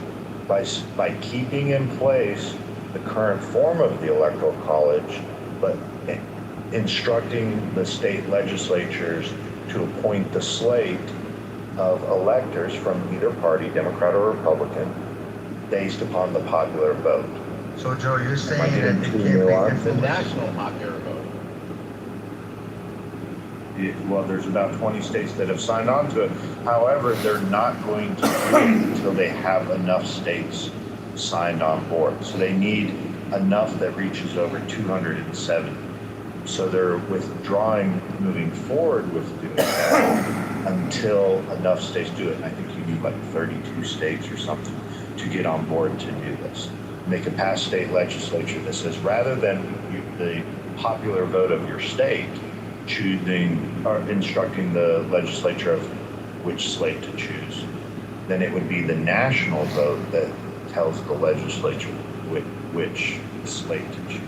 Speaker 2: by keeping in place the current form of the electoral college, but instructing the state legislatures to appoint the slate of electors from either party, Democrat or Republican, based upon the popular vote.
Speaker 18: So, Joe, you're saying that they can't be influenced?
Speaker 15: The national popular vote.
Speaker 2: Well, there's about 20 states that have signed on to it. However, they're not going to do it until they have enough states signed on board. So they need enough that reaches over 270. So they're withdrawing, moving forward with doing that until enough states do it. And I think you need like 32 states or something to get on board to do this. They can pass state legislature that says rather than the popular vote of your state choosing or instructing the legislature of which slate to choose, then it would be the national vote that tells the legislature which slate to choose.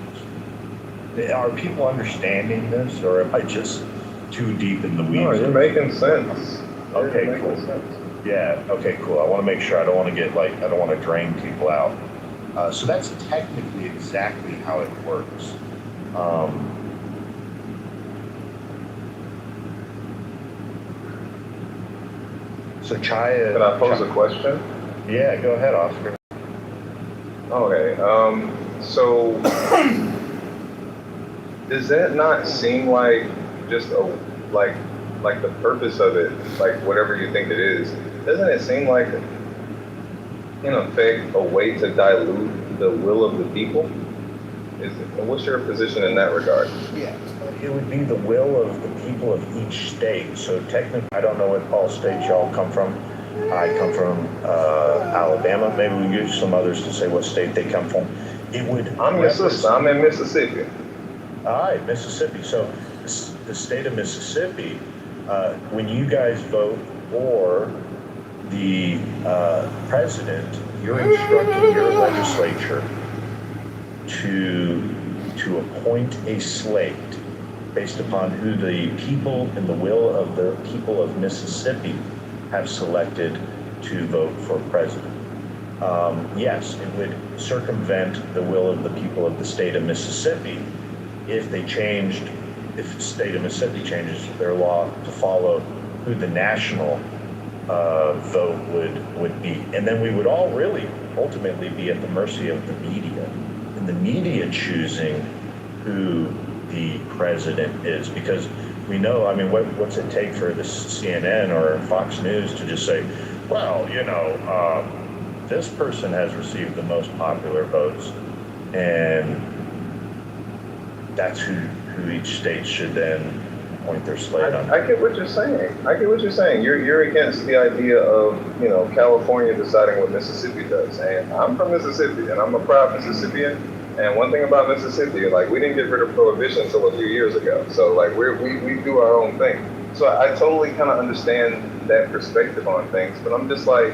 Speaker 2: Are people understanding this, or am I just too deep in the weeds?
Speaker 10: No, you're making sense.
Speaker 2: Okay, cool. Yeah, okay, cool. I want to make sure I don't want to get like, I don't want to drain people out. So that's technically exactly how it works. So Chaya...
Speaker 10: Can I pose a question?
Speaker 2: Yeah, go ahead, Oscar.
Speaker 10: Okay, so does that not seem like just like the purpose of it, like whatever you think it is, doesn't it seem like, in effect, a way to dilute the will of the people? What's your position in that regard?
Speaker 2: Yeah, it would be the will of the people of each state. So technically, I don't know what all states y'all come from. I come from Alabama. Maybe we can use some others to say what state they come from. It would.
Speaker 10: I'm in Mississippi.
Speaker 2: All right, Mississippi. So the state of Mississippi, when you guys vote for the president, you're instructing your legislature to appoint a slate based upon who the people and the will of the people of Mississippi have selected to vote for president. Yes, it would circumvent the will of the people of the state of Mississippi if they changed, if the state of Mississippi changes their law to follow who the national vote would be. And then we would all really ultimately be at the mercy of the media, and the media choosing who the president is, because we know, I mean, what's it take for this CNN or Fox News to just say, well, you know, this person has received the most popular votes, and that's who each state should then point their slate on.
Speaker 10: I get what you're saying. You're against the idea of, you know, California deciding what Mississippi does. And I'm from Mississippi, and I'm a proud Mississippian. And one thing about Mississippi, like, we didn't get rid of prohibition until a few years ago. So, like, we do our own thing. So I totally kind of understand that perspective on things. But I'm just like,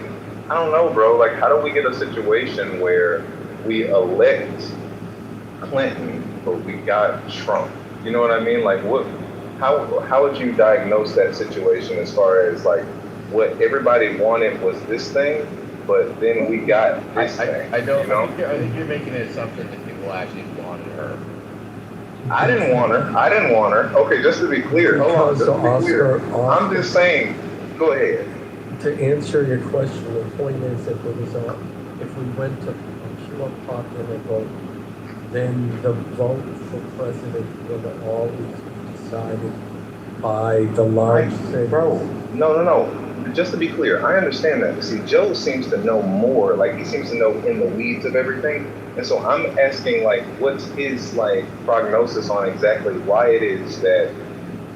Speaker 10: I don't know, bro. Like, how do we get a situation where we elect Clinton, but we got Trump? You know what I mean? Like, how would you diagnose that situation as far as, like, what everybody wanted was this thing, but then we got this thing?
Speaker 15: I think you're making an assumption that people actually wanted her.
Speaker 10: I didn't want her. Okay, just to be clear. Hold on, I'm just saying, go ahead.
Speaker 21: To answer your question, the point is if we went to a pure popular vote, then the vote for president will always be decided by the large cities.
Speaker 10: Bro, no. Just to be clear, I understand that. But see, Joe seems to know more. Like, he seems to know in the weeds of everything. And so I'm asking, like, what's his, like, prognosis on exactly why it is that,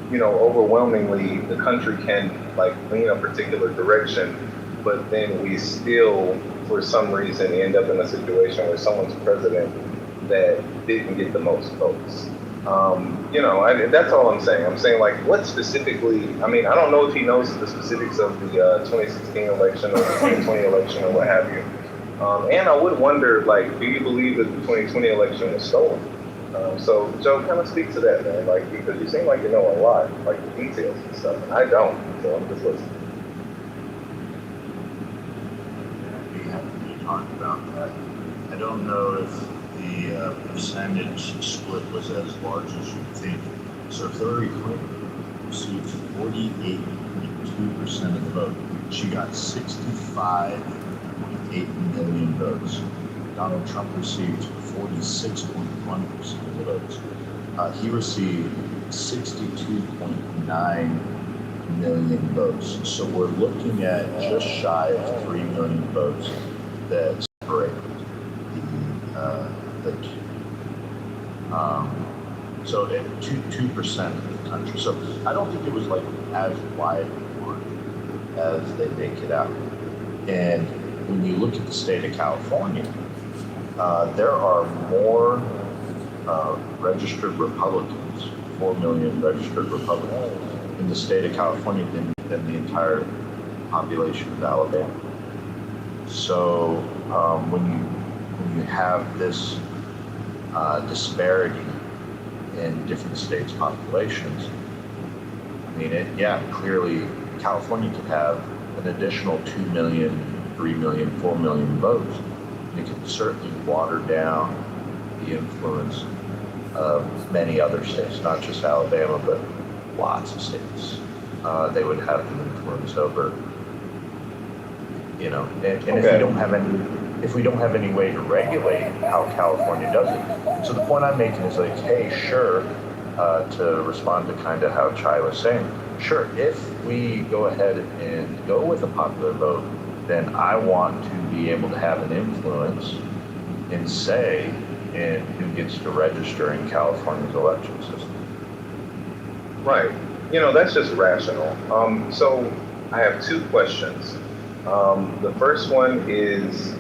Speaker 10: you know, overwhelmingly the country can, like, lean a particular direction, but then we still, for some reason, end up in a situation where someone's president that didn't get the most votes. You know, that's all I'm saying. I'm saying, like, what specifically, I mean, I don't know if he knows the specifics of the 2016 election or the 2020 election or what have you. And I would wonder, like, do you believe that the 2020 election was stolen? So, Joe, kind of speak to that, man, like, because you seem like you know a lot, like the details and stuff, and I don't, so I'm just listening.
Speaker 2: We have to talk about that. I don't know if the percentage split was as large as you think. So Hillary Clinton received 48.2% of the vote. She got 65.8 million votes. Donald Trump received 46.1% of the votes. He received 62.9 million votes. So we're looking at just shy of 3 million votes that separate the two. So at 2% of the country. So I don't think it was like as wide as they make it out. And when you look at the state of California, there are more registered Republicans, 4 million registered Republicans in the state of California than the entire population of Alabama. So when you have this disparity in different states' populations, I mean, clearly California could have an additional 2 million, 3 million, 4 million votes, it can certainly water down the influence of many other states, not just Alabama, but lots of states. They would have the influence over, you know, and if we don't have any way to regulate how California does it. So the point I'm making is like, hey, sure, to respond to kind of how Chai was saying, sure, if we go ahead and go with a popular vote, then I want to be able to have an influence in say in who gets to register in California's election system.
Speaker 10: Right. You know, that's just rational. So I have two questions. The first one is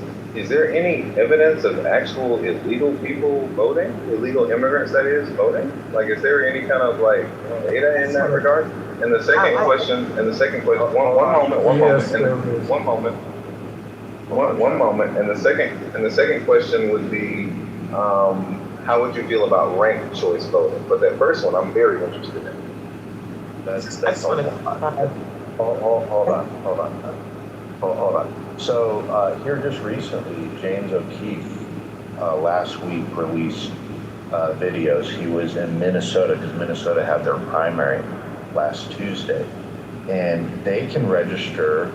Speaker 10: there any evidence of actual illegal people voting? Illegal immigrants, that is, voting? Like, is there any kind of, like, data in that regard? And the second question, one moment, and the second question would be, how would you feel about ranked choice voting? But that first one, I'm very interested in.
Speaker 2: That's hold on. So here just recently, James O'Keefe last week released videos. He was in Minnesota because Minnesota had their primary last Tuesday, and they can register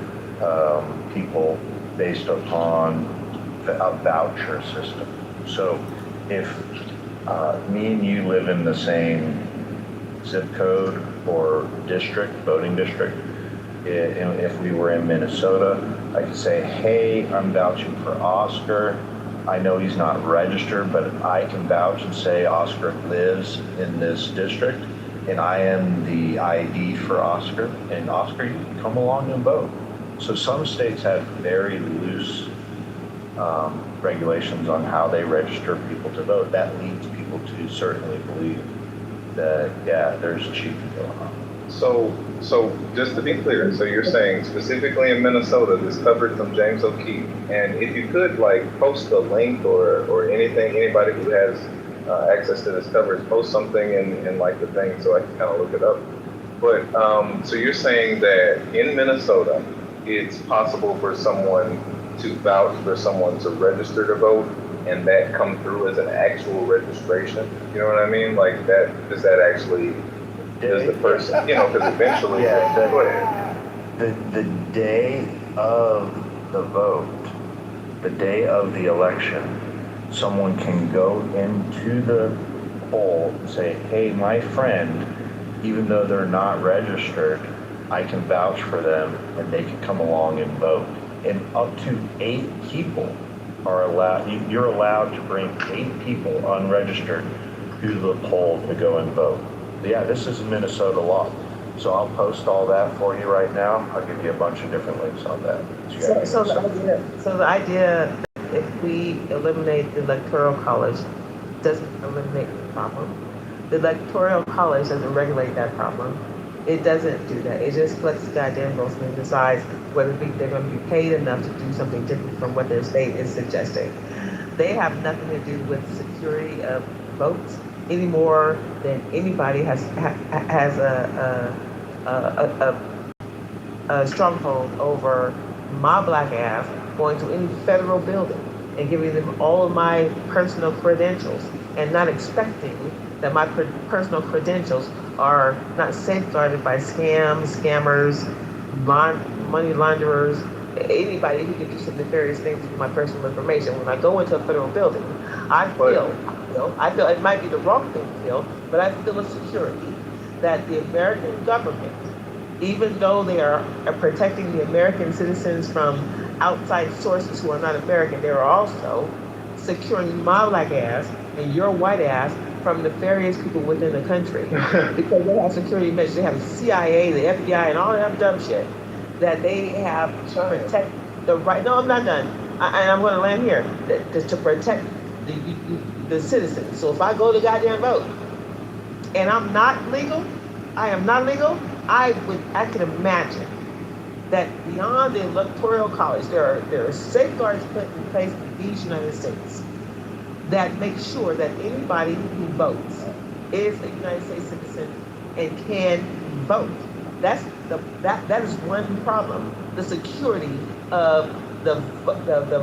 Speaker 2: people based upon a voucher system. So if me and you live in the same zip code or district, voting district, if we were in Minnesota, I could say, hey, I'm vouching for Oscar. I know he's not registered, but I can vouch and say Oscar lives in this district, and I am the ID for Oscar. And Oscar, you can come along and vote. So some states have very loose regulations on how they register people to vote. That leads people to certainly believe that, yeah, there's cheating going on.
Speaker 10: So just to be clear, so you're saying specifically in Minnesota, this covered from James O'Keefe, and if you could like post a link or anything, anybody who has access to this coverage, post something in like the thing so I can kind of look it up. But so you're saying that in Minnesota, it's possible for someone to vouch for someone to register to vote, and that come through as an actual registration. You know what I mean? Like that, does that actually, does the person, you know, because eventually,
Speaker 2: the day of the vote, the day of the election, someone can go into the poll and say, hey, my friend, even though they're not registered, I can vouch for them, and they can come along and vote. And up to 8 people are allowed, you're allowed to bring 8 people unregistered to the poll to go and vote. Yeah, this is Minnesota law. So I'll post all that for you right now. I'll give you a bunch of different links on that.
Speaker 7: So the idea that if we eliminate the Electoral College doesn't eliminate the problem. The Electoral College doesn't regulate that problem. It doesn't do that. It just collects the goddamn votes and decides whether they're going to be paid enough to do something different from what their state is suggesting. They have nothing to do with security of votes any more than anybody has a stronghold over my black ass going to any federal building and giving them all of my personal credentials and not expecting that my personal credentials are not safeguarded by scammers, money launderers, anybody who can do some nefarious things with my personal information. When I go into a federal building, I feel it might be the wrong thing to feel, but I feel a security that the American government, even though they are protecting the American citizens from outside sources who are not American, they are also securing my black ass and your white ass from nefarious people within the country. Because they have security measures, they have the CIA, the FBI, and all that dumb shit that they have to protect the right. No, I'm not done. And I'm going to land here to protect the citizens. So if I go to goddamn vote and I'm not legal, I am not legal, I can imagine that beyond the Electoral College, there are safeguards put in place in these United States that make sure that anybody who votes is a United States citizen and can vote. That's that is one problem. The security of the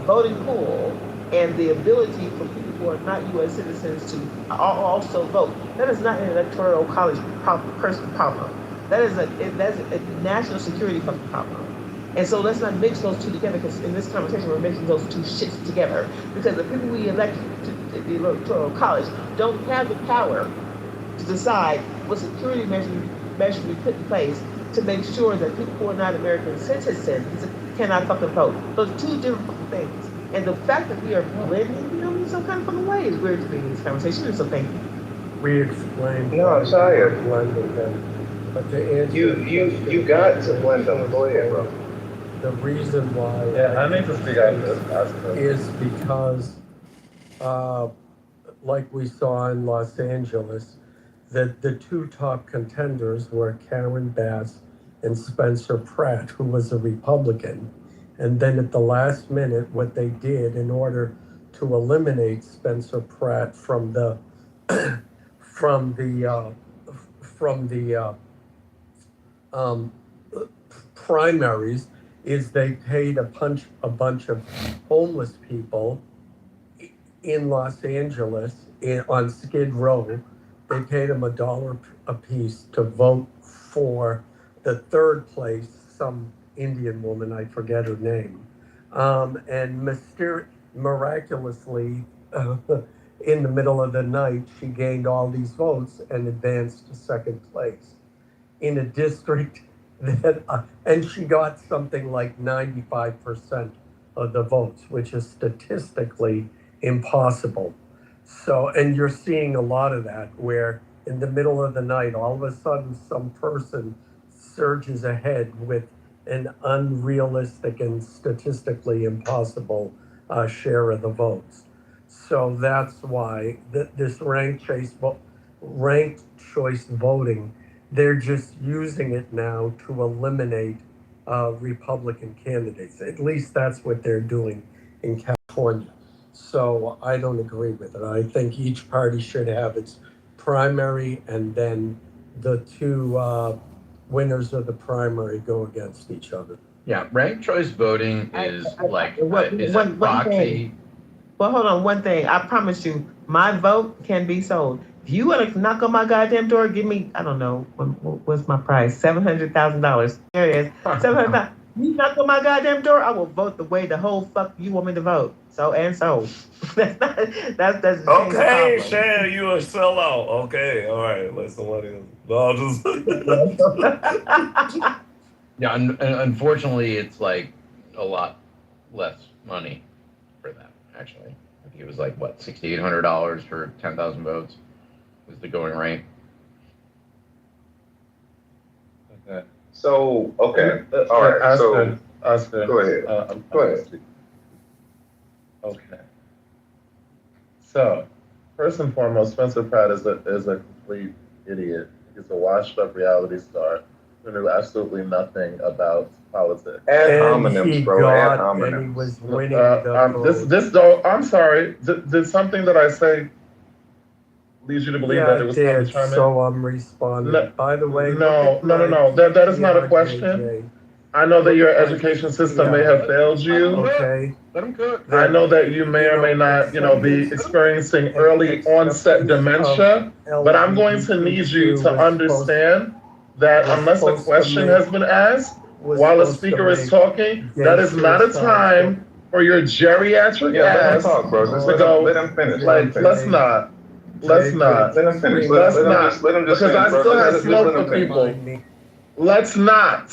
Speaker 7: voting pool and the ability for people who are not U.S. citizens to also vote. That is not an electoral college person problem. That's a national security fucking problem. And so let's not mix those two together, because in this conversation we're mixing those two shits together. Because the people we elect to the electoral college don't have the power to decide what security measures we put in place to make sure that people who are not American citizens cannot fucking vote. Those are two different fucking things. And the fact that we are blending them in some kind of fucking way is weird to me in this conversation. So thank you.
Speaker 21: We explained.
Speaker 10: No, Shia.
Speaker 21: Blending them. But to answer
Speaker 10: You got to blend them. Go ahead, bro.
Speaker 21: The reason why
Speaker 1: I need to speak out this
Speaker 21: is because, like we saw in Los Angeles, that the two top contenders were Karen Bass and Spencer Pratt, who was a Republican. And then at the last minute, what they did in order to eliminate Spencer Pratt from the primaries is they paid a bunch of homeless people in Los Angeles on Skid Row. They paid them $1 a piece to vote for the third place, some Indian woman, I forget her name. And miraculously, in the middle of the night, she gained all these votes and advanced to second place in a district that, and she got something like 95% of the votes, which is statistically impossible. So, and you're seeing a lot of that where in the middle of the night, all of a sudden some person surges ahead with an unrealistic and statistically impossible share of the votes. So that's why this ranked choice voting, they're just using it now to eliminate Republican candidates. At least that's what they're doing in California. So I don't agree with it. I think each party should have its primary, and then the two winners of the primary go against each other.
Speaker 15: Yeah, ranked choice voting is is a proxy.
Speaker 7: Well, hold on, one thing. I promise you, my vote can be sold. If you want to knock on my goddamn door, give me, I don't know, what's my price? $700,000. There it is. $700,000. You knock on my goddamn door, I will vote the way the whole fuck you want me to vote. That's
Speaker 12: okay, Shan, you a sellout. Okay, all right. Let somebody else. No, just
Speaker 15: Yeah, and unfortunately, it's like a lot less money for that. Actually, I think it was like what, $6,800 for 10,000 votes was the going rate.
Speaker 10: Okay. So okay, all right.
Speaker 1: Oscar,
Speaker 10: go ahead. Go ahead.
Speaker 1: Okay. So, first and foremost, Spencer Pratt is a complete idiot. He's a washed-up reality star who knew absolutely nothing about politics.
Speaker 10: Ad hominems, bro. Ad hominems.
Speaker 21: And he was winning the
Speaker 1: this though. I'm sorry. Did something that I say lead you to believe that it was determined?
Speaker 21: So I'm responding.
Speaker 1: No,
Speaker 21: by the way,
Speaker 1: no. That is not a question. I know that your education system may have failed you.
Speaker 21: Okay.
Speaker 15: Let him cook.
Speaker 1: I know that you may or may not, be experiencing early onset dementia, but I'm going to need you to understand that unless a question has been asked while a speaker is talking, that is not a time for your geriatric ass to go.
Speaker 10: Let him finish.
Speaker 1: Let's not.
Speaker 10: Let him finish. Let him just
Speaker 1: because I still have smoke for people. Let's not.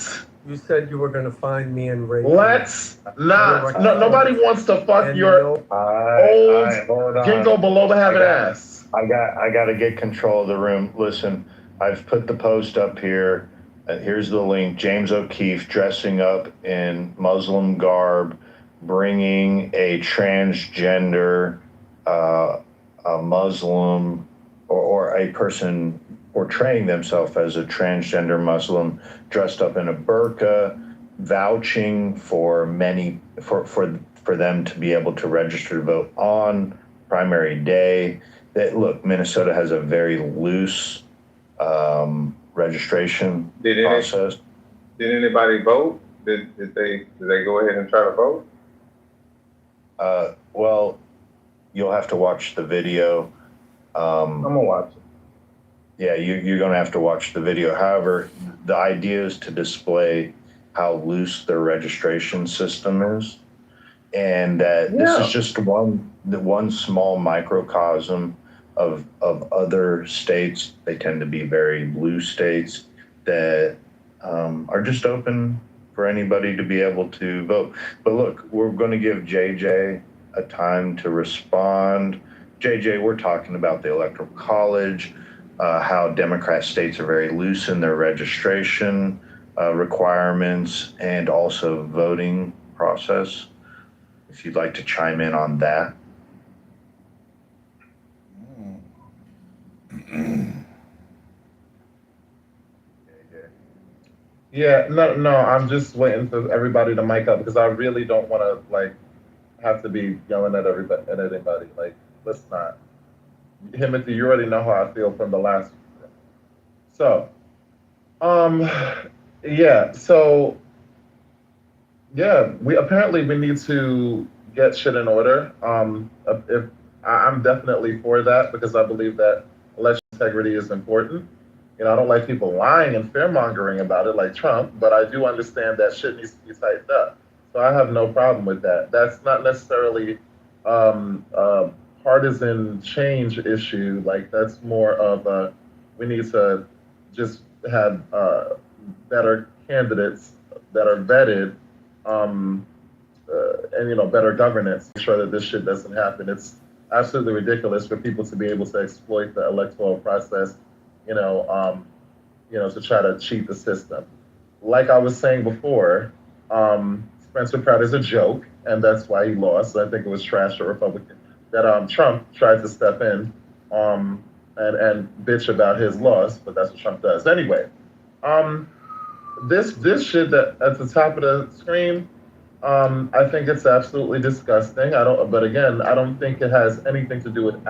Speaker 21: You said you were going to find me and rape.
Speaker 1: Let's not. No, nobody wants to fuck your old ginkgo below the habit ass.
Speaker 5: I got to get control of the room. Listen, I've put the post up here. Here's the link. James O'Keefe dressing up in Muslim garb, bringing a transgender, a Muslim, or a person portraying themselves as a transgender Muslim dressed up in a burqa, vouching for them to be able to register to vote on primary day. That look, Minnesota has a very loose registration process.
Speaker 10: Did anybody vote? Did they go ahead and try to vote?
Speaker 5: Well, you'll have to watch the video.
Speaker 10: I'm gonna watch it.
Speaker 5: Yeah, you're going to have to watch the video. However, the idea is to display how loose their registration system is, and this is just one small microcosm of other states. They tend to be very blue states that are just open for anybody to be able to vote. But look, we're going to give JJ a time to respond. JJ, we're talking about the Electoral College, how Democrat states are very loose in their registration requirements and also voting process. If you'd like to chime in on that.
Speaker 1: Yeah, no, I'm just waiting for everybody to mic up because I really don't want to like have to be yelling at anybody. Like, let's not. Timothy, you already know how I feel from the last. So, yeah. So, yeah, we need to get shit in order. If I'm definitely for that because I believe that election integrity is important. You know, I don't like people lying and fear mongering about it like Trump, but I do understand that shit needs to be tightened up. So I have no problem with that. That's not necessarily a partisan change issue. Like that's more of a we need to just have better candidates that are vetted and better governance. Make sure that this shit doesn't happen. It's absolutely ridiculous for people to be able to exploit the electoral process to try to cheat the system. Like I was saying before, Spencer Pratt is a joke, and that's why he lost. I think it was trash or Republican that Trump tried to step in and bitch about his loss, but that's what Trump does. Anyway, this shit that at the top of the screen, I think it's absolutely disgusting. But again, I don't think it has anything to do with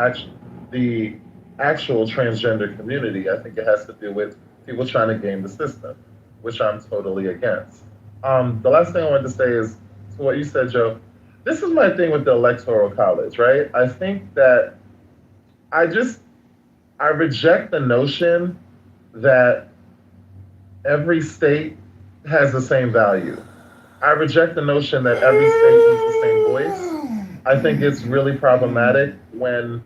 Speaker 1: the actual transgender community. I think it has to do with people trying to game the system, which I'm totally against. The last thing I wanted to say is to what you said, Joe. This is my thing with the Electoral College, right? I think that I reject the notion that every state has the same value. I reject the notion that every state needs the same voice. I think it's really problematic when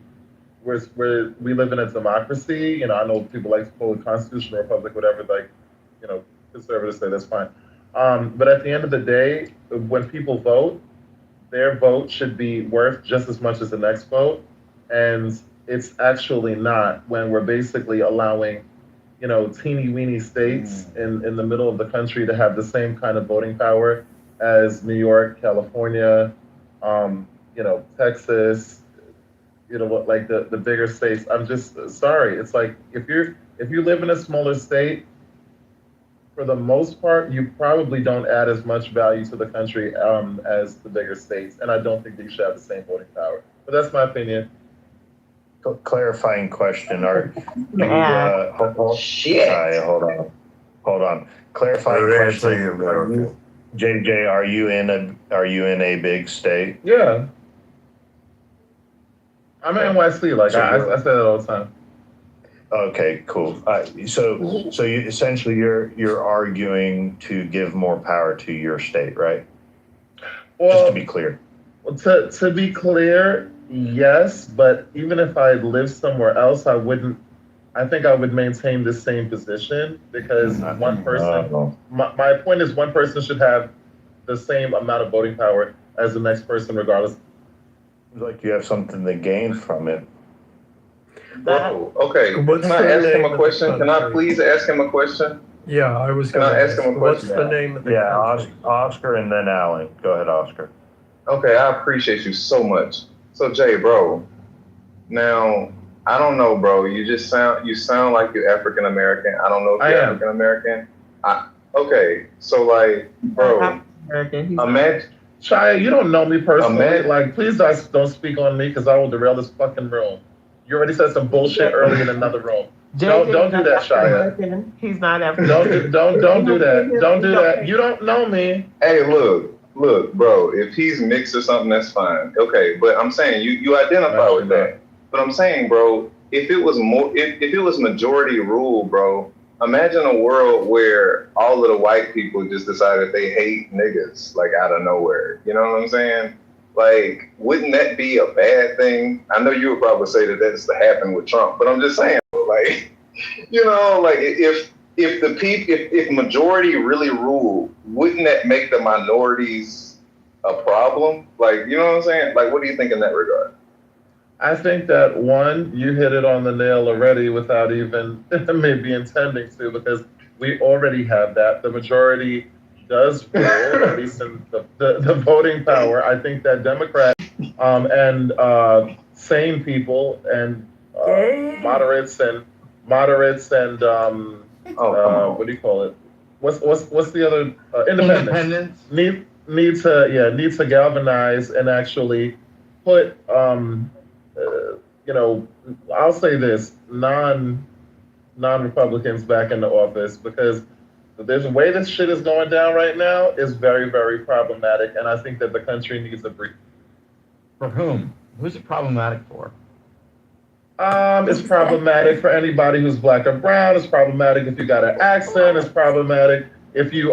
Speaker 1: we live in a democracy. You know, I know people like to call it constitutional republic, whatever, conservatives say that's fine. But at the end of the day, when people vote, their vote should be worth just as much as the next vote. And it's actually not when we're basically allowing, teeny weeny states in the middle of the country to have the same kind of voting power as New York, California, Texas, like the bigger states. I'm just sorry. It's like if you live in a smaller state, for the most part, you probably don't add as much value to the country as the bigger states, and I don't think that you should have the same voting power. But that's my opinion.
Speaker 5: Clarifying question.
Speaker 7: Shit.
Speaker 5: Hold on. Clarifying question. JJ, are you in a big state?
Speaker 1: Yeah. I'm in NYC. Like I say that all the time.
Speaker 5: Okay, cool. So you essentially you're arguing to give more power to your state, right?
Speaker 1: Well,
Speaker 5: just to be clear.
Speaker 1: Well, to be clear, yes. But even if I lived somewhere else, I think I would maintain the same position because one person. My point is, one person should have the same amount of voting power as the next person, regardless.
Speaker 5: Seems like you have something to gain from it.
Speaker 10: Bro, okay. Can I ask him a question? Can I please ask him a question?
Speaker 21: Yeah, I was
Speaker 10: going to ask him a question.
Speaker 21: What's the name of the country?
Speaker 5: Oscar and then Alan. Go ahead, Oscar.
Speaker 10: Okay, I appreciate you so much. So Jay, bro, now I don't know, bro. You sound like you're African American. I don't know if you're African American. Okay, so like, bro, imagine.
Speaker 1: Shia, you don't know me personally. Like, please don't speak on me because I will derail this fucking room. You already said some bullshit early in another room. Don't do that, Shia.
Speaker 7: He's not African.
Speaker 1: Don't do that. Don't do that. You don't know me.
Speaker 10: Hey, look, bro. If he's mixed or something, that's fine. Okay, but I'm saying you identify with that. But I'm saying, bro, if it was majority rule, bro, imagine a world where all of the white people just decided they hate niggas like out of nowhere. You know what I'm saying? Like, wouldn't that be a bad thing? I know you would probably say that that's to happen with Trump, but I'm just saying, like, you know, like if majority really ruled, wouldn't that make the minorities a problem? Like, you know what I'm saying? Like, what do you think in that regard?
Speaker 1: I think that one, you hit it on the nail already without even maybe intending to, because we already have that. The majority does rule, at least in the voting power. I think that Democrats and sane people and moderates and what do you call it? What's the other independents need to galvanize and actually put I'll say this, non-Republicans back into office, because there's a way this shit is going down right now is very, very problematic, and I think that the country needs a brief.
Speaker 3: For whom? Who's it problematic for?
Speaker 1: It's problematic for anybody who's black or brown. It's problematic if you got an accent. It's problematic if you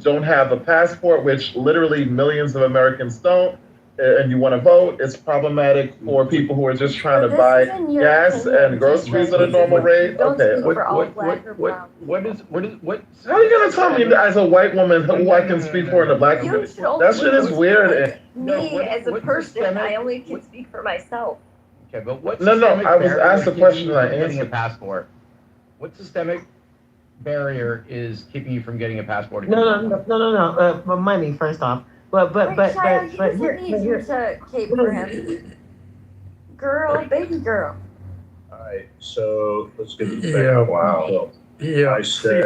Speaker 1: don't have a passport, which literally millions of Americans don't, and you want to vote. It's problematic for people who are just trying to buy gas and groceries at a normal rate. Okay.
Speaker 3: What is?
Speaker 1: How are you gonna tell me as a white woman who I can speak for in the black community? That shit is weird.
Speaker 19: Me as a person, I only can speak for myself.
Speaker 3: Okay, but what?
Speaker 1: No. I was asked a question and I
Speaker 3: getting a
Speaker 1: answered.
Speaker 3: passport. What systemic barrier is keeping you from getting a passport?
Speaker 7: No. Money first off. But
Speaker 19: Child, he doesn't
Speaker 7: here,
Speaker 19: need you to cape for him. Girl, baby girl.
Speaker 2: All right, so let's get this back.
Speaker 21: Yeah.
Speaker 2: Wow.
Speaker 21: Yeah.
Speaker 2: I said.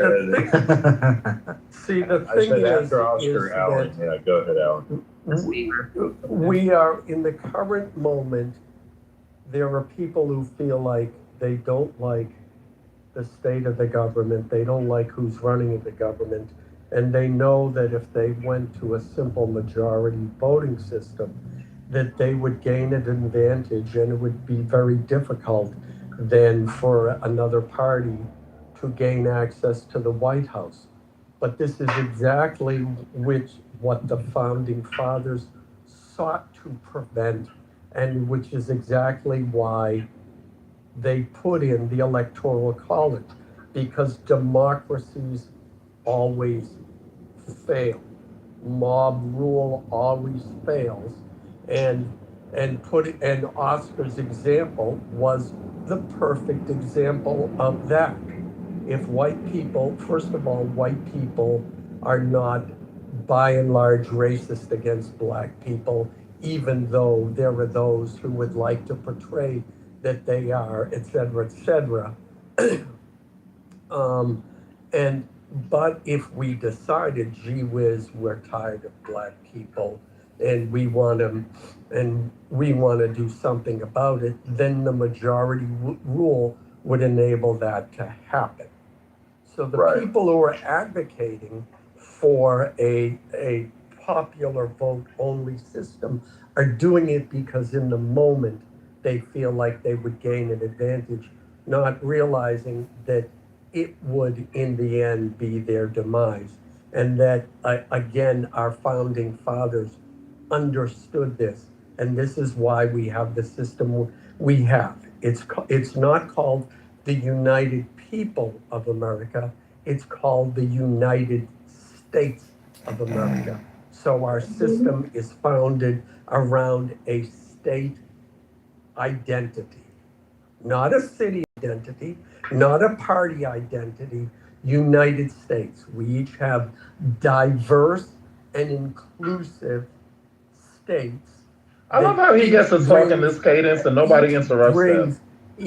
Speaker 21: See, the
Speaker 2: I
Speaker 21: thing
Speaker 2: said
Speaker 21: is,
Speaker 2: after Oscar, Alan. Yeah, go ahead, Alan.
Speaker 21: we are in the current moment. There are people who feel like they don't like the state of the government. They don't like who's running the government. And they know that if they went to a simple majority voting system, that they would gain an advantage, and it would be very difficult then for another party to gain access to the White House. But this is exactly what the founding fathers sought to prevent, and which is exactly why they put in the Electoral College, because democracies always fail. Mob rule always fails. And Oscar's example was the perfect example of that. If white people, first of all, white people are not by and large racist against black people, even though there are those who would like to portray that they are, et cetera. But if we decided, gee whiz, we're tired of black people and we want to do something about it, then the majority rule would enable that to happen. So the people who are advocating for a popular vote only system are doing it because in the moment they feel like they would gain an advantage, not realizing that it would in the end be their demise. And that again, our founding fathers understood this, and this is why we have the system we have. It's not called the United People of America, it's called the United States of America. So our system is founded around a state identity, not a city identity, not a party identity, United States. We each have diverse and inclusive states.
Speaker 1: I love how he gets to talk in this cadence and nobody interrupts him.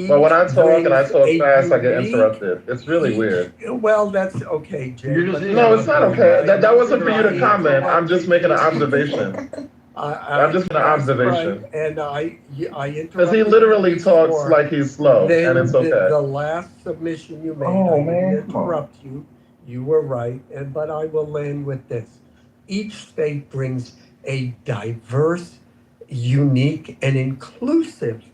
Speaker 1: But when I talk and I talk fast, I get interrupted. It's really weird.
Speaker 21: Well, that's okay, Jay.
Speaker 1: No, it's not okay. That wasn't for you to comment. I'm just making an observation. I'm just an observation.
Speaker 21: Right, and I interrupted
Speaker 1: Because he literally
Speaker 21: you
Speaker 1: talks
Speaker 21: before.
Speaker 1: like he's slow,
Speaker 21: Then
Speaker 1: and it's okay.
Speaker 21: the last submission you made,
Speaker 1: Oh,
Speaker 21: I
Speaker 1: man,
Speaker 21: didn't
Speaker 1: come on.
Speaker 21: interrupt you. You were right, but I will land with this. Each state brings a diverse, unique, and inclusive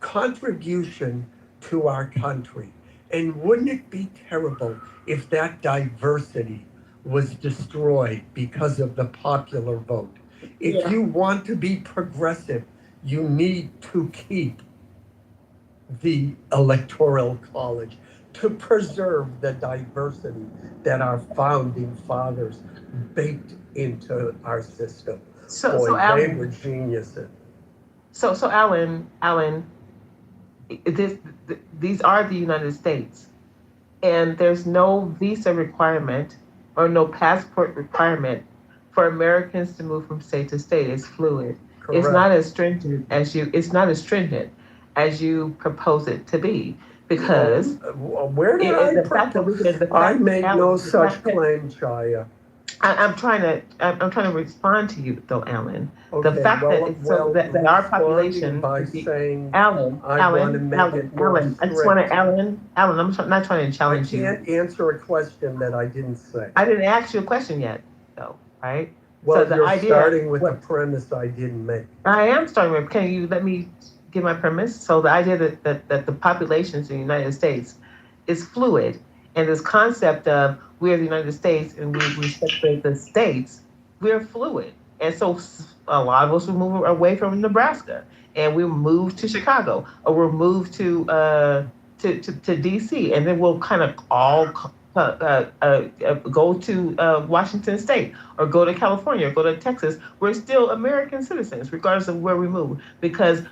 Speaker 21: contribution to our country. And wouldn't it be terrible if that diversity was destroyed because of the popular vote? If you want to be progressive, you need to keep the Electoral College to preserve the diversity that our founding fathers baked into our system.
Speaker 7: So,
Speaker 21: Boy,
Speaker 7: so
Speaker 21: they
Speaker 7: Alan,
Speaker 21: were geniuses.
Speaker 7: so Alan, these are the United States, and there's no visa requirement or no passport requirement for Americans to move from state to state. It's fluid. It's not as stringent as you. It's not as stringent as you propose it to be, because
Speaker 21: Where did I propose? I make no such claim, Chaya.
Speaker 7: I'm trying to respond to you though, Alan. The
Speaker 21: Okay,
Speaker 7: fact that it's so that our
Speaker 21: responding
Speaker 7: population
Speaker 21: by saying
Speaker 7: Alan,
Speaker 21: I want to make it more
Speaker 7: I just want to
Speaker 21: strict.
Speaker 7: Alan, I'm not trying to
Speaker 21: I
Speaker 7: challenge you.
Speaker 21: can't answer a question that I didn't say.
Speaker 7: I didn't ask you a question yet, though, right?
Speaker 21: Well,
Speaker 7: so the
Speaker 21: you're
Speaker 7: idea,
Speaker 21: starting with a premise I didn't make.
Speaker 7: I am starting with. Can you let me give my premise? So the idea that the populations in the United States is fluid, and this concept of we're the United States and we separate the states, we're fluid, and so a lot of us will move away from Nebraska, and we'll move to Chicago, or we'll move to DC, and then we'll kind of all go to Washington State, or go to California, or go to Texas. We're still American citizens, regardless of where we move, because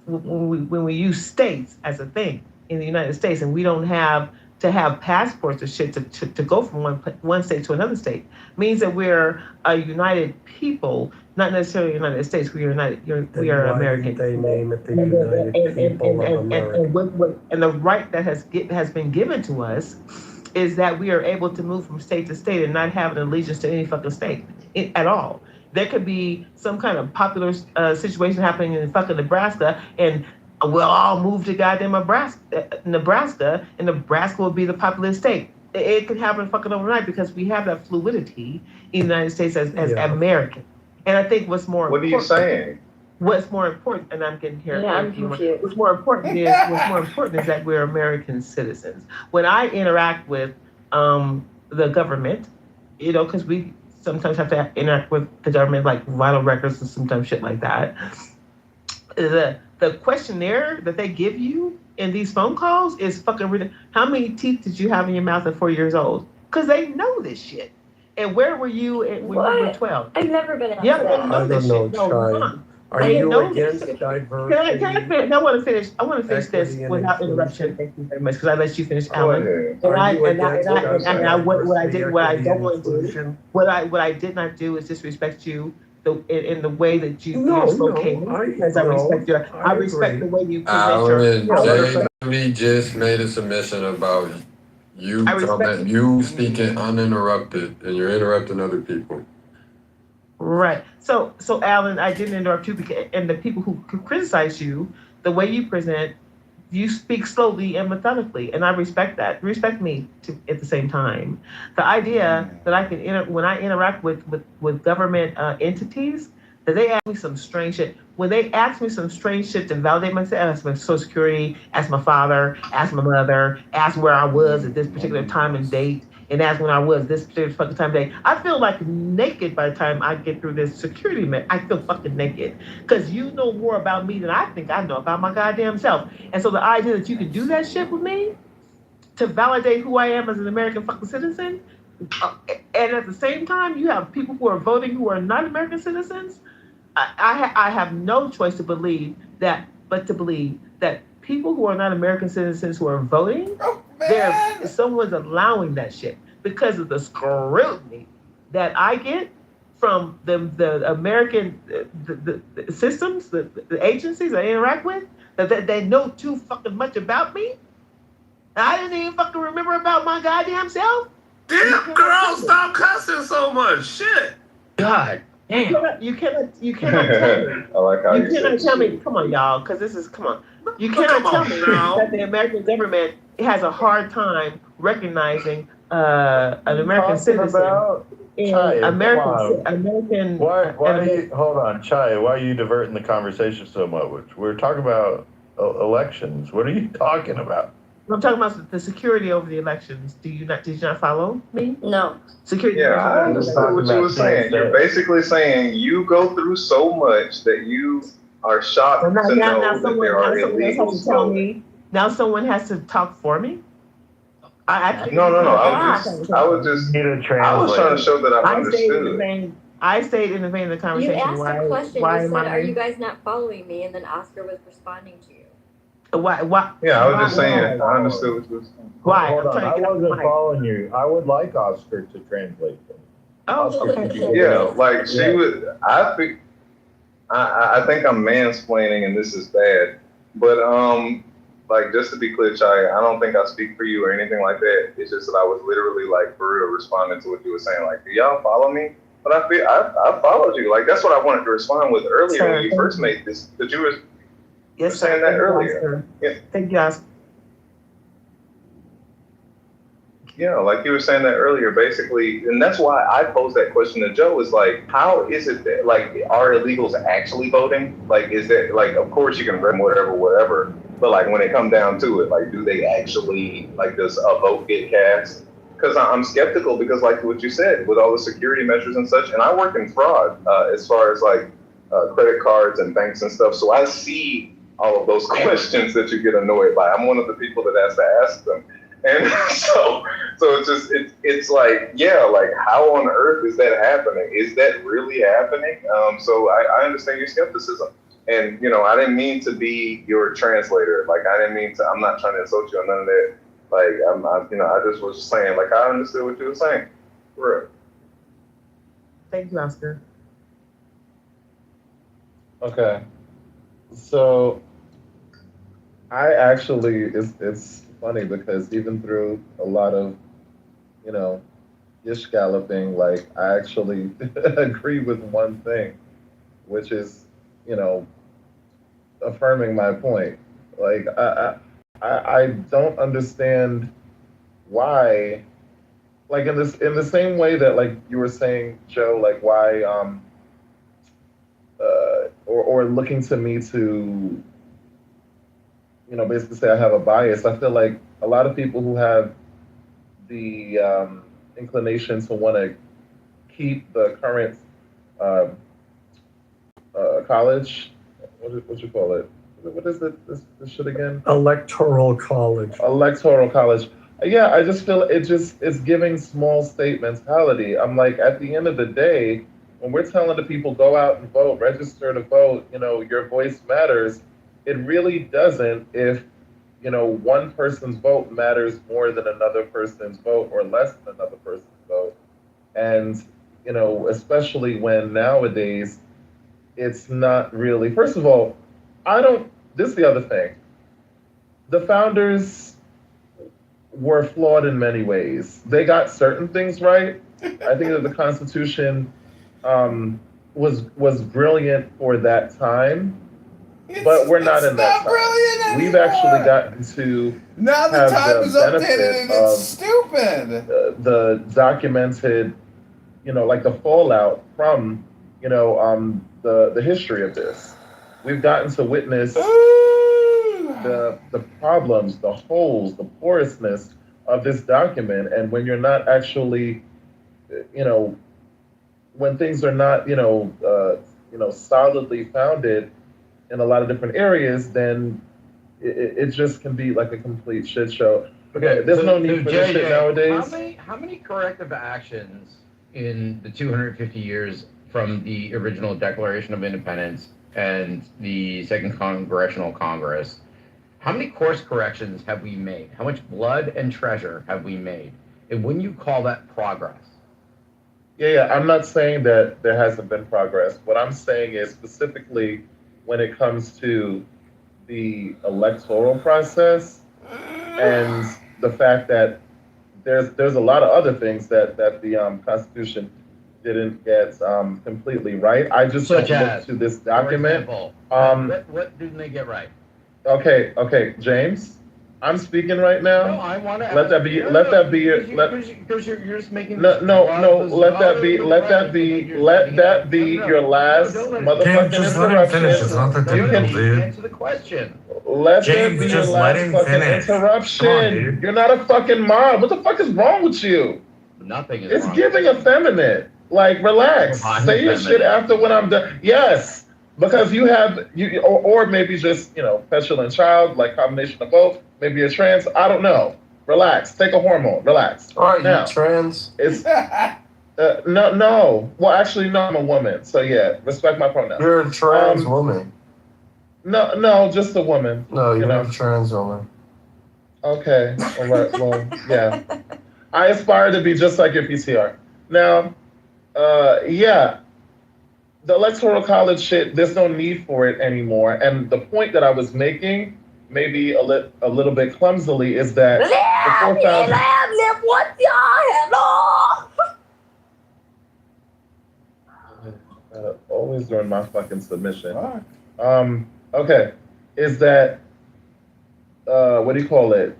Speaker 7: when we use states as a thing in the United States, and we don't have to have passports or shit to go from one state to another state, means that we're a united people, not necessarily United States. We are united. We are American.
Speaker 21: They name it the United People of America.
Speaker 7: And the right that has been given to us is that we are able to move from state to state and not have an allegiance to any fucking state at all. There could be some kind of popular situation happening in fucking Nebraska, and we'll all move to goddamn Nebraska, and Nebraska will be the populous state. It could happen fucking overnight, because we have that fluidity in the United States as American. And I think what's more important.
Speaker 10: What are you saying?
Speaker 7: What's more important, and I'm getting here.
Speaker 19: Yeah, I'm confused.
Speaker 7: What's more important is that we're American citizens. When I interact with the government, because we sometimes have to interact with the government, like vital records and sometimes shit like that. The questionnaire that they give you in these phone calls is fucking ridiculous. How many teeth did you have in your mouth at 4 years old? Because they know this shit. And where were you when you were 12?
Speaker 19: I've never been asked
Speaker 7: Yeah,
Speaker 19: that.
Speaker 7: they know this shit. No, come on.
Speaker 21: Are you against diversity?
Speaker 7: Can I finish? I want to finish this
Speaker 21: Equity and
Speaker 7: without
Speaker 21: inclusion.
Speaker 7: interruption. Thank you very much, because I let you finish,
Speaker 10: Go
Speaker 7: Alan.
Speaker 10: ahead.
Speaker 7: And I
Speaker 21: What
Speaker 7: what I don't want to do. What I did not do is disrespect you in the way that you spoke, because I respect your. I respect the way you present your.
Speaker 14: Jamie just made a submission about you speaking uninterrupted, and you're interrupting other people.
Speaker 7: Right. So Alan, I didn't interrupt you, and the people who criticize you, the way you present, you speak slowly and methodically, and I respect that. Respect me at the same time. The idea that I can when I interact with government entities, that they ask me some strange shit. When they ask me some strange shit to validate myself, ask my Social Security, ask my father, ask my mother, ask where I was at this particular time and date, and ask when I was this particular fucking time and date, I feel like naked by the time I get through this security man. I feel fucking naked, because you know more about me than I think I know about my goddamn self. And so the idea that you can do that shit with me to validate who I am as an American fucking citizen, and at the same time you have people who are voting who are not American citizens, I have no choice to believe that people who are not American citizens who are voting, someone's allowing that shit because of the scrutiny that I get from the American the systems, the agencies I interact with, that they know too fucking much about me. I didn't even fucking remember about my goddamn self.
Speaker 12: Damn, girl, stop cussing so much. Shit.
Speaker 3: God
Speaker 11: Damn.
Speaker 7: You cannot tell me.
Speaker 10: I like how
Speaker 7: You
Speaker 10: you
Speaker 7: cannot
Speaker 10: said
Speaker 7: tell me.
Speaker 10: shit.
Speaker 7: Come on, y'all, because come on. You cannot tell me that the American government has a hard time recognizing an American citizen. American.
Speaker 5: Hold on, Chai, why are you diverting the conversation so much? We're talking about elections. What are you talking about?
Speaker 7: I'm talking about the security over the elections. Did you not follow me?
Speaker 19: No.
Speaker 7: Security.
Speaker 10: Yeah, I understood what you were saying. You're basically saying you go through so much that you are shocked to know that there are illegals voting.
Speaker 7: Now someone has to talk for me.
Speaker 10: No. I was trying to show that I understood.
Speaker 7: I stayed in the vein of the conversation.
Speaker 19: You asked a question. You said, "Are you guys not following me?" And then Oscar was responding to you.
Speaker 7: Why?
Speaker 10: Yeah, I was just saying. I understood what you were saying.
Speaker 7: Why?
Speaker 5: Hold on, I wasn't following you. I would like Oscar to translate them.
Speaker 10: Yeah, like she would. I think I'm mansplaining, and this is bad. But like just to be clear, Chai, I don't think I speak for you or anything like that. It's just that I was literally like for real responding to what you were saying. Like, do y'all follow me? But I followed you. Like that's what I wanted to respond with earlier when you first made this. Because you were saying that earlier. Yeah.
Speaker 7: Thank you, Oscar.
Speaker 10: Yeah, like you were saying that earlier, basically, and that's why I posed that question to Joe. Is like, how is it that like are illegals actually voting? Like, is that like, of course you can run whatever, but like when it comes down to it, like, do they actually like does a vote get cast? Because I'm skeptical because like what you said with all the security measures and such, and I work in fraud as far as like credit cards and banks and stuff, so I see all of those questions that you get annoyed by. I'm one of the people that has to ask them. And so it's just it's like, yeah, like how on earth is that happening? Is that really happening? So I understand your skepticism, and I didn't mean to be your translator. Like I didn't mean to. I'm not trying to insult you or none of that. Like I just was saying, like I understood what you were saying. For real.
Speaker 7: Thank you, Oscar.
Speaker 1: Okay, so I actually it's funny because even through a lot of, gish galloping, like I actually agree with one thing, which is, affirming my point. Like I don't understand why, like in the same way that like you were saying, Joe, like why or looking to me to basically say I have a bias. I feel like a lot of people who have the inclination to want to keep the current college, what you call it? What is it? This shit again?
Speaker 21: Electoral college.
Speaker 1: Electoral college. Yeah, I just feel it's giving small state mentality. I'm like, at the end of the day, when we're telling the people go out and vote, register to vote, your voice matters. It really doesn't if, one person's vote matters more than another person's vote or less than another person's vote. And, especially when nowadays it's not really, first of all, this is the other thing. The founders were flawed in many ways. They got certain things right. I think that the Constitution was brilliant for that time. But we're not in that time. We've actually gotten to
Speaker 8: now the time is updated and it's stupid.
Speaker 1: The documented, like the fallout from, the history of this. We've gotten to witness the problems, the holes, the porousness of this document. And when you're not actually, when things are not, solidly founded in a lot of different areas, then it just can be like a complete shit show.
Speaker 3: Okay,
Speaker 1: there's no need for this shit nowadays.
Speaker 3: How many corrective actions in the 250 years from the original Declaration of Independence and the Second Congressional Congress, how many course corrections have we made? How much blood and treasure have we made? And wouldn't you call that progress?
Speaker 1: Yeah, I'm not saying that there hasn't been progress. What I'm saying is specifically when it comes to the electoral process and the fact that there's a lot of other things that the Constitution didn't get completely right. I just don't look to this document.
Speaker 3: For example, what didn't they get right?
Speaker 1: Okay, James, I'm speaking right now.
Speaker 3: No, I want to.
Speaker 1: Let that be. Let that be.
Speaker 3: Because you're just making.
Speaker 1: No. Let that be. Let that be. Let that be your last motherfucking interruption.
Speaker 9: It's not that difficult, dude.
Speaker 3: Answer the question.
Speaker 1: Let
Speaker 9: James,
Speaker 1: that be your
Speaker 9: just let
Speaker 1: last
Speaker 9: him
Speaker 1: fucking
Speaker 9: finish.
Speaker 1: interruption.
Speaker 9: Come on, dude.
Speaker 1: You're not a fucking mom. What the fuck is wrong with you?
Speaker 3: Nothing is
Speaker 1: It's
Speaker 3: wrong.
Speaker 1: giving effeminate. Like, relax. Say your shit after when I'm done. Yes, because you have or maybe just petulant child, like combination of both. Maybe you're trans. I don't know. Relax. Take a hormone. Relax.
Speaker 14: All right,
Speaker 1: Now,
Speaker 14: you trans.
Speaker 1: It's no. Well, actually, no. I'm a woman. So yeah, respect my pronouns.
Speaker 14: You're a trans woman.
Speaker 1: No, just a woman.
Speaker 14: No, you're not a trans woman.
Speaker 1: Okay. All right. Well, yeah. I aspire to be just like your PCR. Now, yeah, the electoral college shit, there's no need for it anymore. And the point that I was making, maybe a little bit clumsily, is that the 4,000... always during my fucking submission. Okay, is that, what do you call it?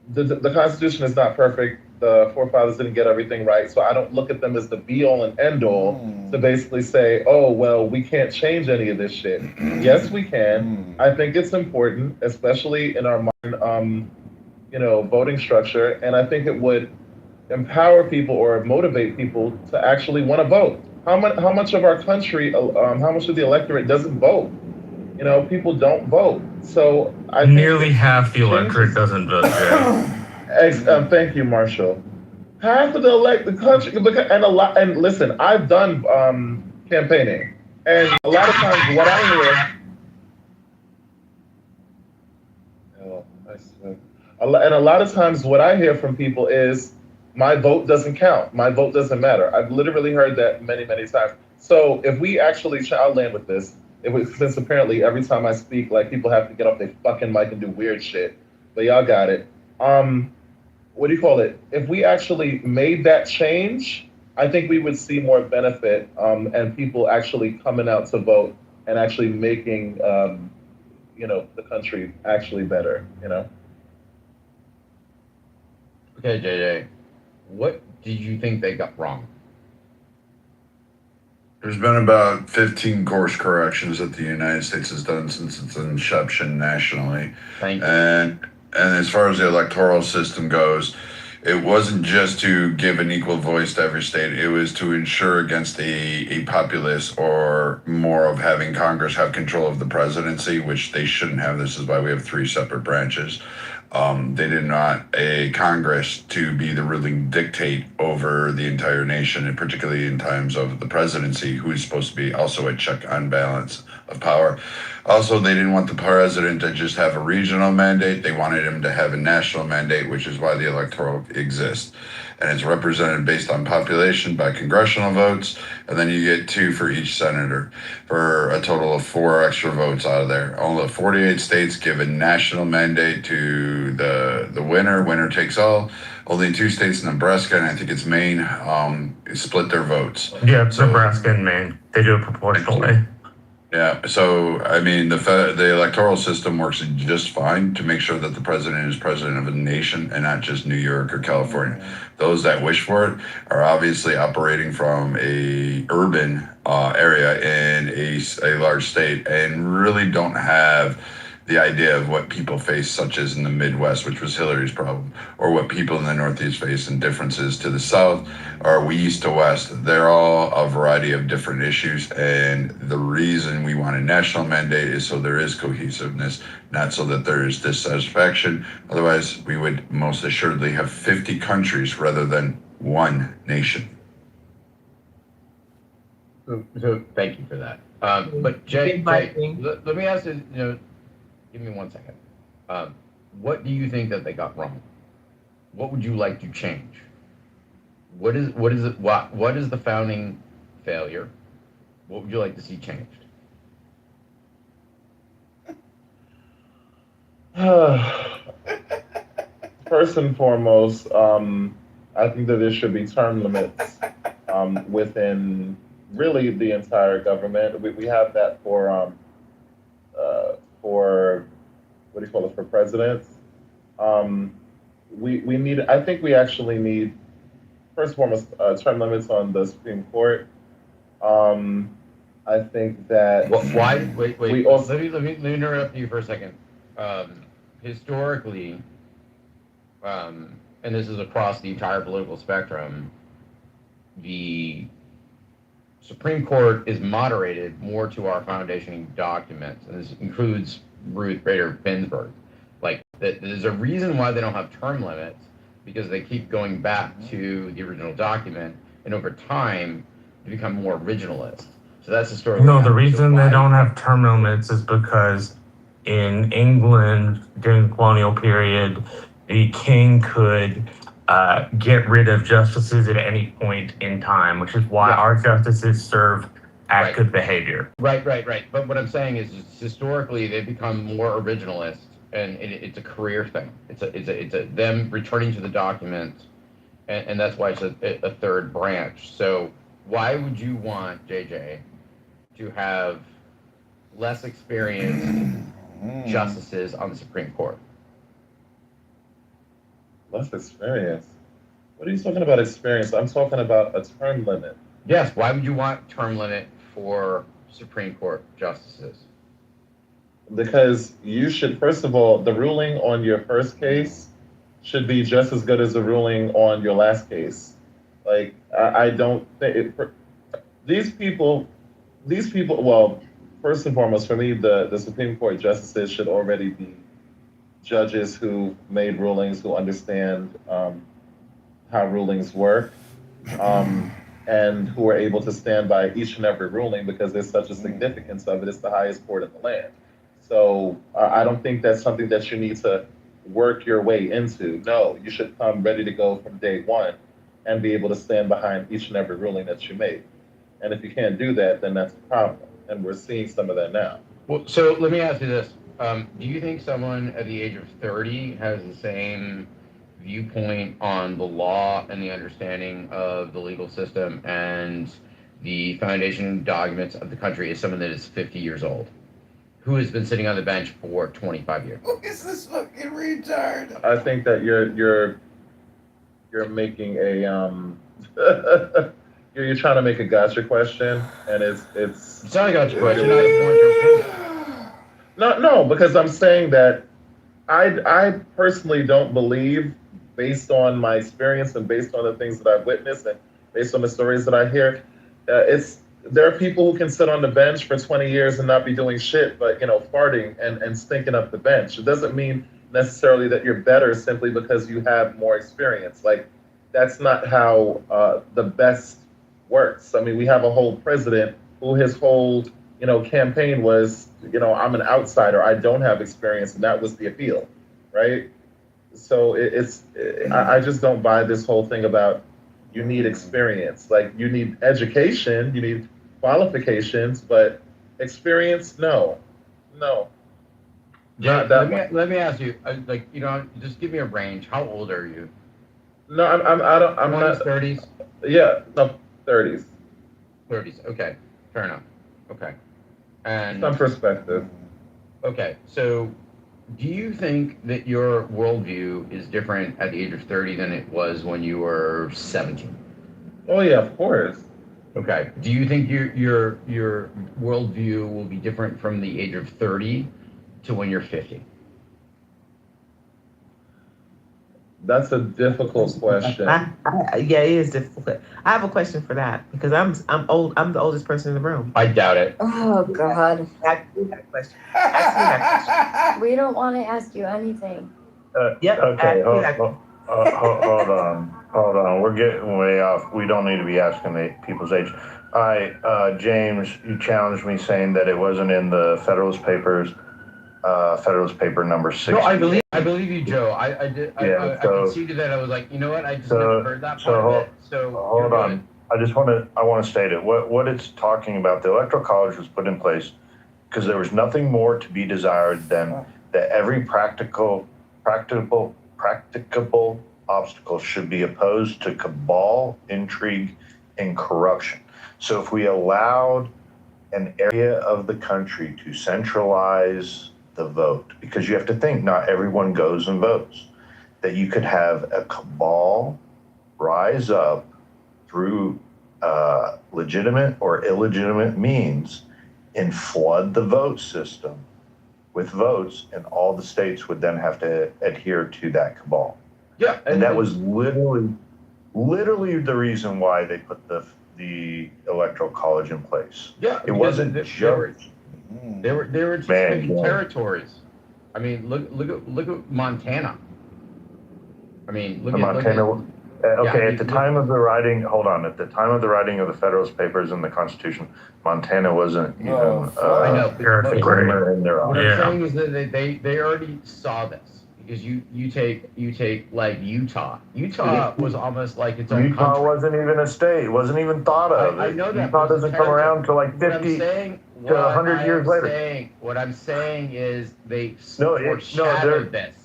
Speaker 1: The Constitution is not perfect. The forefathers didn't get everything right, so I don't look at them as the be-all and end-all to basically say, oh, well, we can't change any of this shit. Yes, we can. I think it's important, especially in our modern, voting structure, and I think it would empower people or motivate people to actually want to vote. How much of our country, how much of the electorate doesn't vote? People don't vote. So I
Speaker 9: Nearly half the electorate doesn't vote, Jay.
Speaker 1: Thank you, Marshall. Half of the country, and listen, I've done campaigning, and a lot of times what I hear, and a lot of times what I hear from people is, my vote doesn't count. My vote doesn't matter. I've literally heard that many, many times. So if we actually, I'll land with this. Since apparently every time I speak, like, people have to get off their fucking mic and do weird shit, but y'all got it. What do you call it? If we actually made that change, I think we would see more benefit, and people actually coming out to vote and actually making, the country actually better.
Speaker 3: Okay, JJ, what did you think they got wrong?
Speaker 22: There's been about 15 course corrections that the United States has done since its inception nationally.
Speaker 3: Thank you.
Speaker 22: And as far as the electoral system goes, it wasn't just to give an equal voice to every state. It was to ensure against a populace, or more of having Congress have control of the presidency, which they shouldn't have. This is why we have 3 separate branches. They did not a Congress to be the ruling dictate over the entire nation, and particularly in times of the presidency, who is supposed to be also a check on balance of power. Also, they didn't want the president to just have a regional mandate. They wanted him to have a national mandate, which is why the electoral exists. And it's represented based on population by congressional votes, and then you get 2 for each senator, for a total of 4 extra votes out of there. Only 48 states give a national mandate to the winner takes all. Only 2 states, Nebraska and I think it's Maine, split their votes.
Speaker 9: Yeah, it's Nebraska and Maine. They do it proportionally.
Speaker 22: Yeah, so I mean, the electoral system works just fine to make sure that the president is president of a nation and not just New York or California. Those that wish for it are obviously operating from a urban area in a large state, and really don't have the idea of what people face, such as in the Midwest, which was Hillary's problem, or what people in the Northeast face, and differences to the South, or East to West. They're all a variety of different issues, and the reason we want a national mandate is so there is cohesiveness, not so that there is dissatisfaction. Otherwise, we would most assuredly have 50 countries rather than one nation.
Speaker 3: So thank you for that. But Jay, let me ask you, give me 1 second. What do you think that they got wrong? What would you like to change? What is the founding failure? What would you like to see changed?
Speaker 1: First and foremost, I think that there should be term limits within really the entire government. We have that for what do you call it, for presidents. We need, I think we actually need, first and foremost, term limits on the Supreme Court. I think that
Speaker 3: Why? Wait.
Speaker 1: we also
Speaker 3: Let me interrupt you for a second. Historically, and this is across the entire political spectrum, the Supreme Court is moderated more to our foundation documents, and this includes Ruth Bader Ginsburg. Like, there's a reason why they don't have term limits, because they keep going back to the original document, and over time, they become more originalist. So that's historically.
Speaker 9: No, the reason they don't have term limits is because in England during the colonial period, the king could get rid of justices at any point in time, which is why our justices serve active behavior.
Speaker 3: Right. But what I'm saying is historically they've become more originalist, and it's a career thing. It's a them returning to the document, and that's why it's a third branch. So why would you want JJ to have less experienced justices on the Supreme Court?
Speaker 1: less experience. What are you talking about experience? I'm talking about a term limit.
Speaker 3: Yes. Why would you want term limit for Supreme Court justices?
Speaker 1: Because you should, first of all, the ruling on your first case should be just as good as the ruling on your last case. Like, I don't think these people, well, first and foremost, for me, the Supreme Court justices should already be judges who made rulings, who understand how rulings work, and who are able to stand by each and every ruling because there's such a significance of it. It's the highest court in the land. So I don't think that's something that you need to work your way into. No, you should come ready to go from day one and be able to stand behind each and every ruling that you make. And if you can't do that, then that's a problem. And we're seeing some of that now.
Speaker 3: Well, so let me ask you this. Do you think someone at the age of 30 has the same viewpoint on the law and the understanding of the legal system and the foundation documents of the country as someone that is 50 years old, who has been sitting on the bench for 25 years?
Speaker 8: Look at this fucking retard.
Speaker 1: I think that you're making a you're trying to make a gotcha question, and it's
Speaker 3: not a gotcha question. I just want your opinion.
Speaker 1: No, because I'm saying that I personally don't believe, based on my experience and based on the things that I've witnessed and based on the stories that I hear, there are people who can sit on the bench for 20 years and not be doing shit, but farting and stinking up the bench. It doesn't mean necessarily that you're better simply because you have more experience. Like, that's not how the best works. I mean, we have a whole president who his whole campaign was, I'm an outsider, I don't have experience, and that was the appeal, right? So I just don't buy this whole thing about you need experience. Like, you need education, you need qualifications, but experience, no.
Speaker 3: Yeah, let me ask you, just give me a range. How old are you?
Speaker 1: No, I'm not
Speaker 3: 30s.
Speaker 1: Yeah, no, 30s.
Speaker 3: 30s. Okay, fair enough. Okay, and
Speaker 1: some perspective.
Speaker 3: Okay, so do you think that your worldview is different at the age of 30 than it was when you were 17?
Speaker 1: Oh yeah, of course.
Speaker 3: Okay. Do you think your worldview will be different from the age of 30 to when you're 50?
Speaker 1: That's a difficult question.
Speaker 7: Yeah, it is difficult. I have a question for that because I'm old. I'm the oldest person in the room.
Speaker 3: I doubt it.
Speaker 19: Oh God.
Speaker 7: I do have a question.
Speaker 19: We don't want to ask you anything.
Speaker 7: Yep.
Speaker 5: Okay, hold on. We're getting way off. We don't need to be asking people's age. All right, James, you challenged me saying that it wasn't in the Federalist Papers. Federalist Paper number 60.
Speaker 3: No, I believe you, Joe. I did. I conceded that. I was like, you know what? I just never heard that part of it. So
Speaker 5: hold on. I want to state it. What it's talking about, the Electoral College was put in place because there was nothing more to be desired than that every practicable obstacle should be opposed to cabal, intrigue, and corruption. So if we allowed an area of the country to centralize the vote, because you have to think not everyone goes and votes, that you could have a cabal rise up through legitimate or illegitimate means and flood the vote system with votes, and all the states would then have to adhere to that cabal.
Speaker 3: Yeah,
Speaker 5: and that was literally the reason why they put the electoral college in place.
Speaker 3: Yeah,
Speaker 5: it wasn't
Speaker 3: they were just picking territories. I mean, look at Montana. I mean, look at
Speaker 5: Montana. At the time of the writing, hold on. At the time of the writing of the Federalist Papers and the Constitution, Montana wasn't even
Speaker 3: I know.
Speaker 5: in their
Speaker 3: What I'm saying is that they already saw this, because you take like Utah. Utah was almost like its own
Speaker 5: Utah
Speaker 3: country.
Speaker 5: wasn't even a state. It wasn't even thought of.
Speaker 3: I know that.
Speaker 5: Utah doesn't come around till like 50 to 100 years later.
Speaker 3: What I'm saying is they foreshadowed this.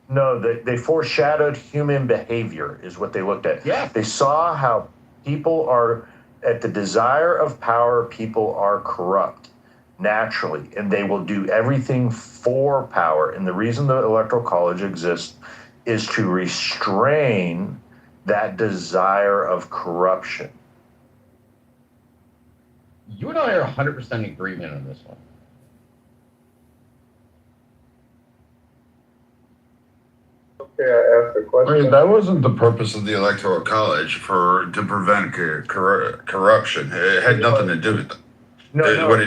Speaker 5: No, they foreshadowed human behavior is what they looked at.
Speaker 3: Yeah.
Speaker 5: They saw how people are, at the desire of power, people are corrupt naturally, and they will do everything for power. And the reason the Electoral College exists is to restrain that desire of corruption.
Speaker 3: You and I are 100% in agreement on this one.
Speaker 22: Okay, I asked a question. Wait, that wasn't the purpose of the Electoral College to prevent corruption. It had nothing to do with it. Look, what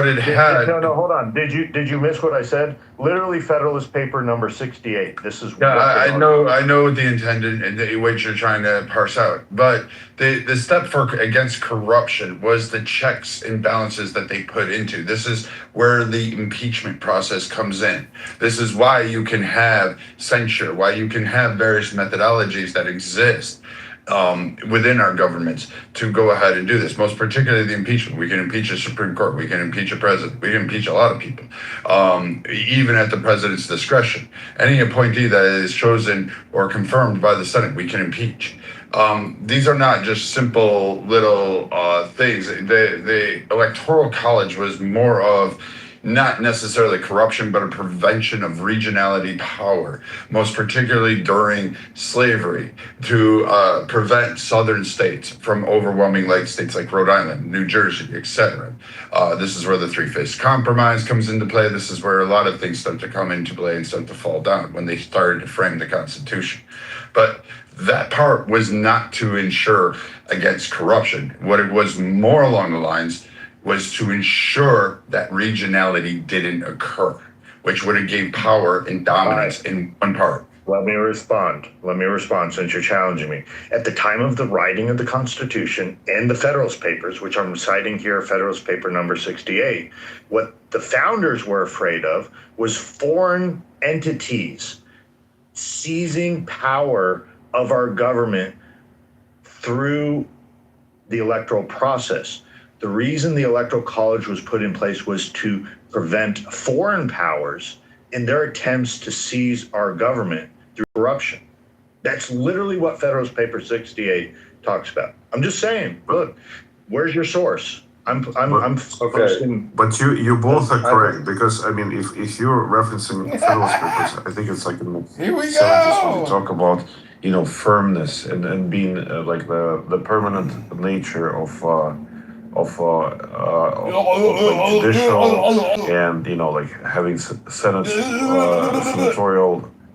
Speaker 22: it had.
Speaker 5: No, hold on. Did you miss what I said? Literally, Federalist Paper number 68. This is.
Speaker 22: Yeah, I know what the intended and what you're trying to parse out. But the step against corruption was the checks and balances that they put into. This is where the impeachment process comes in. This is why you can have censure, why you can have various methodologies that exist within our governments to go ahead and do this, most particularly the impeachment. We can impeach a Supreme Court, we can impeach a president, we can impeach a lot of people, even at the president's discretion. Any appointee that is chosen or confirmed by the Senate, we can impeach. These are not just simple little things. The Electoral College was more of not necessarily corruption, but a prevention of regionality power, most particularly during slavery, to prevent southern states from overwhelming like states like Rhode Island, New Jersey, etc. This is where the Three-Fifths Compromise comes into play. This is where a lot of things start to come into play and start to fall down when they started to frame the Constitution. But that part was not to ensure against corruption. What it was more along the lines was to ensure that regionality didn't occur, which would have gave power and dominance in one part.
Speaker 5: Let me respond since you're challenging me. At the time of the writing of the Constitution and the Federalist Papers, which I'm citing here, Federalist Paper number 68, what the founders were afraid of was foreign entities seizing power of our government through the electoral process. The reason the Electoral College was put in place was to prevent foreign powers in their attempts to seize our government through corruption. That's literally what Federalist Paper 68 talks about. I'm just saying, look, where's your source? I'm posting.
Speaker 12: But you both are correct, because I mean, if you're referencing Federalist Papers, I think it's like in the 70s when they talk about, you know, firmness and being like the permanent nature of like judicial, and you know, like having senatorial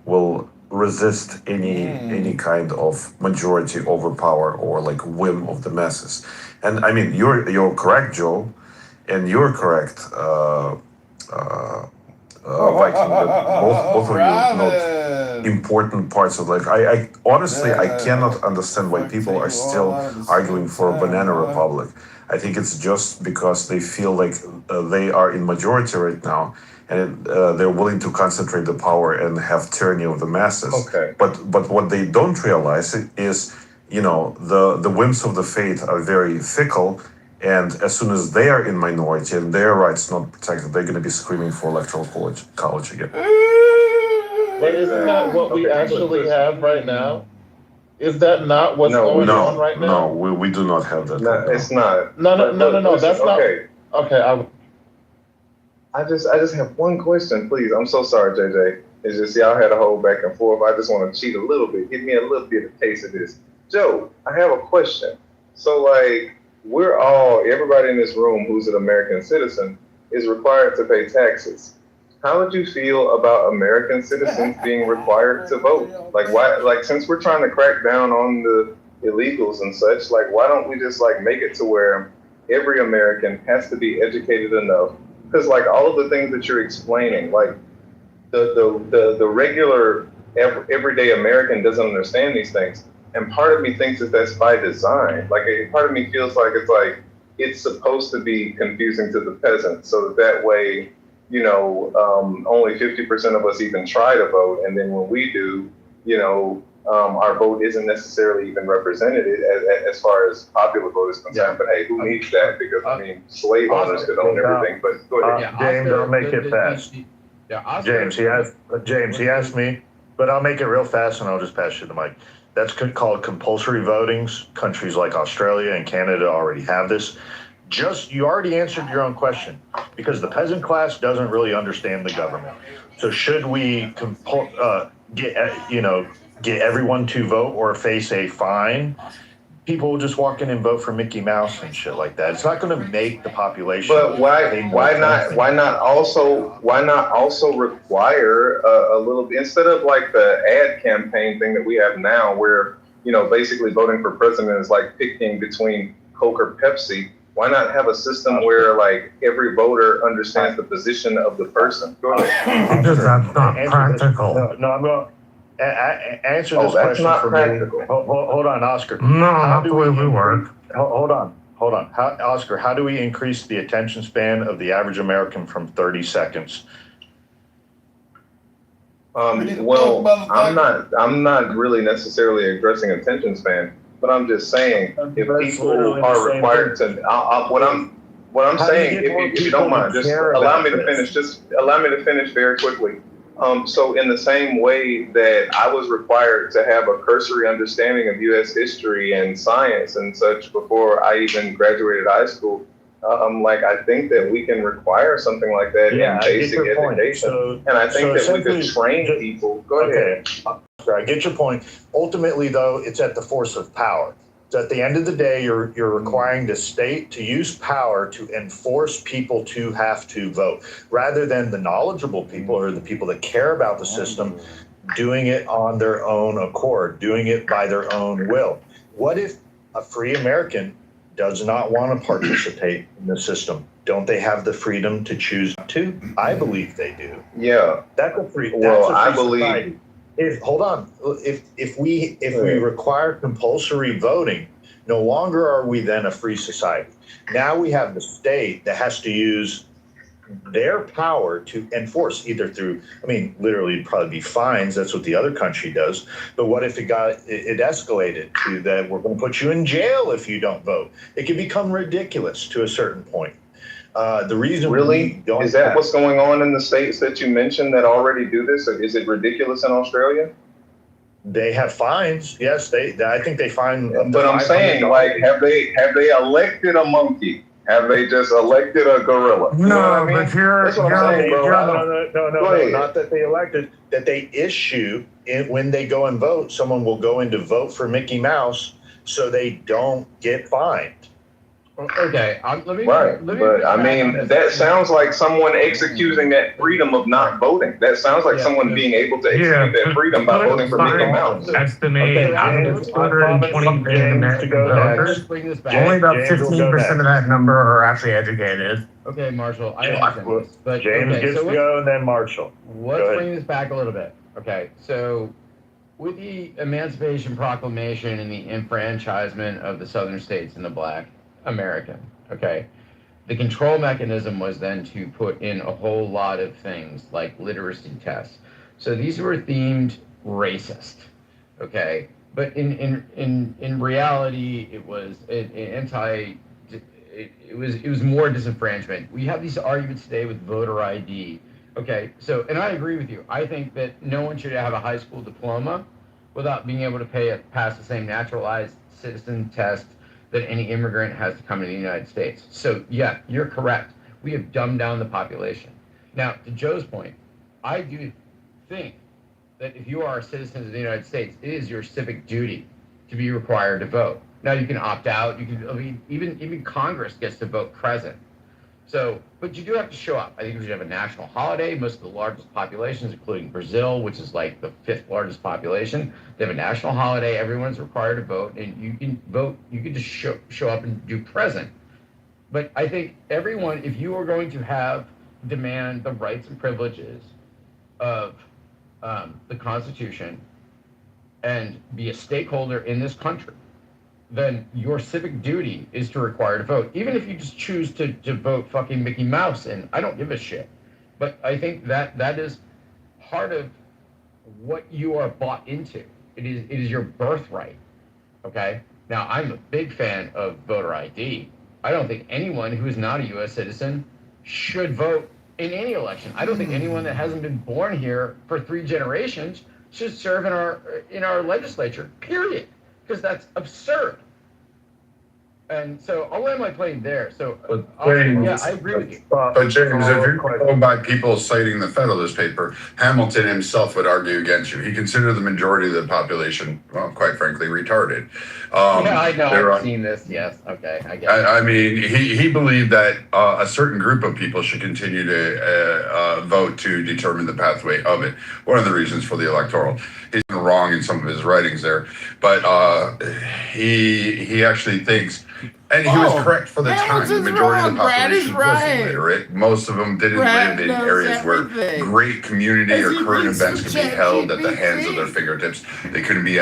Speaker 12: will resist any kind of majority overpower or like whim of the masses. And I mean, you're correct, Joe, and you're correct, Viking, that both of you note important parts of life. I honestly, I cannot understand why people are still arguing for a banana republic. I think it's just because they feel like they are in majority right now, and they're willing to concentrate the power and have tyranny of the masses.
Speaker 5: Okay.
Speaker 12: But what they don't realize is, you know, the whims of the faith are very fickle, and as soon as they are in minority and their rights not protected, they're going to be screaming for electoral college again.
Speaker 1: But isn't that what we actually have right now? Is that not what's going on right now?
Speaker 12: No, we do not have that.
Speaker 10: No, it's not.
Speaker 1: No,
Speaker 10: Listen,
Speaker 1: that's not.
Speaker 10: okay.
Speaker 1: Okay,
Speaker 10: I just have one question, please. I'm so sorry, JJ. It's just y'all had a whole back and forth. I just want to cheat a little bit. Give me a little bit of taste of this. Joe, I have a question. So, like, everybody in this room who's an American citizen is required to pay taxes. How would you feel about American citizens being required to vote? Like, why? Like, since we're trying to crack down on the illegals and such, like, why don't we just like make it to where every American has to be educated enough? Because like all of the things that you're explaining, like the regular everyday American doesn't understand these things, and part of me thinks that that's by design. Like part of me feels like it's supposed to be confusing to the peasant, so that way, you know, only 50% of us even try to vote, and then when we do, you know, our vote isn't necessarily even represented as far as popular vote is concerned. But hey, who needs that? Because I mean, slave owners could own everything. But go ahead,
Speaker 5: James, I'll make it fast. James, he asked me, but I'll make it real fast and I'll just pass you the mic. That's called compulsory votings. Countries like Australia and Canada already have this. You already answered your own question, because the peasant class doesn't really understand the government. So should we get everyone to vote or face a fine? People will just walk in and vote for Mickey Mouse and shit like that. It's not going to make the population.
Speaker 10: But why not also require a little bit, instead of like the ad campaign thing that we have now, where, you know, basically voting for president is like picking between Coke or Pepsi. Why not have a system where like every voter understands the position of the person? Go ahead.
Speaker 9: Because that's not practical.
Speaker 5: No, I'm going to answer this question for me. Hold on, Oscar.
Speaker 9: No, not the way we work.
Speaker 5: Hold on. Oscar, how do we increase the attention span of the average American from 30 seconds?
Speaker 10: Well, I'm not really necessarily addressing attention span, but I'm just saying if people are required to, what I'm saying, if you don't mind, just allow me to finish. Just allow me to finish very quickly. So in the same way that I was required to have a cursory understanding of U.S. history and science and such before I even graduated high school, like I think that we can require something like that in basic education. And I think that we could train people. Go ahead.
Speaker 5: I get your point. Ultimately, though, it's at the force of power. So at the end of the day, you're requiring the state to use power to enforce people to have to vote, rather than the knowledgeable people or the people that care about the system doing it on their own accord, doing it by their own will. What if a free American does not want to participate in the system? Don't they have the freedom to choose to? I believe they do.
Speaker 10: Yeah.
Speaker 5: That's a free.
Speaker 10: I believe.
Speaker 5: Society. If we require compulsory voting, no longer are we then a free society. Now we have the state that has to use their power to enforce, either through, literally it'd probably be fines. That's what the other country does. But what if it escalated to that we're going to put you in jail if you don't vote? It can become ridiculous to a certain point. The reason
Speaker 10: is that what's going on in the states that you mentioned that already do this? Or is it ridiculous in Australia?
Speaker 5: They have fines. Yes, I think they fine.
Speaker 10: But I'm saying, like, have they elected a monkey? Have they just elected a gorilla? You know what I mean?
Speaker 5: But that's what I'm saying, bro. No, not that they elected. That they issue when they go and vote. Someone will go in to vote for Mickey Mouse, so they don't get fined.
Speaker 3: Okay, let me.
Speaker 10: That sounds like someone executing that freedom of not voting. That sounds like someone being able to execute that freedom by voting for Mickey Mouse.
Speaker 9: Estimated out of 220 million American voters, only about 15% of that number are actually educated.
Speaker 3: Okay, Marshall, I understand this, but
Speaker 5: James gets to go, and then Marshall.
Speaker 3: Let's bring this back a little bit. Okay, so with the Emancipation Proclamation and the enfranchisement of the southern states and the Black American, okay, the control mechanism was then to put in a whole lot of things like literacy tests. So these were themed racist, okay, but in reality it was it was more disenfranchisement. We have these arguments today with voter ID. Okay, so, and I agree with you. I think that no one should have a high school diploma without being able to pass the same naturalized citizen test that any immigrant has to come to the United States. So yeah, you're correct. We have dumbed down the population. Now, to Joe's point, I do think that if you are a citizen of the United States, it is your civic duty to be required to vote. Now you can opt out. You can, I mean, even Congress gets to vote present. So, but you do have to show up. I think we should have a national holiday. Most of the largest populations, including Brazil, which is like the 5th largest population, they have a national holiday. Everyone's required to vote, and you can vote. You can just show up and do present. But I think everyone, if you are going to demand the rights and privileges of the Constitution and be a stakeholder in this country, then your civic duty is to require to vote. Even if you just choose to vote fucking Mickey Mouse, and I don't give a shit. But I think that is part of what you are bought into. It is your birthright. Okay? Now, I'm a big fan of voter ID. I don't think anyone who is not a U.S. citizen should vote in any election. I don't think anyone that hasn't been born here for 3 generations should serve in our legislature, period. Because that's absurd. And so I'll land my plane there. So yeah, I agree with you.
Speaker 22: But James, if you're going by people citing the Federalist paper, Hamilton himself would argue against you. He considered the majority of the population, well, quite frankly, retarded.
Speaker 3: Yeah, I know. I've seen this. Yes. Okay. I get it.
Speaker 22: I mean, he believed that a certain group of people should continue to vote to determine the pathway of it. One of the reasons for the electoral. He's wrong in some of his writings there, but he actually thinks. And he was correct for the time. The majority of the population was illiterate. Most of them didn't live in areas where great community or current events could be held at the hands of their fingertips. They couldn't be